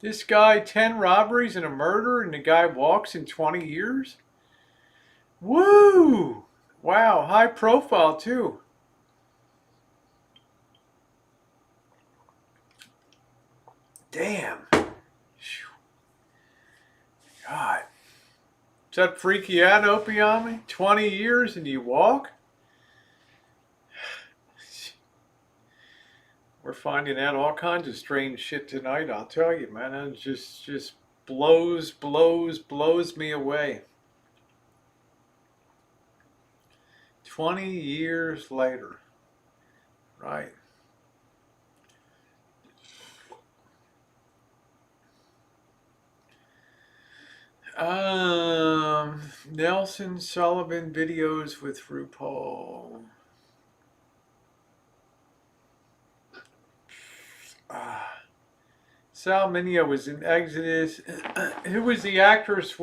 This guy, 10 robberies and a murder, and the guy walks in 20 years? Woo! Wow, high profile, too. Damn. God. Does that freak you out, Opiami? 20 years and you walk? We're finding out all kinds of strange shit tonight, I'll tell you, man. It just blows me away. 20 years later. Right. Nelson Sullivan videos with RuPaul. Sal Mineo was in Exodus. Who was the actress?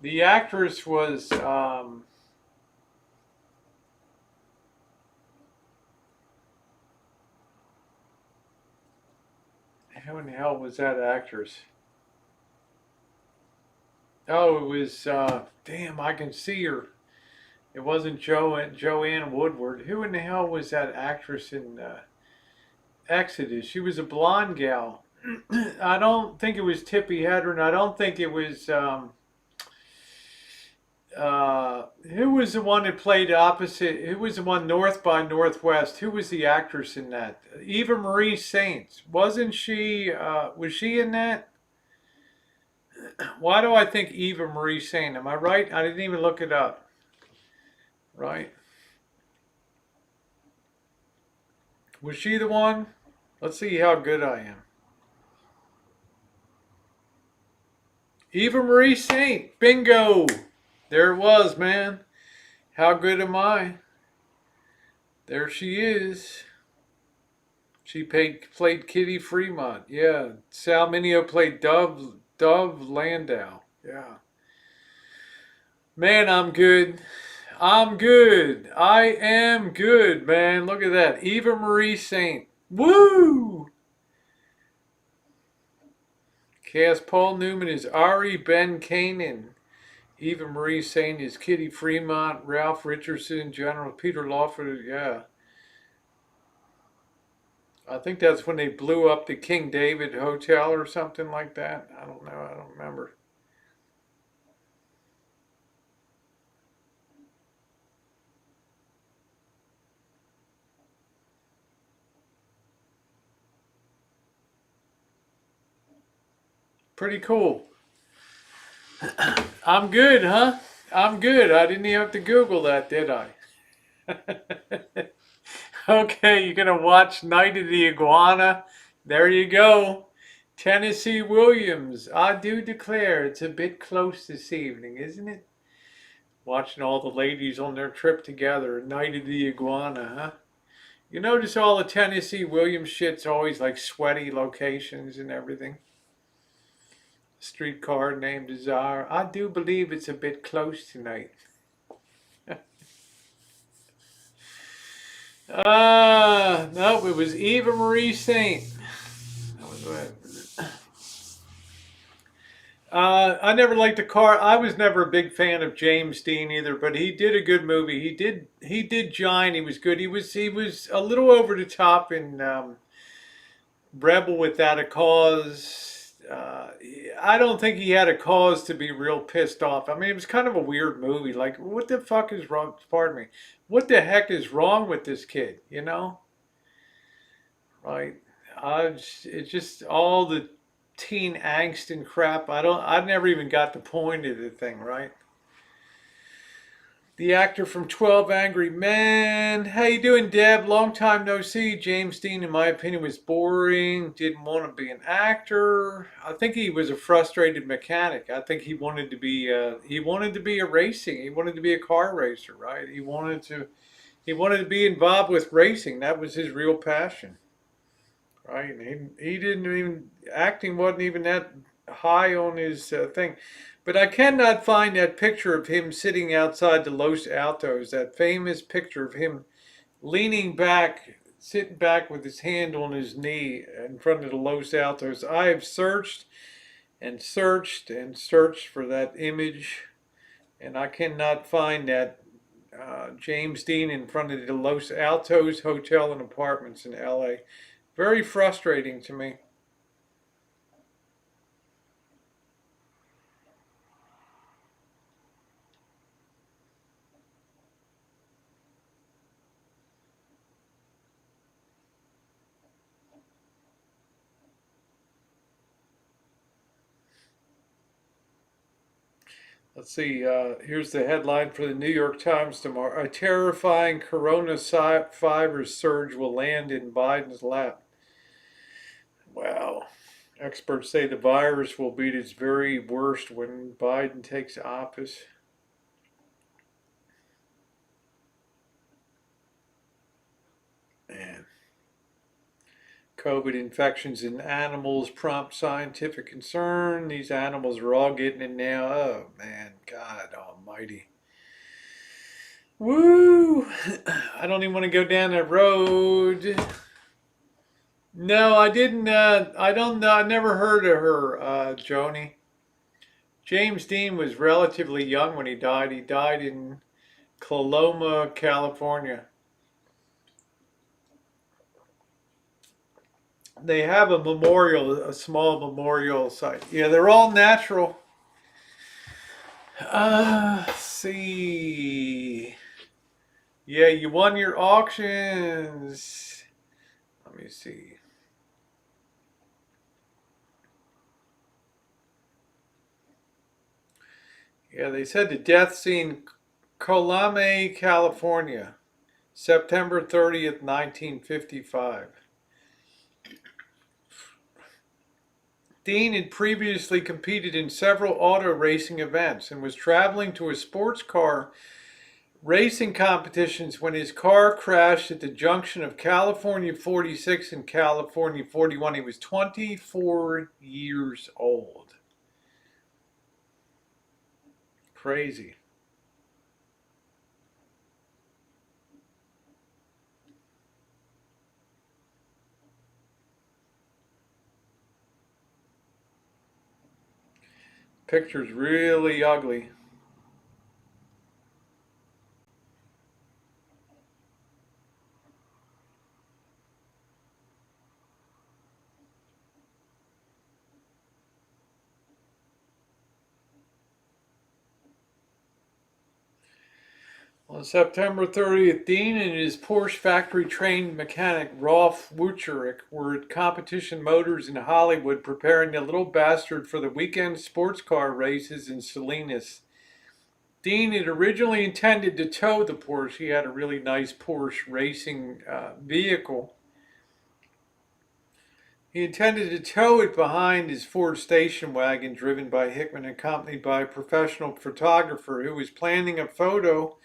The actress was Who in the hell was that actress? Oh, it was, damn, I can see her. It wasn't Joanne Woodward. Who in the hell was that actress in Exodus? She was a blonde gal. I don't think it was Tippi Hedren. I don't think it was, who was the one that played opposite? Who was the one North by Northwest? Who was the actress in that? Eva Marie Saints. Wasn't she, was she in that? Why do I think Eva Marie Saint? Am I right? I didn't even look it up. Right? Was she the one? Let's see how good I am. Eva Marie Saint. Bingo! There it was, man. How good am I? There she is. She played Kitty Fremont. Yeah. Sal Mineo played Dove Landau. Yeah. Man, I'm good. I'm good. I am good, man. Look at that. Eva Marie Saint. Woo! Cast Paul Newman is Ari Ben Kanan. Eva Marie Saint is Kitty Fremont. Ralph Richardson, General Peter Lawford. Yeah. I think that's when they blew up the King David Hotel or something like that. I don't know. I don't remember. Pretty cool. I'm good, huh? I'm good. I didn't even have to Google that, did I? Okay, you're going to watch Night of the Iguana. There you go. Tennessee Williams. I do declare it's a bit close this evening, isn't it? Watching all the ladies on their trip together. Night of the Iguana, huh? You notice all the Tennessee Williams shit's always like sweaty locations and everything. Streetcar named Desire. I do believe it's a bit close tonight. No, it was Eva Marie Saint. That was what. I never liked the car. I was never a big fan of James Dean either, but he did a good movie. He did Giant. He was good. He was a little over the top in Rebel Without a Cause. I don't think he had a cause to be real pissed off. I mean, it was kind of a weird movie. Like, what the fuck is wrong? Pardon me. What the heck is wrong with this kid? You know, right? It's just all the teen angst and crap. I never even got the point of the thing, right? The actor from 12 Angry Men. How you doing, Deb? Long time no see. James Dean, in my opinion, was boring. Didn't want to be an actor. I think he was a frustrated mechanic. I think he wanted to be a racing. He wanted to be a car racer, right? He wanted to be involved with racing. That was his real passion, right? He didn't even, acting wasn't even that high on his thing. But I cannot find that picture of him sitting outside the Los Altos, that famous picture of him leaning back, sitting back with his hand on his knee in front of the Los Altos. I have searched and searched and searched for that image, and I cannot find that James Dean in front of the Los Altos Hotel and Apartments in LA. Very frustrating to me. Let's see, here's the headline for the New York Times tomorrow. A terrifying coronavirus surge will land in Biden's lap. Wow. Experts say the virus will be at its very worst when Biden takes office. Man. COVID infections in animals prompt scientific concern. These animals are all getting it now. Oh, man. God almighty. Woo! I don't even want to go down that road. No, I didn't. I don't know. I never heard of her, Joni. James Dean was relatively young when he died. He died in Coloma, California. They have a memorial, a small memorial site. Yeah, they're all natural. Let's see. Yeah, you won your auctions. Let me see. Yeah, they said the death scene, Colame, California, September 30th, 1955. Dean had previously competed in several auto racing events and was traveling to a sports car racing competitions when his car crashed at the junction of California 46 and California 41. He was 24 years old. Crazy. Picture's really ugly. On September 30th, Dean and his Porsche factory-trained mechanic Rolf Wucherich were at Competition Motors in Hollywood preparing the little bastard for the weekend sports car races in Salinas. Dean had originally intended to tow the Porsche. He had a really nice Porsche racing vehicle. He intended to tow it behind his Ford station wagon driven by Hickman, accompanied by a professional photographer who was planning a photo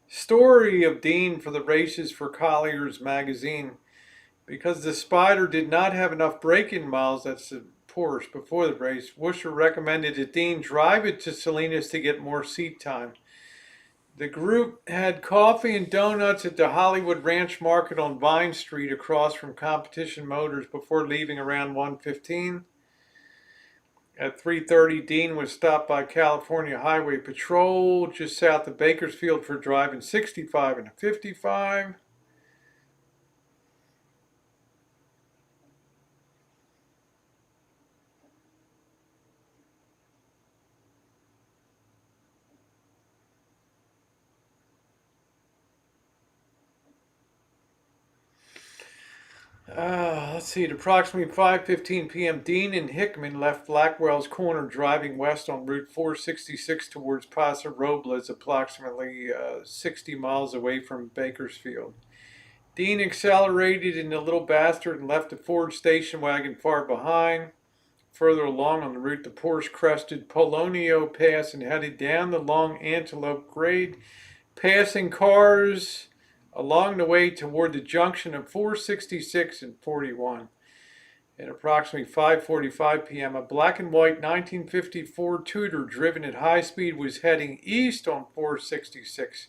story of Dean for the races for Collier's magazine. Because the Spider did not have enough break-in miles, that's the Porsche, before the race, Wusher recommended that Dean drive it to Salinas to get more seat time. The group had coffee and donuts at the Hollywood Ranch Market on Vine Street across from Competition Motors before leaving around 1:15. At 3:30, Dean was stopped by California Highway Patrol just south of Bakersfield for driving 65 and a 55. Let's see, at approximately 5:15 p.m., Dean and Hickman left Blackwell's Corner driving west on Route 466 towards Paso Robles, approximately 60 miles away from Bakersfield. Dean accelerated in the little bastard and left the Ford station wagon far behind. Further along on the route, the Porsche crested Polonio Pass and headed down the long Antelope grade, passing cars along the way toward the junction of 466 and 41. At approximately 5:45 p.m., a black and white 1954 Tudor driven at high speed was heading east on 466,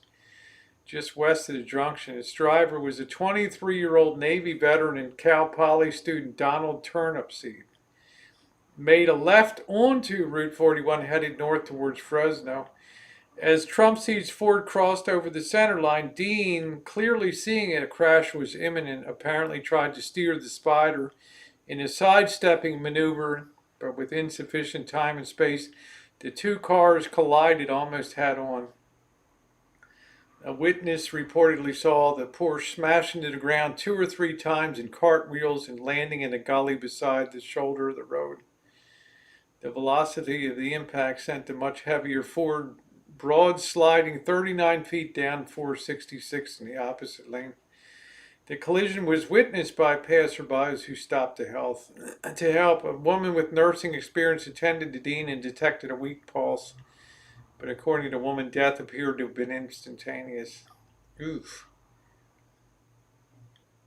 just west of the junction. Its driver was a 23-year-old Navy veteran and Cal Poly student Donald Turnipseed. Made a left onto Route 41 headed north towards Fresno. As Trumpseed's Ford crossed over the center line, Dean, clearly seeing it, a crash was imminent, apparently tried to steer the Spider in a sidestepping maneuver, but with insufficient time and space, the two cars collided almost head-on. A witness reportedly saw the Porsche smash into the ground 2 or 3 times in cartwheels and landing in a gully beside the shoulder of the road. The velocity of the impact sent the much heavier Ford broad sliding 39 feet down 466 in the opposite lane. The collision was witnessed by passersby who stopped to help. A woman with nursing experience attended to Dean and detected a weak pulse, but according to the woman, death appeared to have been instantaneous. Oof.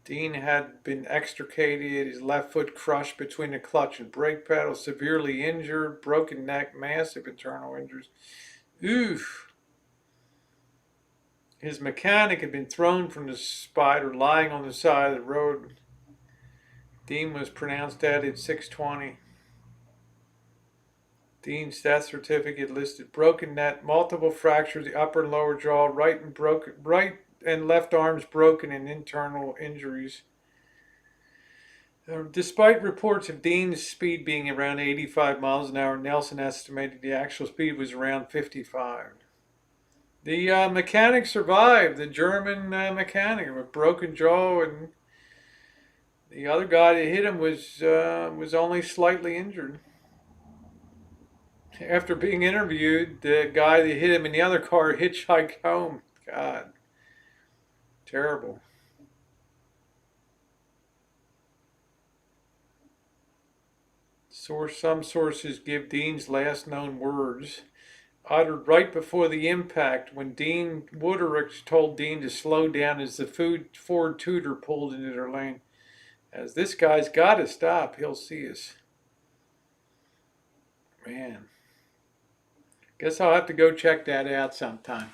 Dean had been extricated, his left foot crushed between the clutch and brake pedal, severely injured, broken neck, massive internal injuries. Oof. His mechanic had been thrown from the Spider, lying on the side of the road. Dean was pronounced dead at 6:20. Dean's death certificate listed broken neck, multiple fractures, the upper and lower jaw, right and left arms broken, and internal injuries. Despite reports of Dean's speed being around 85 miles an hour, Nelson estimated the actual speed was around 55. The mechanic survived, the German mechanic with broken jaw, and the other guy that hit him was only slightly injured. After being interviewed, the guy that hit him in the other car hitchhiked home. God, terrible. Some sources give Dean's last known words, uttered right before the impact when Dean Wooderick told Dean to slow down as the Ford Tudor pulled into their lane. As this guy's got to stop, he'll see us. Man. Guess I'll have to go check that out sometime.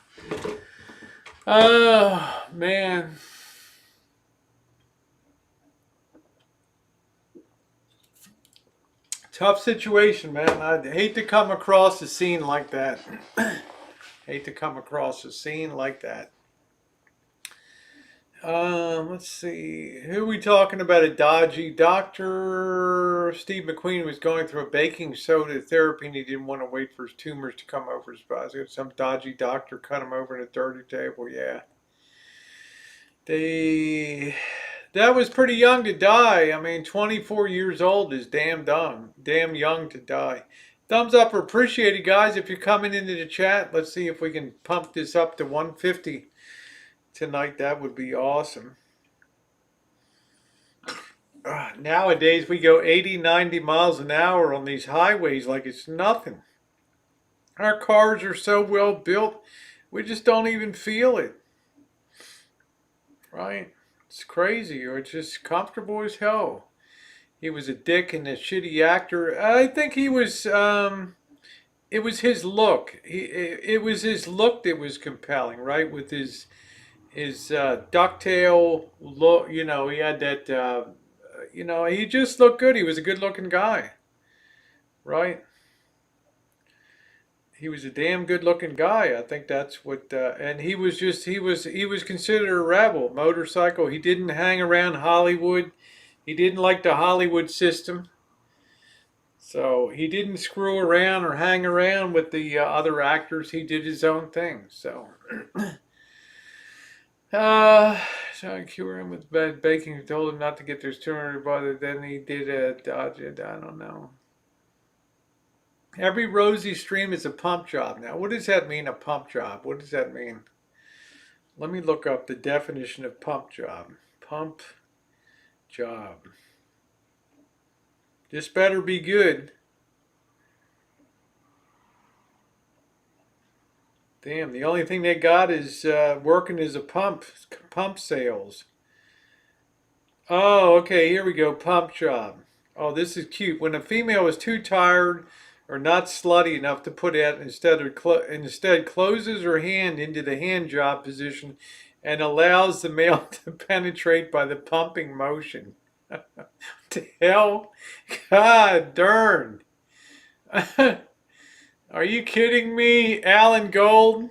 Oh, man. Tough situation, man. I'd hate to come across a scene like that. Hate to come across a scene like that. Let's see. Who are we talking about? A dodgy doctor. Steve McQueen was going through a baking soda therapy and he didn't want to wait for his tumors to come over his body. Some dodgy doctor cut him over at a dirty table. Yeah. That was pretty young to die. I mean, 24 years old is damn young to die. Thumbs up or appreciate it, guys. If you're coming into the chat, let's see if we can pump this up to 150 tonight. That would be awesome. Nowadays, we go 80, 90 miles an hour on these highways like it's nothing. Our cars are so well built, we just don't even feel it. Right? It's crazy, or it's just comfortable as hell. He was a dick and a shitty actor. I think he was, it was his look. It was his look that was compelling, right? With his ducktail look, you know, he had that, you know, he just looked good. He was a good looking guy, right? He was a damn good looking guy. I think that's what, and he was considered a rebel, motorcycle. He didn't hang around Hollywood. He didn't like the Hollywood system. So he didn't screw around or hang around with the other actors. He did his own thing. So, so I cure him with bad baking. He told him not to get this tumor, but then he did a dodge it. I don't know. Every rosy stream is a pump job. Now, what does that mean, a pump job? What does that mean? Let me look up the definition of pump job. Pump job. This better be good. Damn, the only thing they got is working as a pump sales. Oh, okay, here we go, pump job. Oh, this is cute. When a female is too tired or not slutty enough to put out, instead closes her hand into the hand job position and allows the male to penetrate by the pumping motion. What the hell? God darn. Are you kidding me, Alan Gold?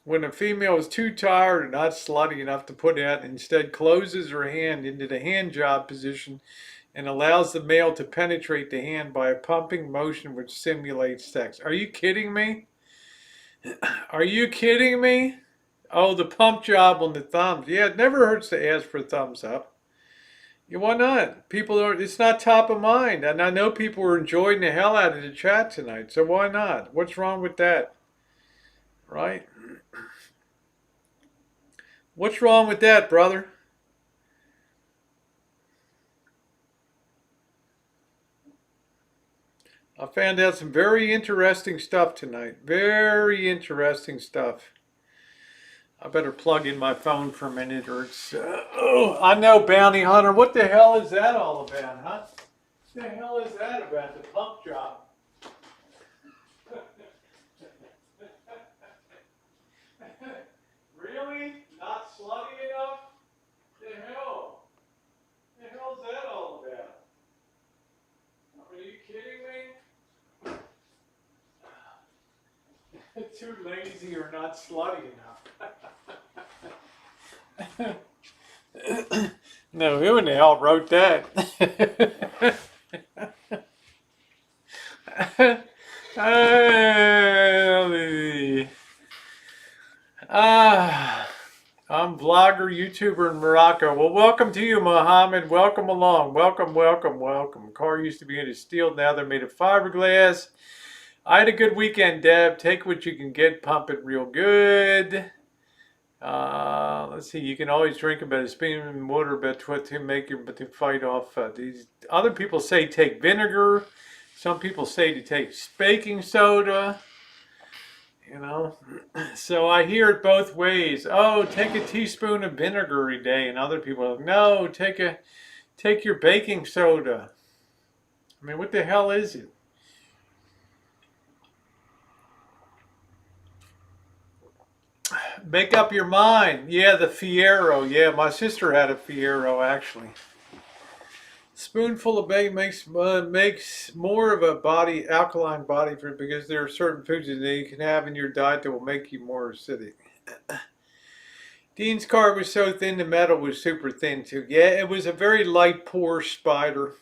When a female is too tired or not slutty enough to put out, instead closes her hand into the hand job position and allows the male to penetrate the hand by a pumping motion which simulates sex. Are you kidding me? Are you kidding me? Oh, the pump job on the thumbs. Yeah, it never hurts to ask for a thumbs up. Yeah, why not? People are, it's not top of mind. And I know people are enjoying the hell out of the chat tonight, so why not? What's wrong with that? Right? What's wrong with that, brother? I found out some very interesting stuff tonight. Very interesting stuff. I better plug in my phone for a minute or it's... oh, I know, Bounty Hunter. What the hell is that all about, huh? What the hell is that about, the pump job? Really? Not slutty enough? The hell? The hell's that all too lazy or not slutty enough. No, who in the hell wrote that? I'm vlogger, YouTuber in Morocco. Well, welcome to you, Mohammed. Welcome along. Welcome, welcome, welcome. Car used to be made of steel. Now they're made of fiberglass. I had a good weekend, Deb. Take what you can get. Pump it real good. Let's see. You can always drink a bit of steaming water, but to make your to fight off these. Other people say take vinegar. Some people say to take baking soda. You know, so I hear it both ways. Oh, take a teaspoon of vinegar every day, and other people are like, no, take your baking soda. I mean, what the hell is it? Make up your mind. Yeah, the Fiero. Yeah, my sister had a Fiero actually. Spoonful of bacon makes more of a alkaline body for because there are certain foods that you can have in your diet that will make you more acidic. Dean's car was so thin, the metal was super thin too. Yeah, it was a very light, poor spider.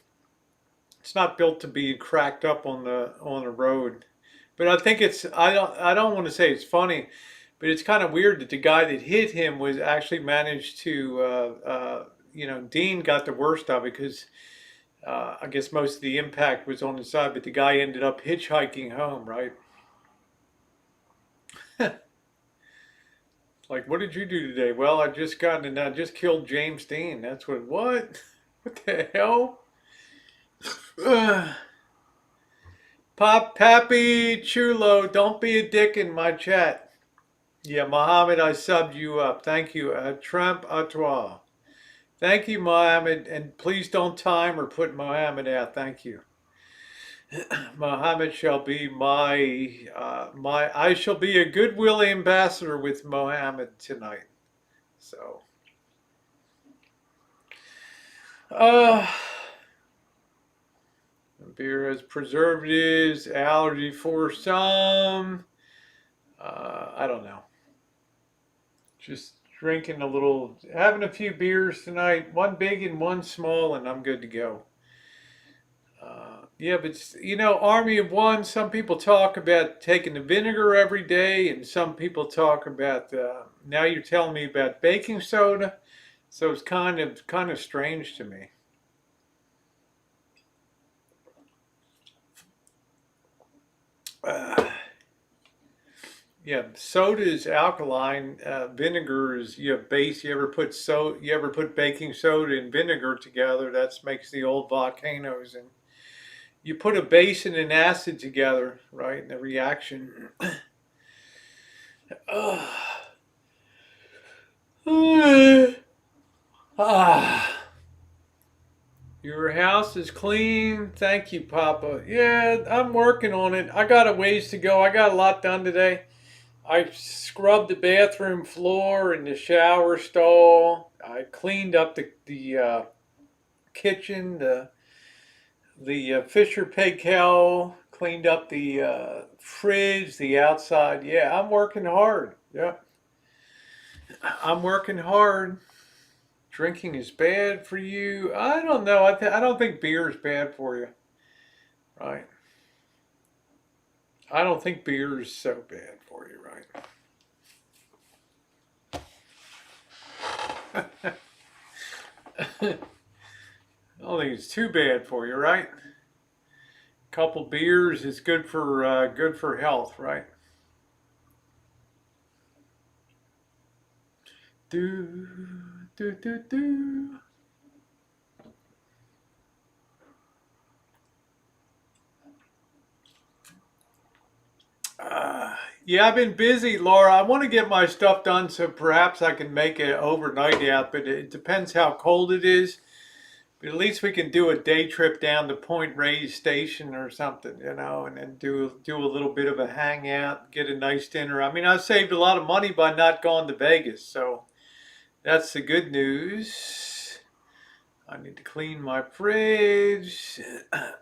It's not built to be cracked up on the road. But I think it's I don't want to say it's funny, but it's kind of weird that the guy that hit him was actually managed to Dean got the worst of it because I guess most of the impact was on the side, but the guy ended up hitchhiking home, right? Like, what did you do today? Well, I just killed James Dean. That's what What the hell? Pappy Chulo, don't be a dick in my chat. Yeah, Mohammed, I subbed you up. Thank you. Trump à toi. Thank you, Mohammed, and please don't time or put Mohammed out. Thank you. Mohammed shall be I shall be a goodwill ambassador with Mohammed tonight. So, beer has preservatives, allergy for some. I don't know. Just drinking having a few beers tonight, one big and one small, and I'm good to go. Yeah, but Army of One, some people talk about taking the vinegar every day, and some people talk about, now you're telling me about baking soda, so it's kind of strange to me. Yeah, soda is alkaline. Vinegar is base. You ever put baking soda and vinegar together? That makes the old volcanoes. And you put a base and an acid together, right? And the reaction. Your house is clean. Thank you, Papa. Yeah, I'm working on it. I got a ways to go. I got a lot done today. I scrubbed the bathroom floor and the shower stall. I cleaned up the kitchen, the Fisher pig hell, cleaned up the fridge, the outside. Yeah, I'm working hard. Yeah, I'm working hard. Drinking is bad for you. I don't know. I don't think beer is bad for you. Right? I don't think beer is so bad for you, right? I don't think it's too bad for you, right? A couple beers is good for health, right? Do do do do. Yeah, I've been busy, Laura. I want to get my stuff done so perhaps I can make it overnight out, but it depends how cold it is. But at least we can do a day trip down to Point Reyes Station or something, and then do a little bit of a hangout, get a nice dinner. I mean, I've saved a lot of money by not going to Vegas, so that's the good news. I need to clean my fridge.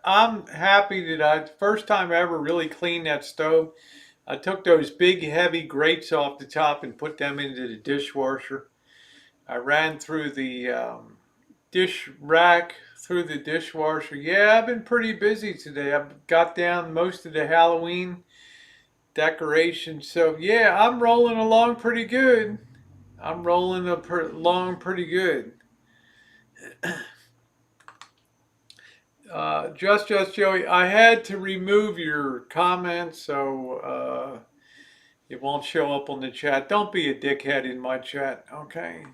I'm happy that first time I ever really cleaned that stove. I took those big heavy grates off the top and put them into the dishwasher. I ran through the dish rack, through the dishwasher. Yeah, I've been pretty busy today. I've got down most of the Halloween decorations. So yeah, I'm rolling along pretty good. I'm rolling along pretty good. Just Joey, I had to remove your comments so it won't show up on the chat. Don't be a dickhead in my chat, okay?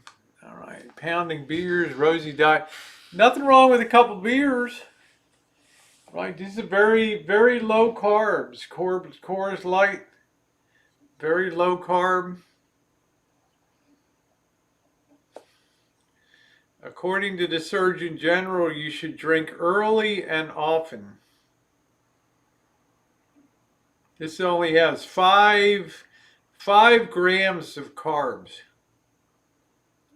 All right, pounding beers, Rosie died. Nothing wrong with a couple beers, right? This is very, very low carbs. Coors Light, very low carb. According to the Surgeon General, you should drink early and often. This only has five grams of carbs.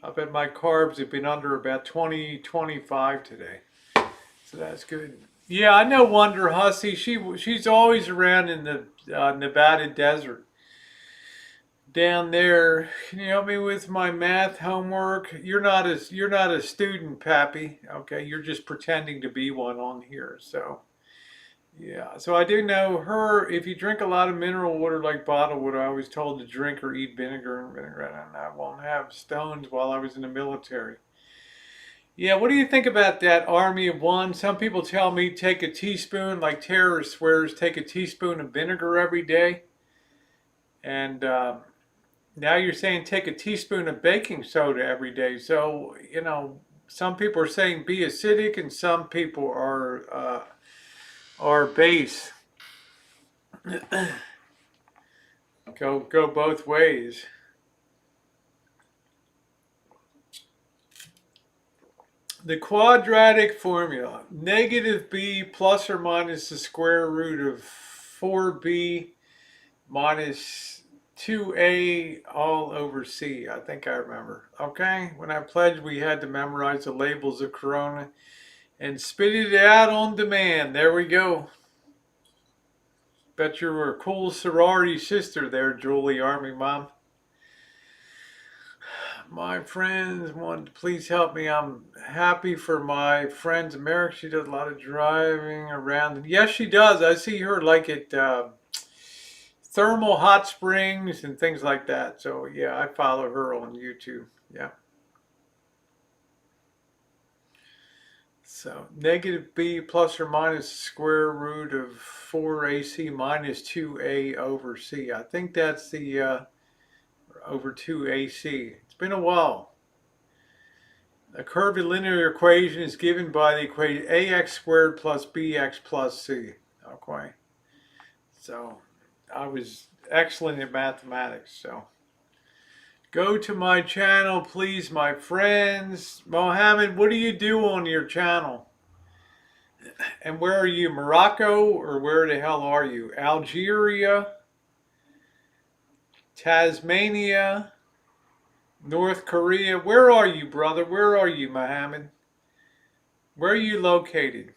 I bet my carbs have been under about 25 today. So that's good. Yeah, I know Wonder Hussy. She's always around in the Nevada desert. Down there, can you help me with my math homework? You're not a student, Pappy. Okay, you're just pretending to be one on here. So yeah, so I do know her. If you drink a lot of mineral water like bottled water, I was told to drink or eat vinegar and vinaigrette, and I won't have stones while I was in the military. Yeah, what do you think about that army of one? Some people tell me take a teaspoon, like terrorist swears, take a teaspoon of vinegar every day. And now you're saying take a teaspoon of baking soda every day. So, some people are saying be acidic and some people are base. Go both ways. The quadratic formula, negative b plus or minus the square root of 4b minus 2a all over c. I think I remember. Okay, when I pledged we had to memorize the labels of Corona and spit it out on demand. There we go. Bet you were a cool sorority sister there, Julie Army Mom. My friends wanted to please help me. I'm happy for my friend's America. She does a lot of driving around. Yes, she does. I see her like at thermal hot springs and things like that. So yeah, I follow her on YouTube. Yeah. So negative b plus or minus the square root of 4ac minus 2a over c. I think that's the over 2ac. It's been a while. A curvilinear equation is given by the equation ax squared plus bx plus c. Okay. So I was excellent in mathematics. So go to my channel, please, my friends. Mohammed, what do you do on your channel? And where are you? Morocco, or where the hell are you? Algeria, Tasmania, North Korea. Where are you, brother? Where are you, Mohammed? Where are you located?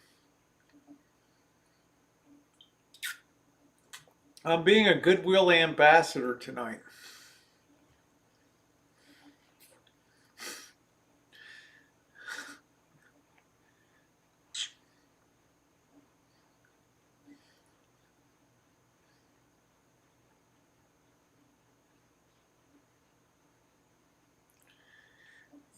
I'm being a goodwill ambassador tonight.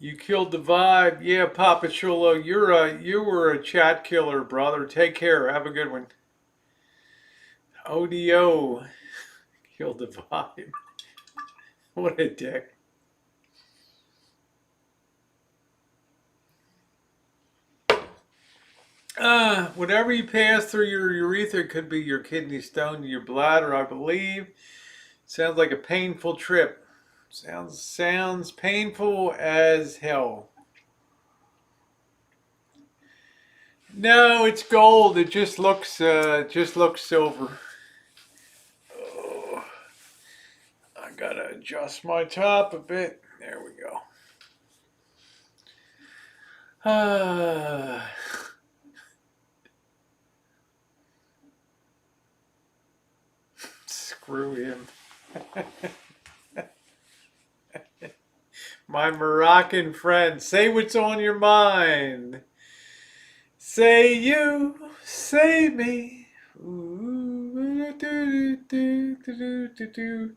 You killed the vibe. Yeah, Papa Chulo, you were a chat killer, brother. Take care. Have a good one. ODO killed the vibe. What a dick. Whatever you pass through your urethra could be your kidney stone to your bladder, I believe. Sounds like a painful trip. Sounds painful as hell. No, it's gold. It just looks silver. Oh, I gotta adjust my top a bit. There we go. Screw him. My Moroccan friend, say what's on your mind. Say you, say me. Ooh, do, do, do, do, do, do.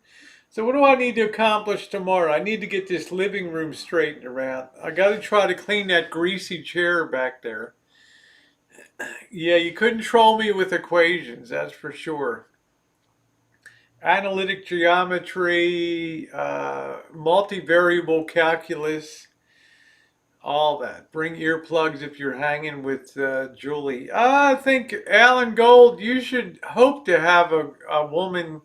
So what do I need to accomplish tomorrow? I need to get this living room straightened around. I got to try to clean that greasy chair back there. Yeah, you couldn't troll me with equations, that's for sure. Analytic geometry, multivariable calculus, all that. Bring earplugs if you're hanging with Julie. I think, Alan Gold, you should hope to have a woman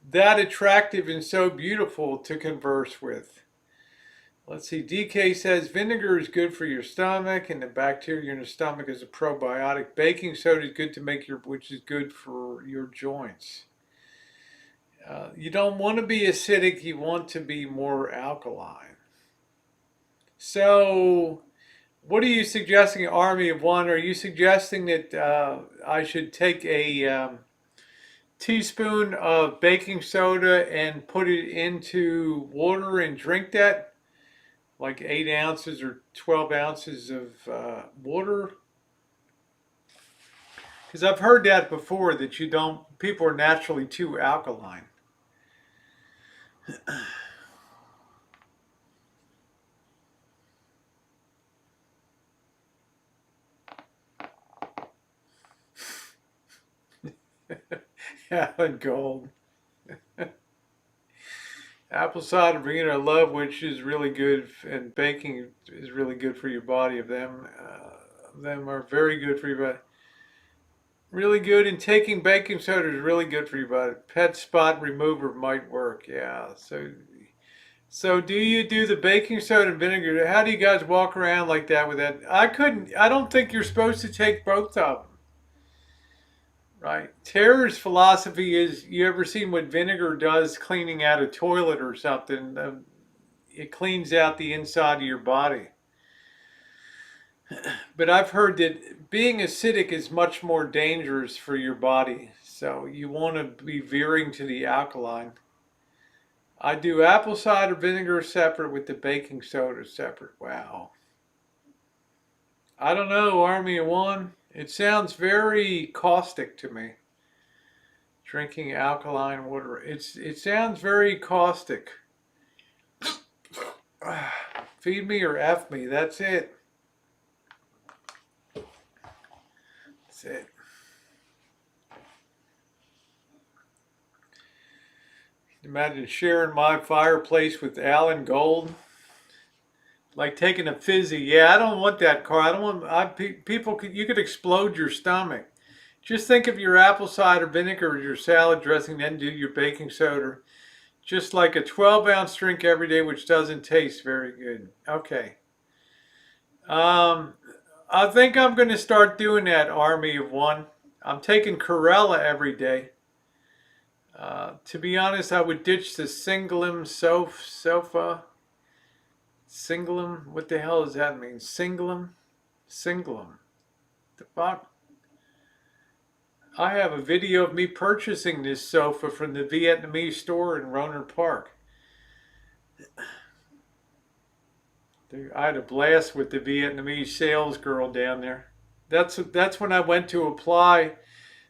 that attractive and so beautiful to converse with. Let's see, DK says vinegar is good for your stomach and the bacteria in your stomach is a probiotic. Baking soda is good to make which is good for your joints. You don't want to be acidic, you want to be more alkaline. So, what are you suggesting, Army of One? Are you suggesting that I should take a teaspoon of baking soda and put it into water and drink that? Like 8 ounces or 12 ounces of water? Because I've heard that before, that people are naturally too alkaline. Alan Gold. Apple cider vinegar, I love, which is really good, and baking is really good for your body. Them are very good for your body. Really good, and taking baking soda is really good for your body. Pet spot remover might work, yeah. So do you do the baking soda and vinegar? How do you guys walk around like that with that? I don't think you're supposed to take both of them. Right. Tara's philosophy is, you ever seen what vinegar does cleaning out a toilet or something? It cleans out the inside of your body. But I've heard that being acidic is much more dangerous for your body. So you want to be veering to the alkaline. I do apple cider vinegar separate with the baking soda separate. Wow. I don't know, Army of One. It sounds very caustic to me. Drinking alkaline water. It sounds very caustic. Feed me or F me. That's it. That's it. Imagine sharing my fireplace with Alan Gold. Like taking a fizzy. Yeah, I don't want that car. I don't want. You could explode your stomach. Just think of your apple cider vinegar as your salad dressing, then do your baking soda. Just like a 12-ounce drink every day, which doesn't taste very good. Okay. I think I'm going to start doing that, Army of One. I'm taking Corella every day. To be honest, I would ditch the Singlam sofa. Singlam? What the hell does that mean? Singlam? Singlam. The fuck? I have a video of me purchasing this sofa from the Vietnamese store in Roner Park. I had a blast with the Vietnamese sales girl down there. That's when I went to apply.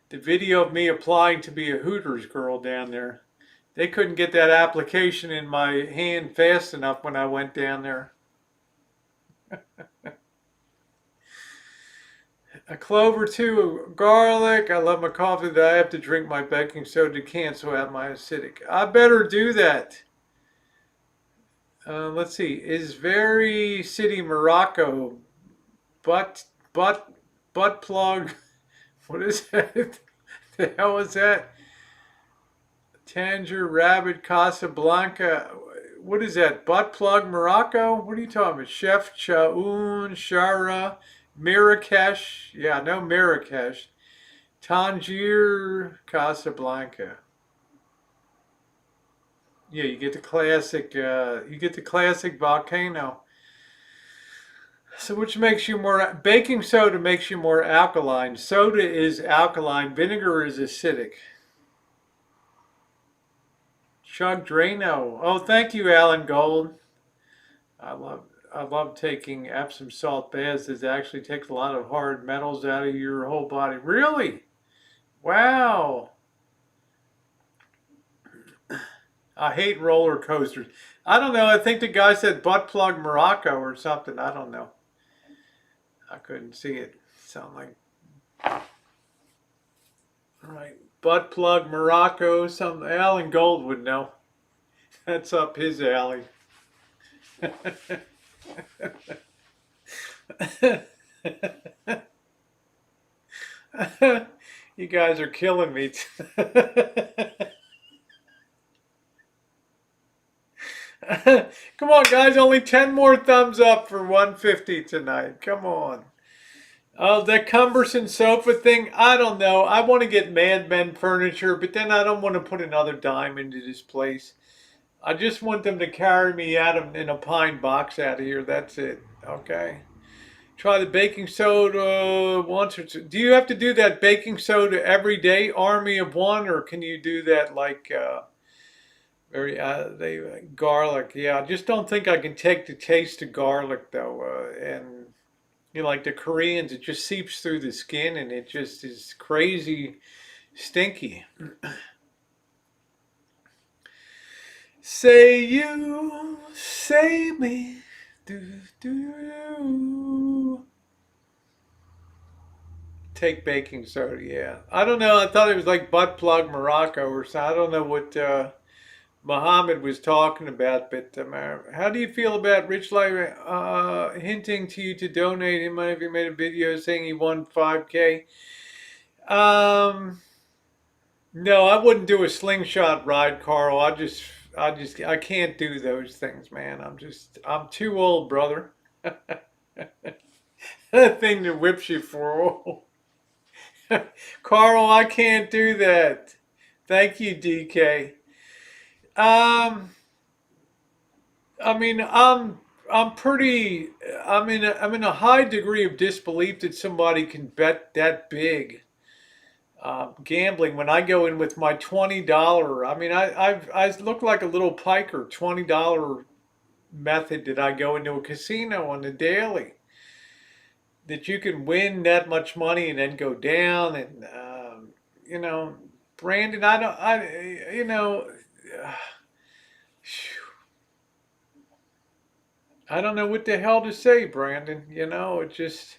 The video of me applying to be a Hooters girl down there. They couldn't get that application in my hand fast enough when I went down there. A clove or two of garlic. I love my coffee that I have to drink my baking soda to cancel out my acidic. I better do that. Let's see. Is very city Morocco butt plug? What is that? The hell is that? Tanger, Rabbit, Casablanca. What is that? Butt plug Morocco? What are you talking about? Chef Chaoun, Shara, Marrakesh. Yeah, no Marrakesh. Tangier, Casablanca. Yeah, you get the classic volcano. So which makes you more, baking soda makes you more alkaline. Soda is alkaline, vinegar is acidic. chugged Reno. Oh, thank you, Alan Gold. I love taking Epsom salt baths. It actually takes a lot of hard metals out of your whole body. Really? Wow. I hate roller coasters. I don't know. I think the guy said butt plug Morocco or something. I don't know. I couldn't see it. Sound like, all right, butt plug Morocco. Something Alan Gold would know. That's up his alley. You guys are killing me. Come on, guys. Only 10 more thumbs up for 150 tonight. Come on. Oh, that cumbersome sofa thing. I don't know. I want to get Mad Men furniture, but then I don't want to put another dime into this place. I just want them to carry me out in a pine box out of here. That's it. Okay. Try the baking soda once or two. Do you have to do that baking soda every day, army of one, or can you do that like garlic? Yeah, I just don't think I can take the taste of garlic though, and you know, like the Koreans, it just seeps through the skin and it just is crazy stinky. Say you, say me. Do, do. Take baking soda, yeah. I don't know. I thought it was like butt plug Morocco or something. I don't know what Muhammad was talking about, but how do you feel about Rich Life hinting to you to donate? He might have made a video saying he won 5K. No, I wouldn't do a slingshot ride, Carl. I can't do those things, man. I'm too old, brother. That thing that whips you for. Carl, I can't do that. Thank you, DK. I mean, I'm in a high degree of disbelief that somebody can bet that big. Gambling when I go in with my $20. I mean, I look like a little piker. $20 method that I go into a casino on the daily. That you can win that much money and then go down and you know, Brandon, you know, I don't know what the hell to say, Brandon. You know, it just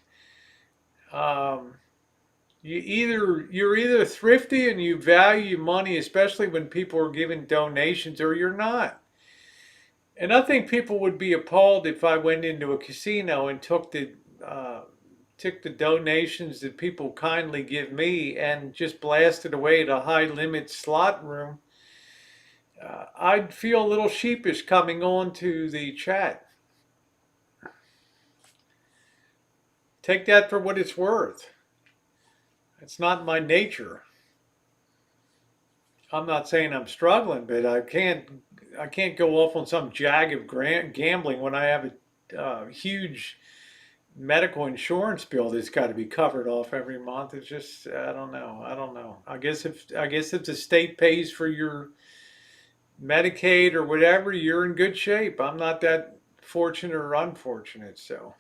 you're either thrifty and you value money, especially when people are giving donations, or you're not. And I think people would be appalled if I went into a casino and took the donations that people kindly give me and just blasted away at a high limit slot room. I'd feel a little sheepish coming on to the chat. Take that for what it's worth. It's not my nature. I'm not saying I'm struggling, but I can't go off on some jag of gambling when I have a huge medical insurance bill that's got to be covered off every month. It's just I don't know. I guess if the state pays for your Medicaid or whatever, you're in good shape. I'm not that fortunate or unfortunate, so.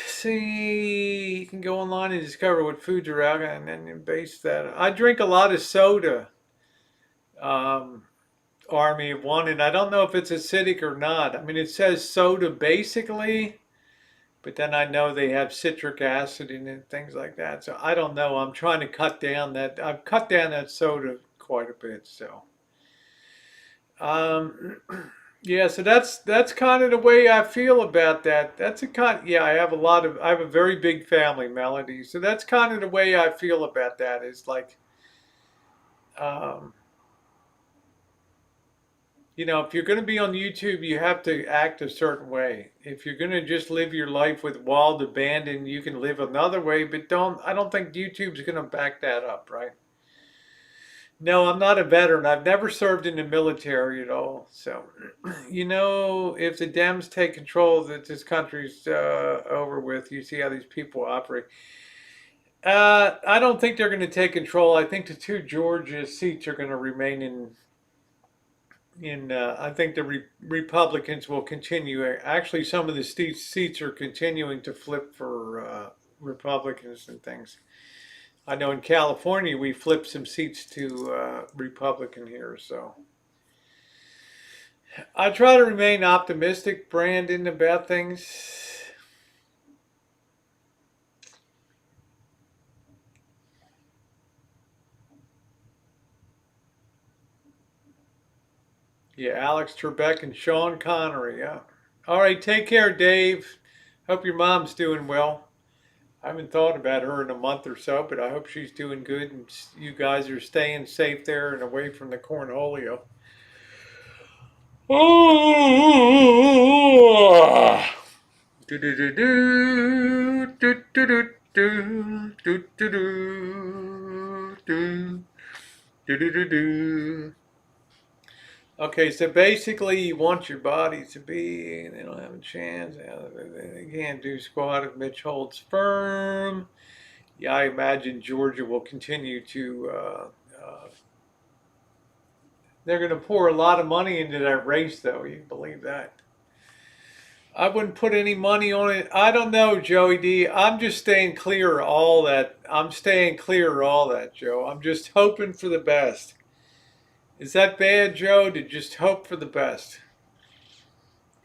See, you can go online and discover what foods are out and then base that. I drink a lot of soda, Army of One, and I don't know if it's acidic or not. I mean, it says soda basically, but then I know they have citric acid in it and things like that. So I don't know. I'm trying to cut down that. I've cut down that soda quite a bit, so. Yeah, so that's kind of the way I feel about that. Yeah, I have a very big family, Melody. So that's kind of the way I feel about that is like, you know, if you're going to be on YouTube, you have to act a certain way. If you're going to just live your life with wild abandon, you can live another way, but I don't think YouTube's going to back that up, right? No, I'm not a veteran. I've never served in the military at all. So, you know, if the Dems take control, that this country's over with. You see how these people operate. I don't think they're going to take control. I think the two Georgia seats are going to remain in. I think the Republicans will continue. Actually, some of the seats are continuing to flip for Republicans and things. I know in California we flipped some seats to Republican here, so I try to remain optimistic, Brandon, about things. Yeah, Alex Trebek and Sean Connery. Yeah. All right, take care, Dave. Hope your mom's doing well. I haven't thought about her in a month or so, but I hope she's doing good and you guys are staying safe there and away from the cornholio. Oh, do do do do do do do do do do do do do do. Okay, so basically you want your body to be, they don't have a chance. They can't do squat if Mitch holds firm. Yeah, I imagine Georgia will continue to, they're going to pour a lot of money into that race, though. You can believe that. I wouldn't put any money on it. I don't know, Joey D. I'm just staying clear of all that. I'm staying clear of all that, Joe. I'm just hoping for the best. Is that bad, Joe? To just hope for the best.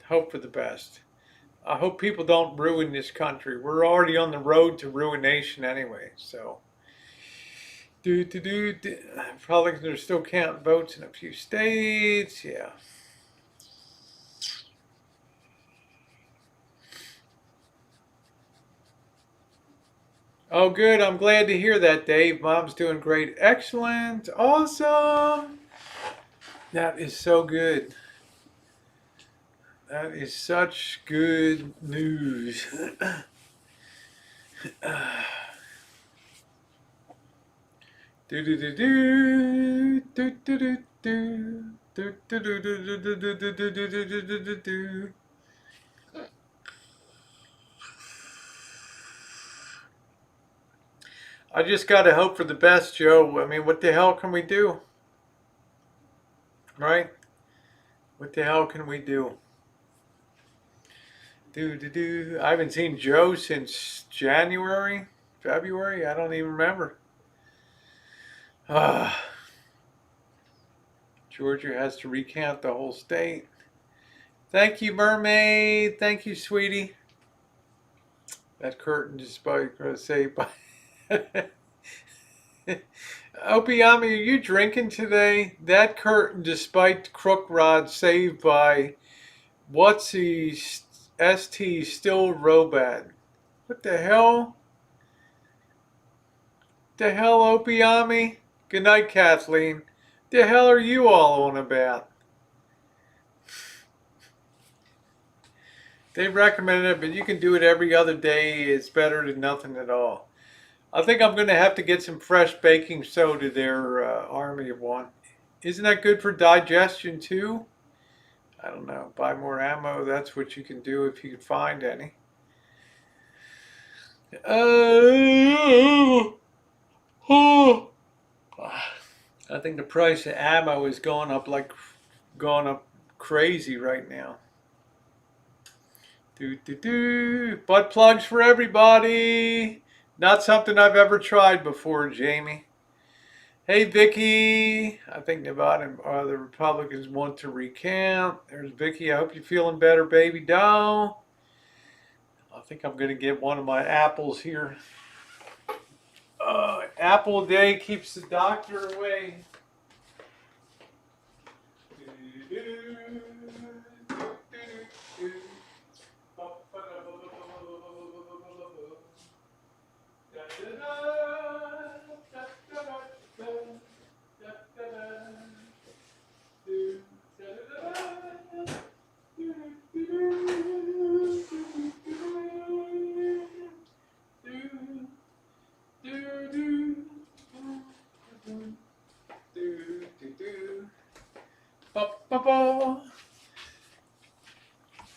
Hope for the best. I hope people don't ruin this country. We're already on the road to ruination anyway, so. Probably they're still counting votes in a few states. Yeah. Oh, good. I'm glad to hear that, Dave. Mom's doing great. Excellent. Awesome. That is so good. That is such good news. Do do do do do do do do do do do do do do do do do do do do. I just gotta hope for the best, Joe. I mean, what the hell can we do? Right? What the hell can we do? Do do do. I haven't seen Joe since January, February. I don't even remember. Ah. Georgia has to recount the whole state. Thank you, mermaid. Thank you, sweetie. That curtain just saved by. Opiami, are you drinking today? That curtain, despite Crook Rod, saved by what's he ST still Robad. What the hell? The hell, Opiami? Good night, Kathleen. The hell are you all on about? They recommended it, but you can do it every other day. It's better than nothing at all. I think I'm going to have to get some fresh baking soda there, Army of One. Isn't that good for digestion too? I don't know. Buy more ammo. That's what you can do if you can find any. I think the price of ammo is going up crazy right now. Butt plugs for everybody. Not something I've ever tried before, Jamie. Hey, Vicky. I think Nevada the Republicans want to recount. There's Vicky. I hope you're feeling better, baby doll. I think I'm going to get one of my apples here. Apple a day keeps the doctor away.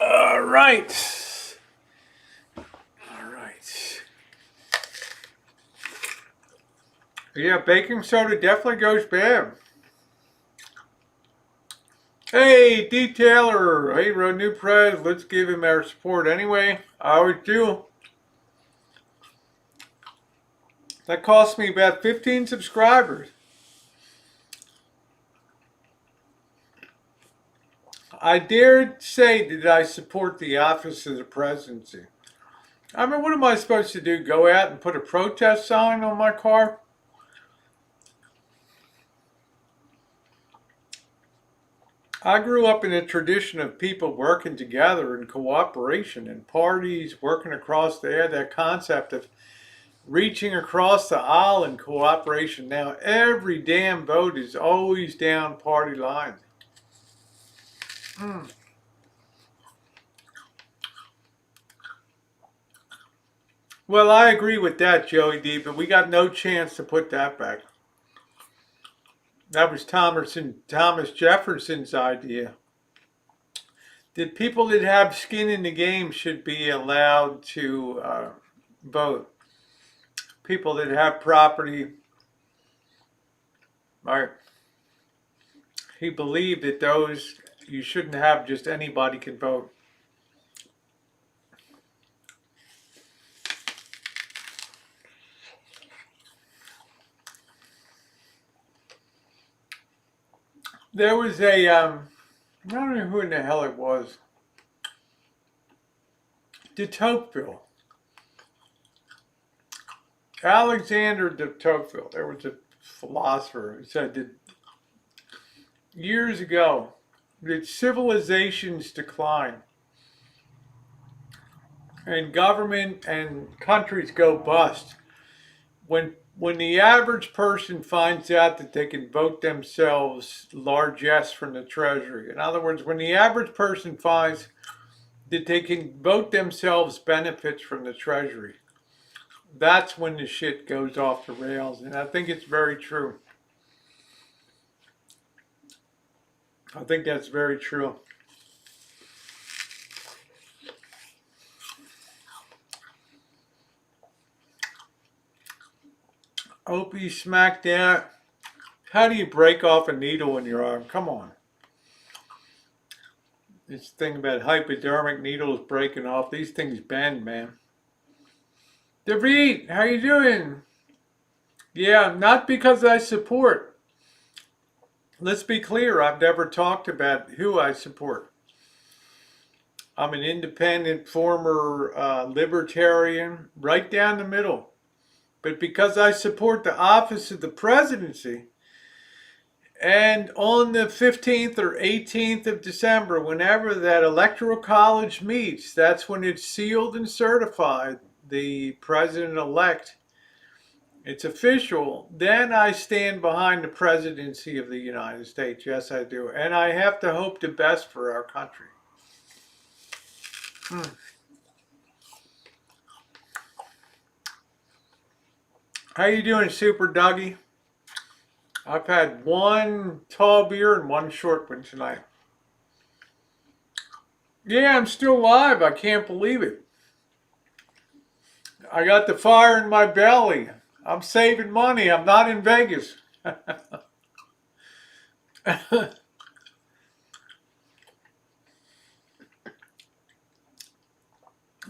All right. All right. Yeah, baking soda definitely goes bad. Hey, Detailer. Hey, new Prez. Let's give him our support anyway. I always do. That cost me about 15 subscribers. I dare say that I support the office of the presidency. I mean, what am I supposed to do? Go out and put a protest sign on my car? I grew up in a tradition of people working together in cooperation and parties working across there. That concept of reaching across the aisle in cooperation. Now, every damn vote is always down party lines. Well, I agree with that, Joey D, but we got no chance to put that back. That was Thomas Jefferson's idea. That people that have skin in the game should be allowed to vote. People that have property, right? He believed that those, you shouldn't have just anybody can vote. There was I don't know who in the hell it was. De Tocqueville. Alexander de Tocqueville. There was a philosopher who said that years ago that civilizations decline and government and countries go bust when the average person finds out that they can vote themselves largesse from the treasury. In other words, when the average person finds that they can vote themselves benefits from the treasury, that's when the shit goes off the rails. And I think it's very true. I think that's very true. Opie smacked out. How do you break off a needle in your arm? Come on. This thing about hypodermic needles breaking off. These things bend, man. David, how you doing? Yeah, not because I support. Let's be clear, I've never talked about who I support. I'm an independent, former libertarian, right down the middle. But because I support the office of the presidency, and on the 15th or 18th of December, whenever that electoral college meets, that's when it's sealed and certified, the president-elect, it's official, then I stand behind the presidency of the United States. Yes, I do. And I have to hope the best for our country. How you doing, Super Dougie? I've had one tall beer and one short one tonight. Yeah, I'm still alive. I can't believe it. I got the fire in my belly. I'm saving money. I'm not in Vegas.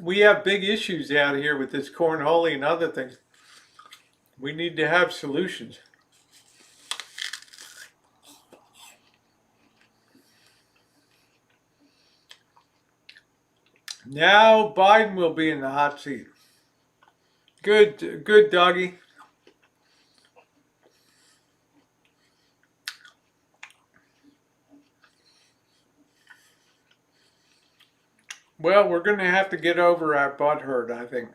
We have big issues out here with this cornhole and other things. We need to have solutions. Now Biden will be in the hot seat. Good, doggy. Well, we're going to have to get over our butt hurt, I think.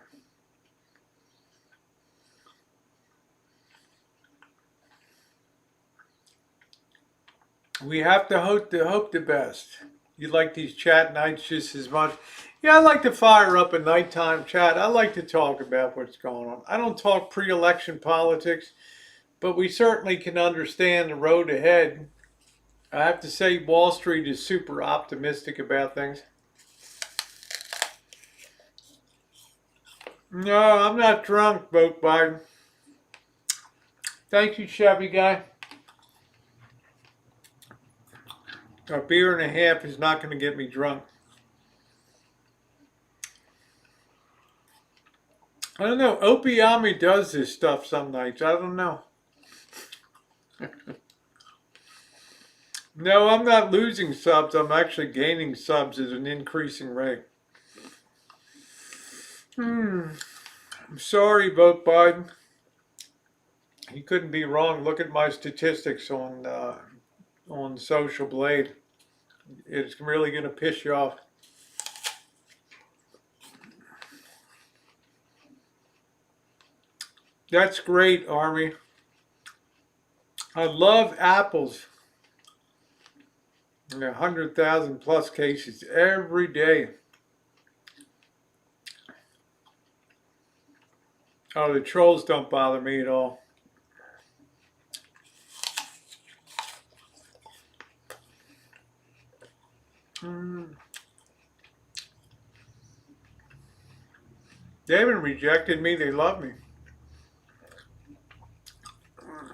We have to hope the best. You like these chat nights just as much? Yeah, I like to fire up a nighttime chat. I like to talk about what's going on. I don't talk pre-election politics, but we certainly can understand the road ahead. I have to say Wall Street is super optimistic about things. No, I'm not drunk, vote Biden. Thank you, Chevy guy. A beer and a half is not going to get me drunk. I don't know. Opiami does this stuff some nights. I don't know. No, I'm not losing subs. I'm actually gaining subs at an increasing rate. I'm sorry, Vote Biden. He couldn't be wrong. Look at my statistics on Social Blade. It's really going to piss you off. That's great, Army. I love apples. 100,000 plus cases every day. Oh, the trolls don't bother me at all. They haven't rejected me. They love me.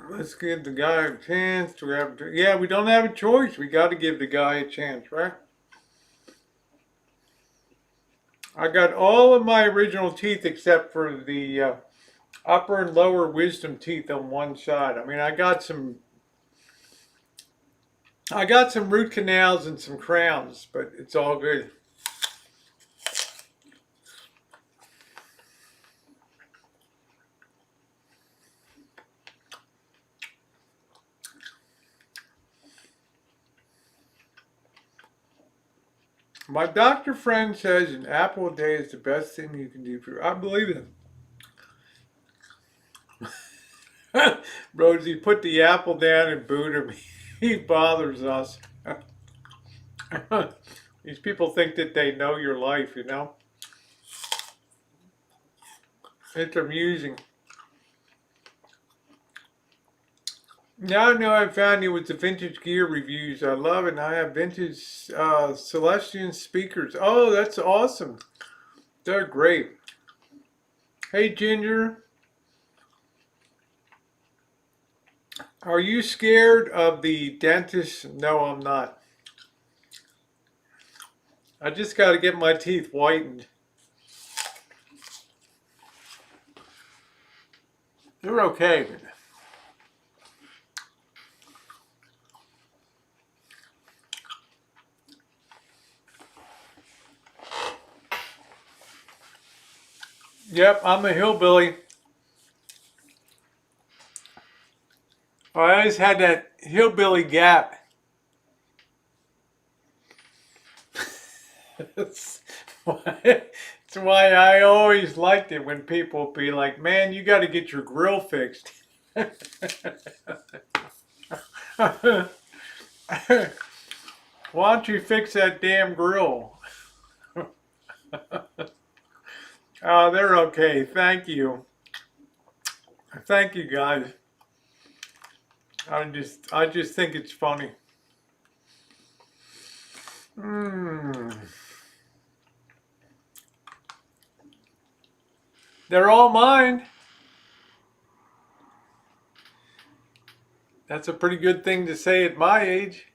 Let's give the guy a chance. Yeah, we don't have a choice. We got to give the guy a chance, right? I got all of my original teeth except for the upper and lower wisdom teeth on one side. I mean, I got some root canals and some crowns, but it's all good. My doctor friend says an apple a day is the best thing you can do for you. I believe it. Rosie, put the apple down and boot him. He bothers us. These people think that they know your life, you know? It's amusing. Now I know I found you with the vintage gear reviews. I love it. And I have vintage Celestian speakers. Oh, that's awesome. They're great. Hey, Ginger. Are you scared of the dentist? No, I'm not. I just got to get my teeth whitened. They're okay. Yep, I'm a hillbilly. I always had that hillbilly gap. That's why I always liked it when people be like, man, you got to get your grill fixed. Why don't you fix that damn grill? Oh, they're okay. Thank you. Thank you, guys. I just think it's funny. They're all mine. That's a pretty good thing to say at my age.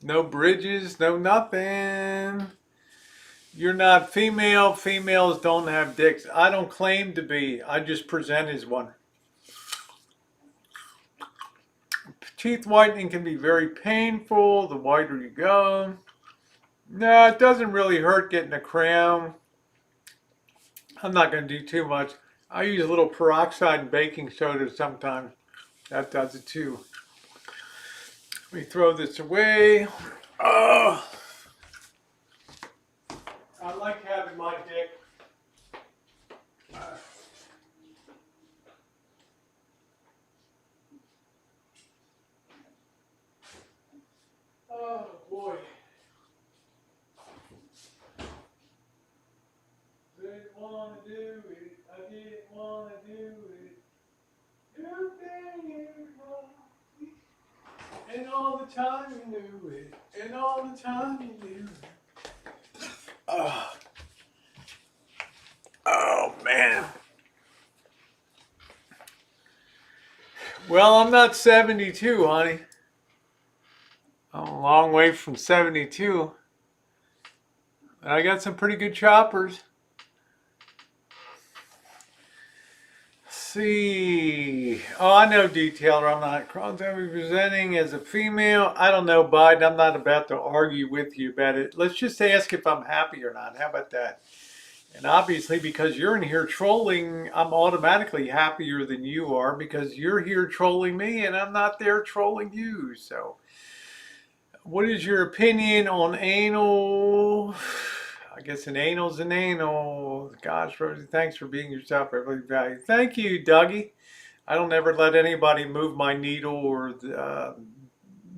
No bridges, no nothing. You're not female. Females don't have dicks. I don't claim to be. I just present as one. Teeth whitening can be very painful the whiter you go. No, it doesn't really hurt getting a crown. I'm not going to do too much. I use a little peroxide and baking soda sometimes. That does it too. Let me throw this away. Oh, I like having my dick. Oh boy. Didn't want to do it. I didn't want to do it. You think it wrong. And all the time you knew it. And all the time you knew it. Oh man. Well, I'm not 72, honey. I'm a long way from 72. And I got some pretty good choppers. See. Oh, I know detailer. I'm not. Cross presenting as a female. I don't know, Biden. I'm not about to argue with you about it. Let's just ask if I'm happy or not. How about that? And obviously, because you're in here trolling, I'm automatically happier than you are because you're here trolling me and I'm not there trolling you. So, what is your opinion on anal? I guess an anal's an anal. Gosh, Rosie, thanks for being yourself. I really value. Thank you, Dougie. I don't ever let anybody move my needle or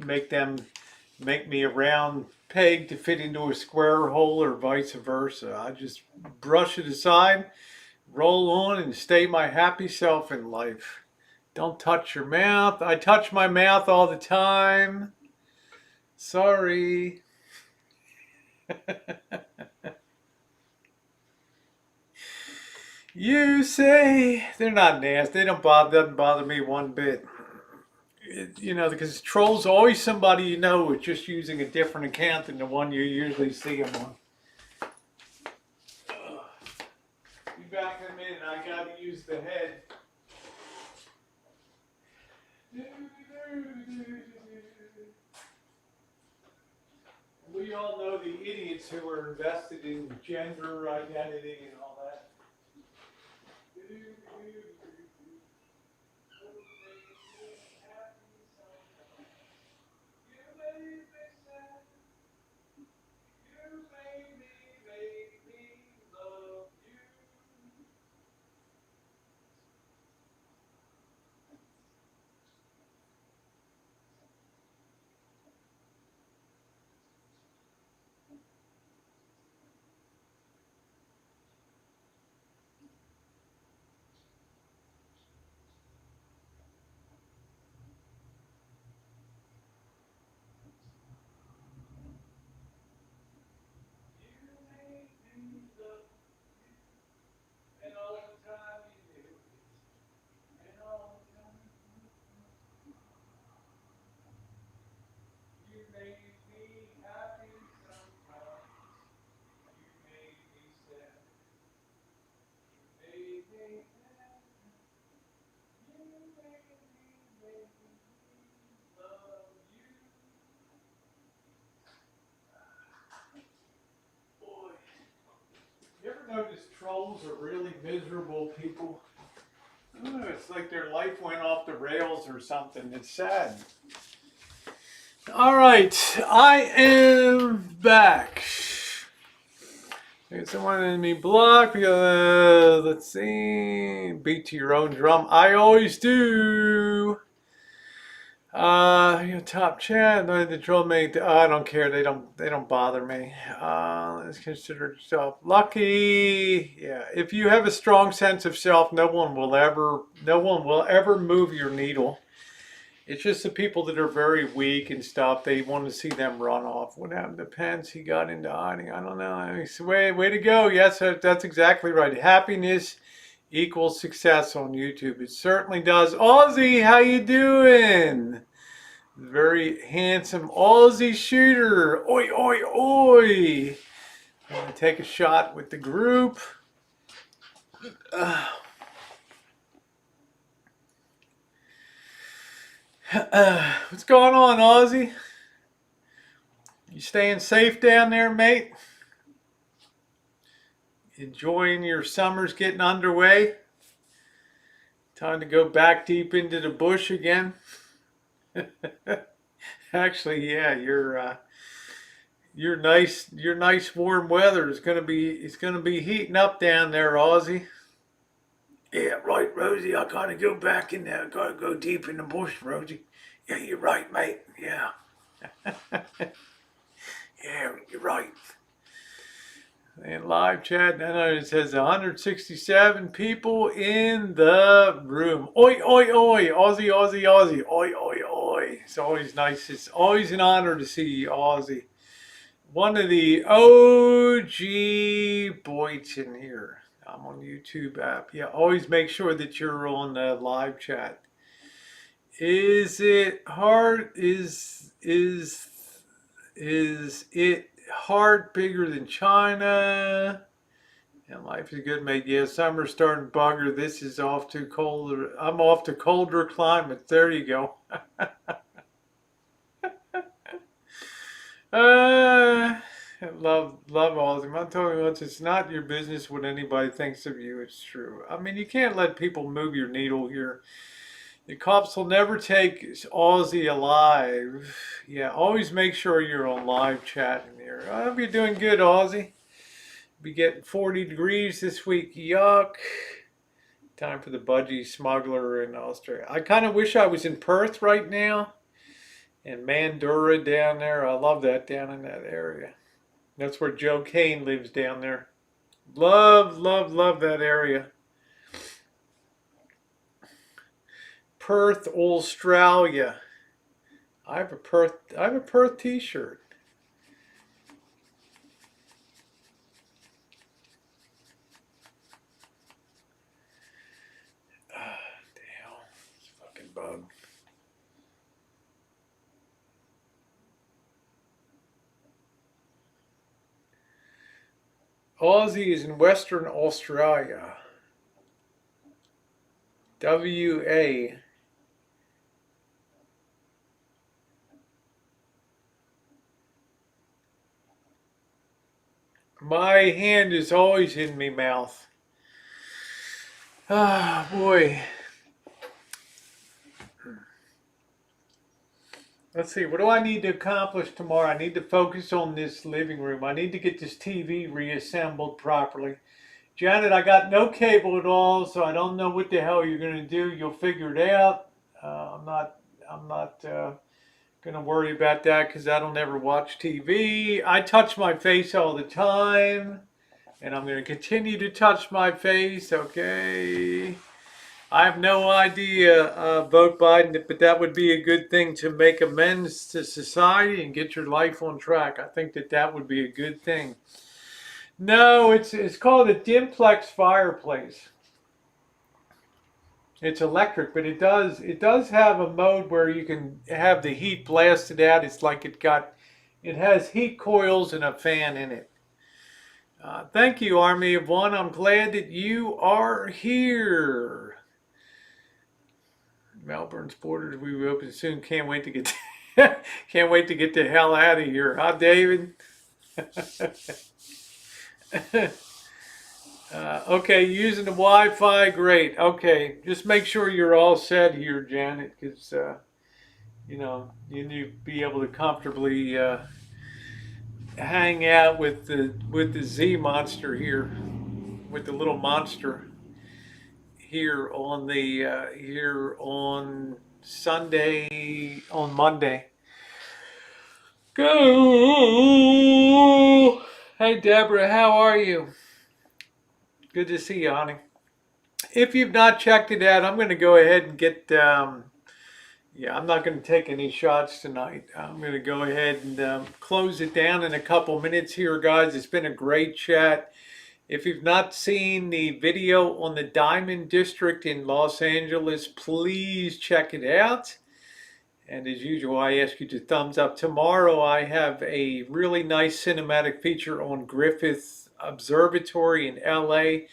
make me a round peg to fit into a square hole or vice versa. I just brush it aside, roll on, and stay my happy self in life. Don't touch your mouth. I touch my mouth all the time. Sorry. You say they're not nasty. They don't bother. Doesn't bother me one bit. You know, because trolls are always somebody you know is just using a different account than the one you usually see them on. Be back in a minute. I got to use the head. We all know the idiots who are invested in gender identity and all that. You ever notice trolls are really miserable people? Oh, it's like their life went off the rails or something. It's sad. All right, I am back. There's someone in me block. Let's see. Beat to your own drum. I always do. Your top chat. The troll mate. I don't care. They don't bother me. Let's consider yourself lucky. Yeah. If you have a strong sense of self, no one will ever move your needle. It's just the people that are very weak and stuff. They want to see them run off. What happened to Pence? He got into hiding. I don't know. Way to go. Yes, that's exactly right. Happiness equals success on YouTube. It certainly does. Aussie, how you doing? Very handsome Aussie shooter. Oi, oi, oi. I'm going to take a shot with the group. What's going on, Aussie? You staying safe down there, mate? Enjoying your summers getting underway? Time to go back deep into the bush again? Actually, yeah, your nice warm weather is gonna be heating up down there, Aussie. Yeah, right, Rosie. I gotta go back in there. I gotta go deep in the bush, Rosie. Yeah, you're right, mate. Yeah. Yeah, you're right. And live chat, it says 167 people in the room. Oi, oi, oi. Aussie, Aussie, Aussie. Oi, oi, oi. It's always nice. It's always an honor to see Aussie. One of the OG boys in here. I'm on YouTube app. Yeah, always make sure that you're on the live chat. Is it hard? Is it heart bigger than China? And life is good, mate. Yeah, summer's starting to bugger. This is off to colder. I'm off to colder climates. There you go. uh, love Austin. I'm telling you once, it's not your business what anybody thinks of you. It's true. I mean, you can't let people move your needle here. The cops will never take Aussie alive. Yeah, always make sure you're on live chat in here. I hope you're doing good, Aussie. Be getting 40 degrees this week. Yuck. Time for the budgie smuggler in Australia. I kind of wish I was in Perth right now. And Mandurah down there. I love that down in that area. That's where Joe Kane lives down there. Love, love, love that area. Perth, Australia. I have a Perth t-shirt. Bug. Aussie is in Western Australia. WA. My hand is always in me mouth. Ah, boy. Let's see, what do I need to accomplish tomorrow? I need to focus on this living room. I need to get this TV reassembled properly. Janet, I got no cable at all, so I don't know what the hell you're going to do. You'll figure it out. I'm not going to worry about that because I don't ever watch TV. I touch my face all the time, and I'm going to continue to touch my face, okay? I have no idea, vote Biden, but that would be a good thing to make amends to society and get your life on track. I think that would be a good thing. No, it's called a Dimplex fireplace. It's electric, but it does have a mode where you can have the heat blasted out. It's like it has heat coils and a fan in it. Thank you, Army of One. I'm glad that you are here. Melbourne's borders we will open soon. Can't wait to get can't wait to get the hell out of here, huh, David? Okay, using the Wi-Fi, great. Okay, just make sure you're all set here, Janet, because you know you need to be able to comfortably hang out with the Z monster here, with the little monster here on the here on Monday. Go. Hey Deborah, how are you? Good to see you, honey. If you've not checked it out, I'm going to go ahead and get. Yeah, I'm not going to take any shots tonight. I'm going to go ahead and close it down in a couple minutes here, guys. It's been a great chat. If you've not seen the video on the Diamond District in Los Angeles, please check it out. And as usual, I ask you to thumbs up. Tomorrow, I have a really nice cinematic feature on Griffith Observatory in LA.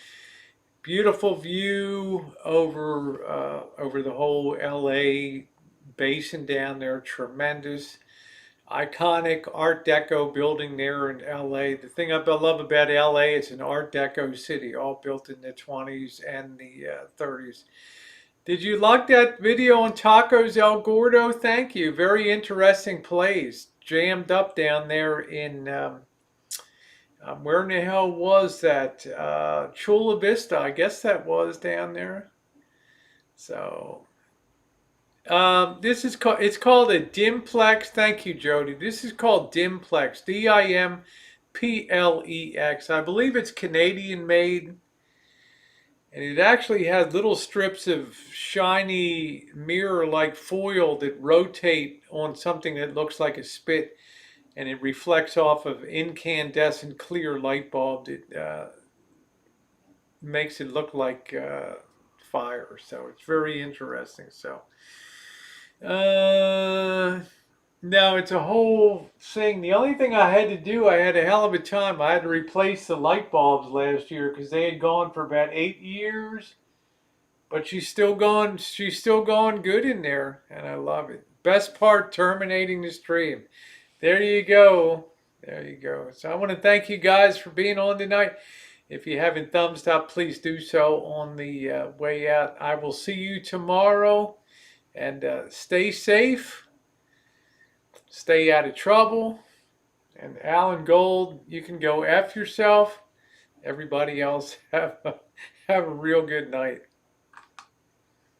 Beautiful view over the whole LA basin down there. Tremendous. Iconic Art Deco building there in LA. The thing I love about LA, it's an Art Deco city, all built in the 20s and the 30s. Did you like that video on Tacos El Gordo? Thank you. Very interesting place. Jammed up down there in, where in the hell was that? Chula Vista, I guess that was down there. So... it's called a Dimplex. Thank you, Jody. This is called Dimplex. Dimplex. I believe it's Canadian made. And it actually has little strips of shiny mirror-like foil that rotate on something that looks like a spit. And it reflects off of incandescent clear light bulb that makes it look like fire. So it's very interesting. So No, it's a whole thing. The only thing I had to do, I had a hell of a time. I had to replace the light bulbs last year because they had gone for about 8 years. But she's still going. She's still going good in there, and I love it. Best part, terminating the stream. There you go. There you go. So I want to thank you guys for being on tonight. If you haven't thumbs up, please do so on the way out. I will see you tomorrow, and stay safe, stay out of trouble. And Alan Gold, you can go F yourself. Everybody else have a real good night.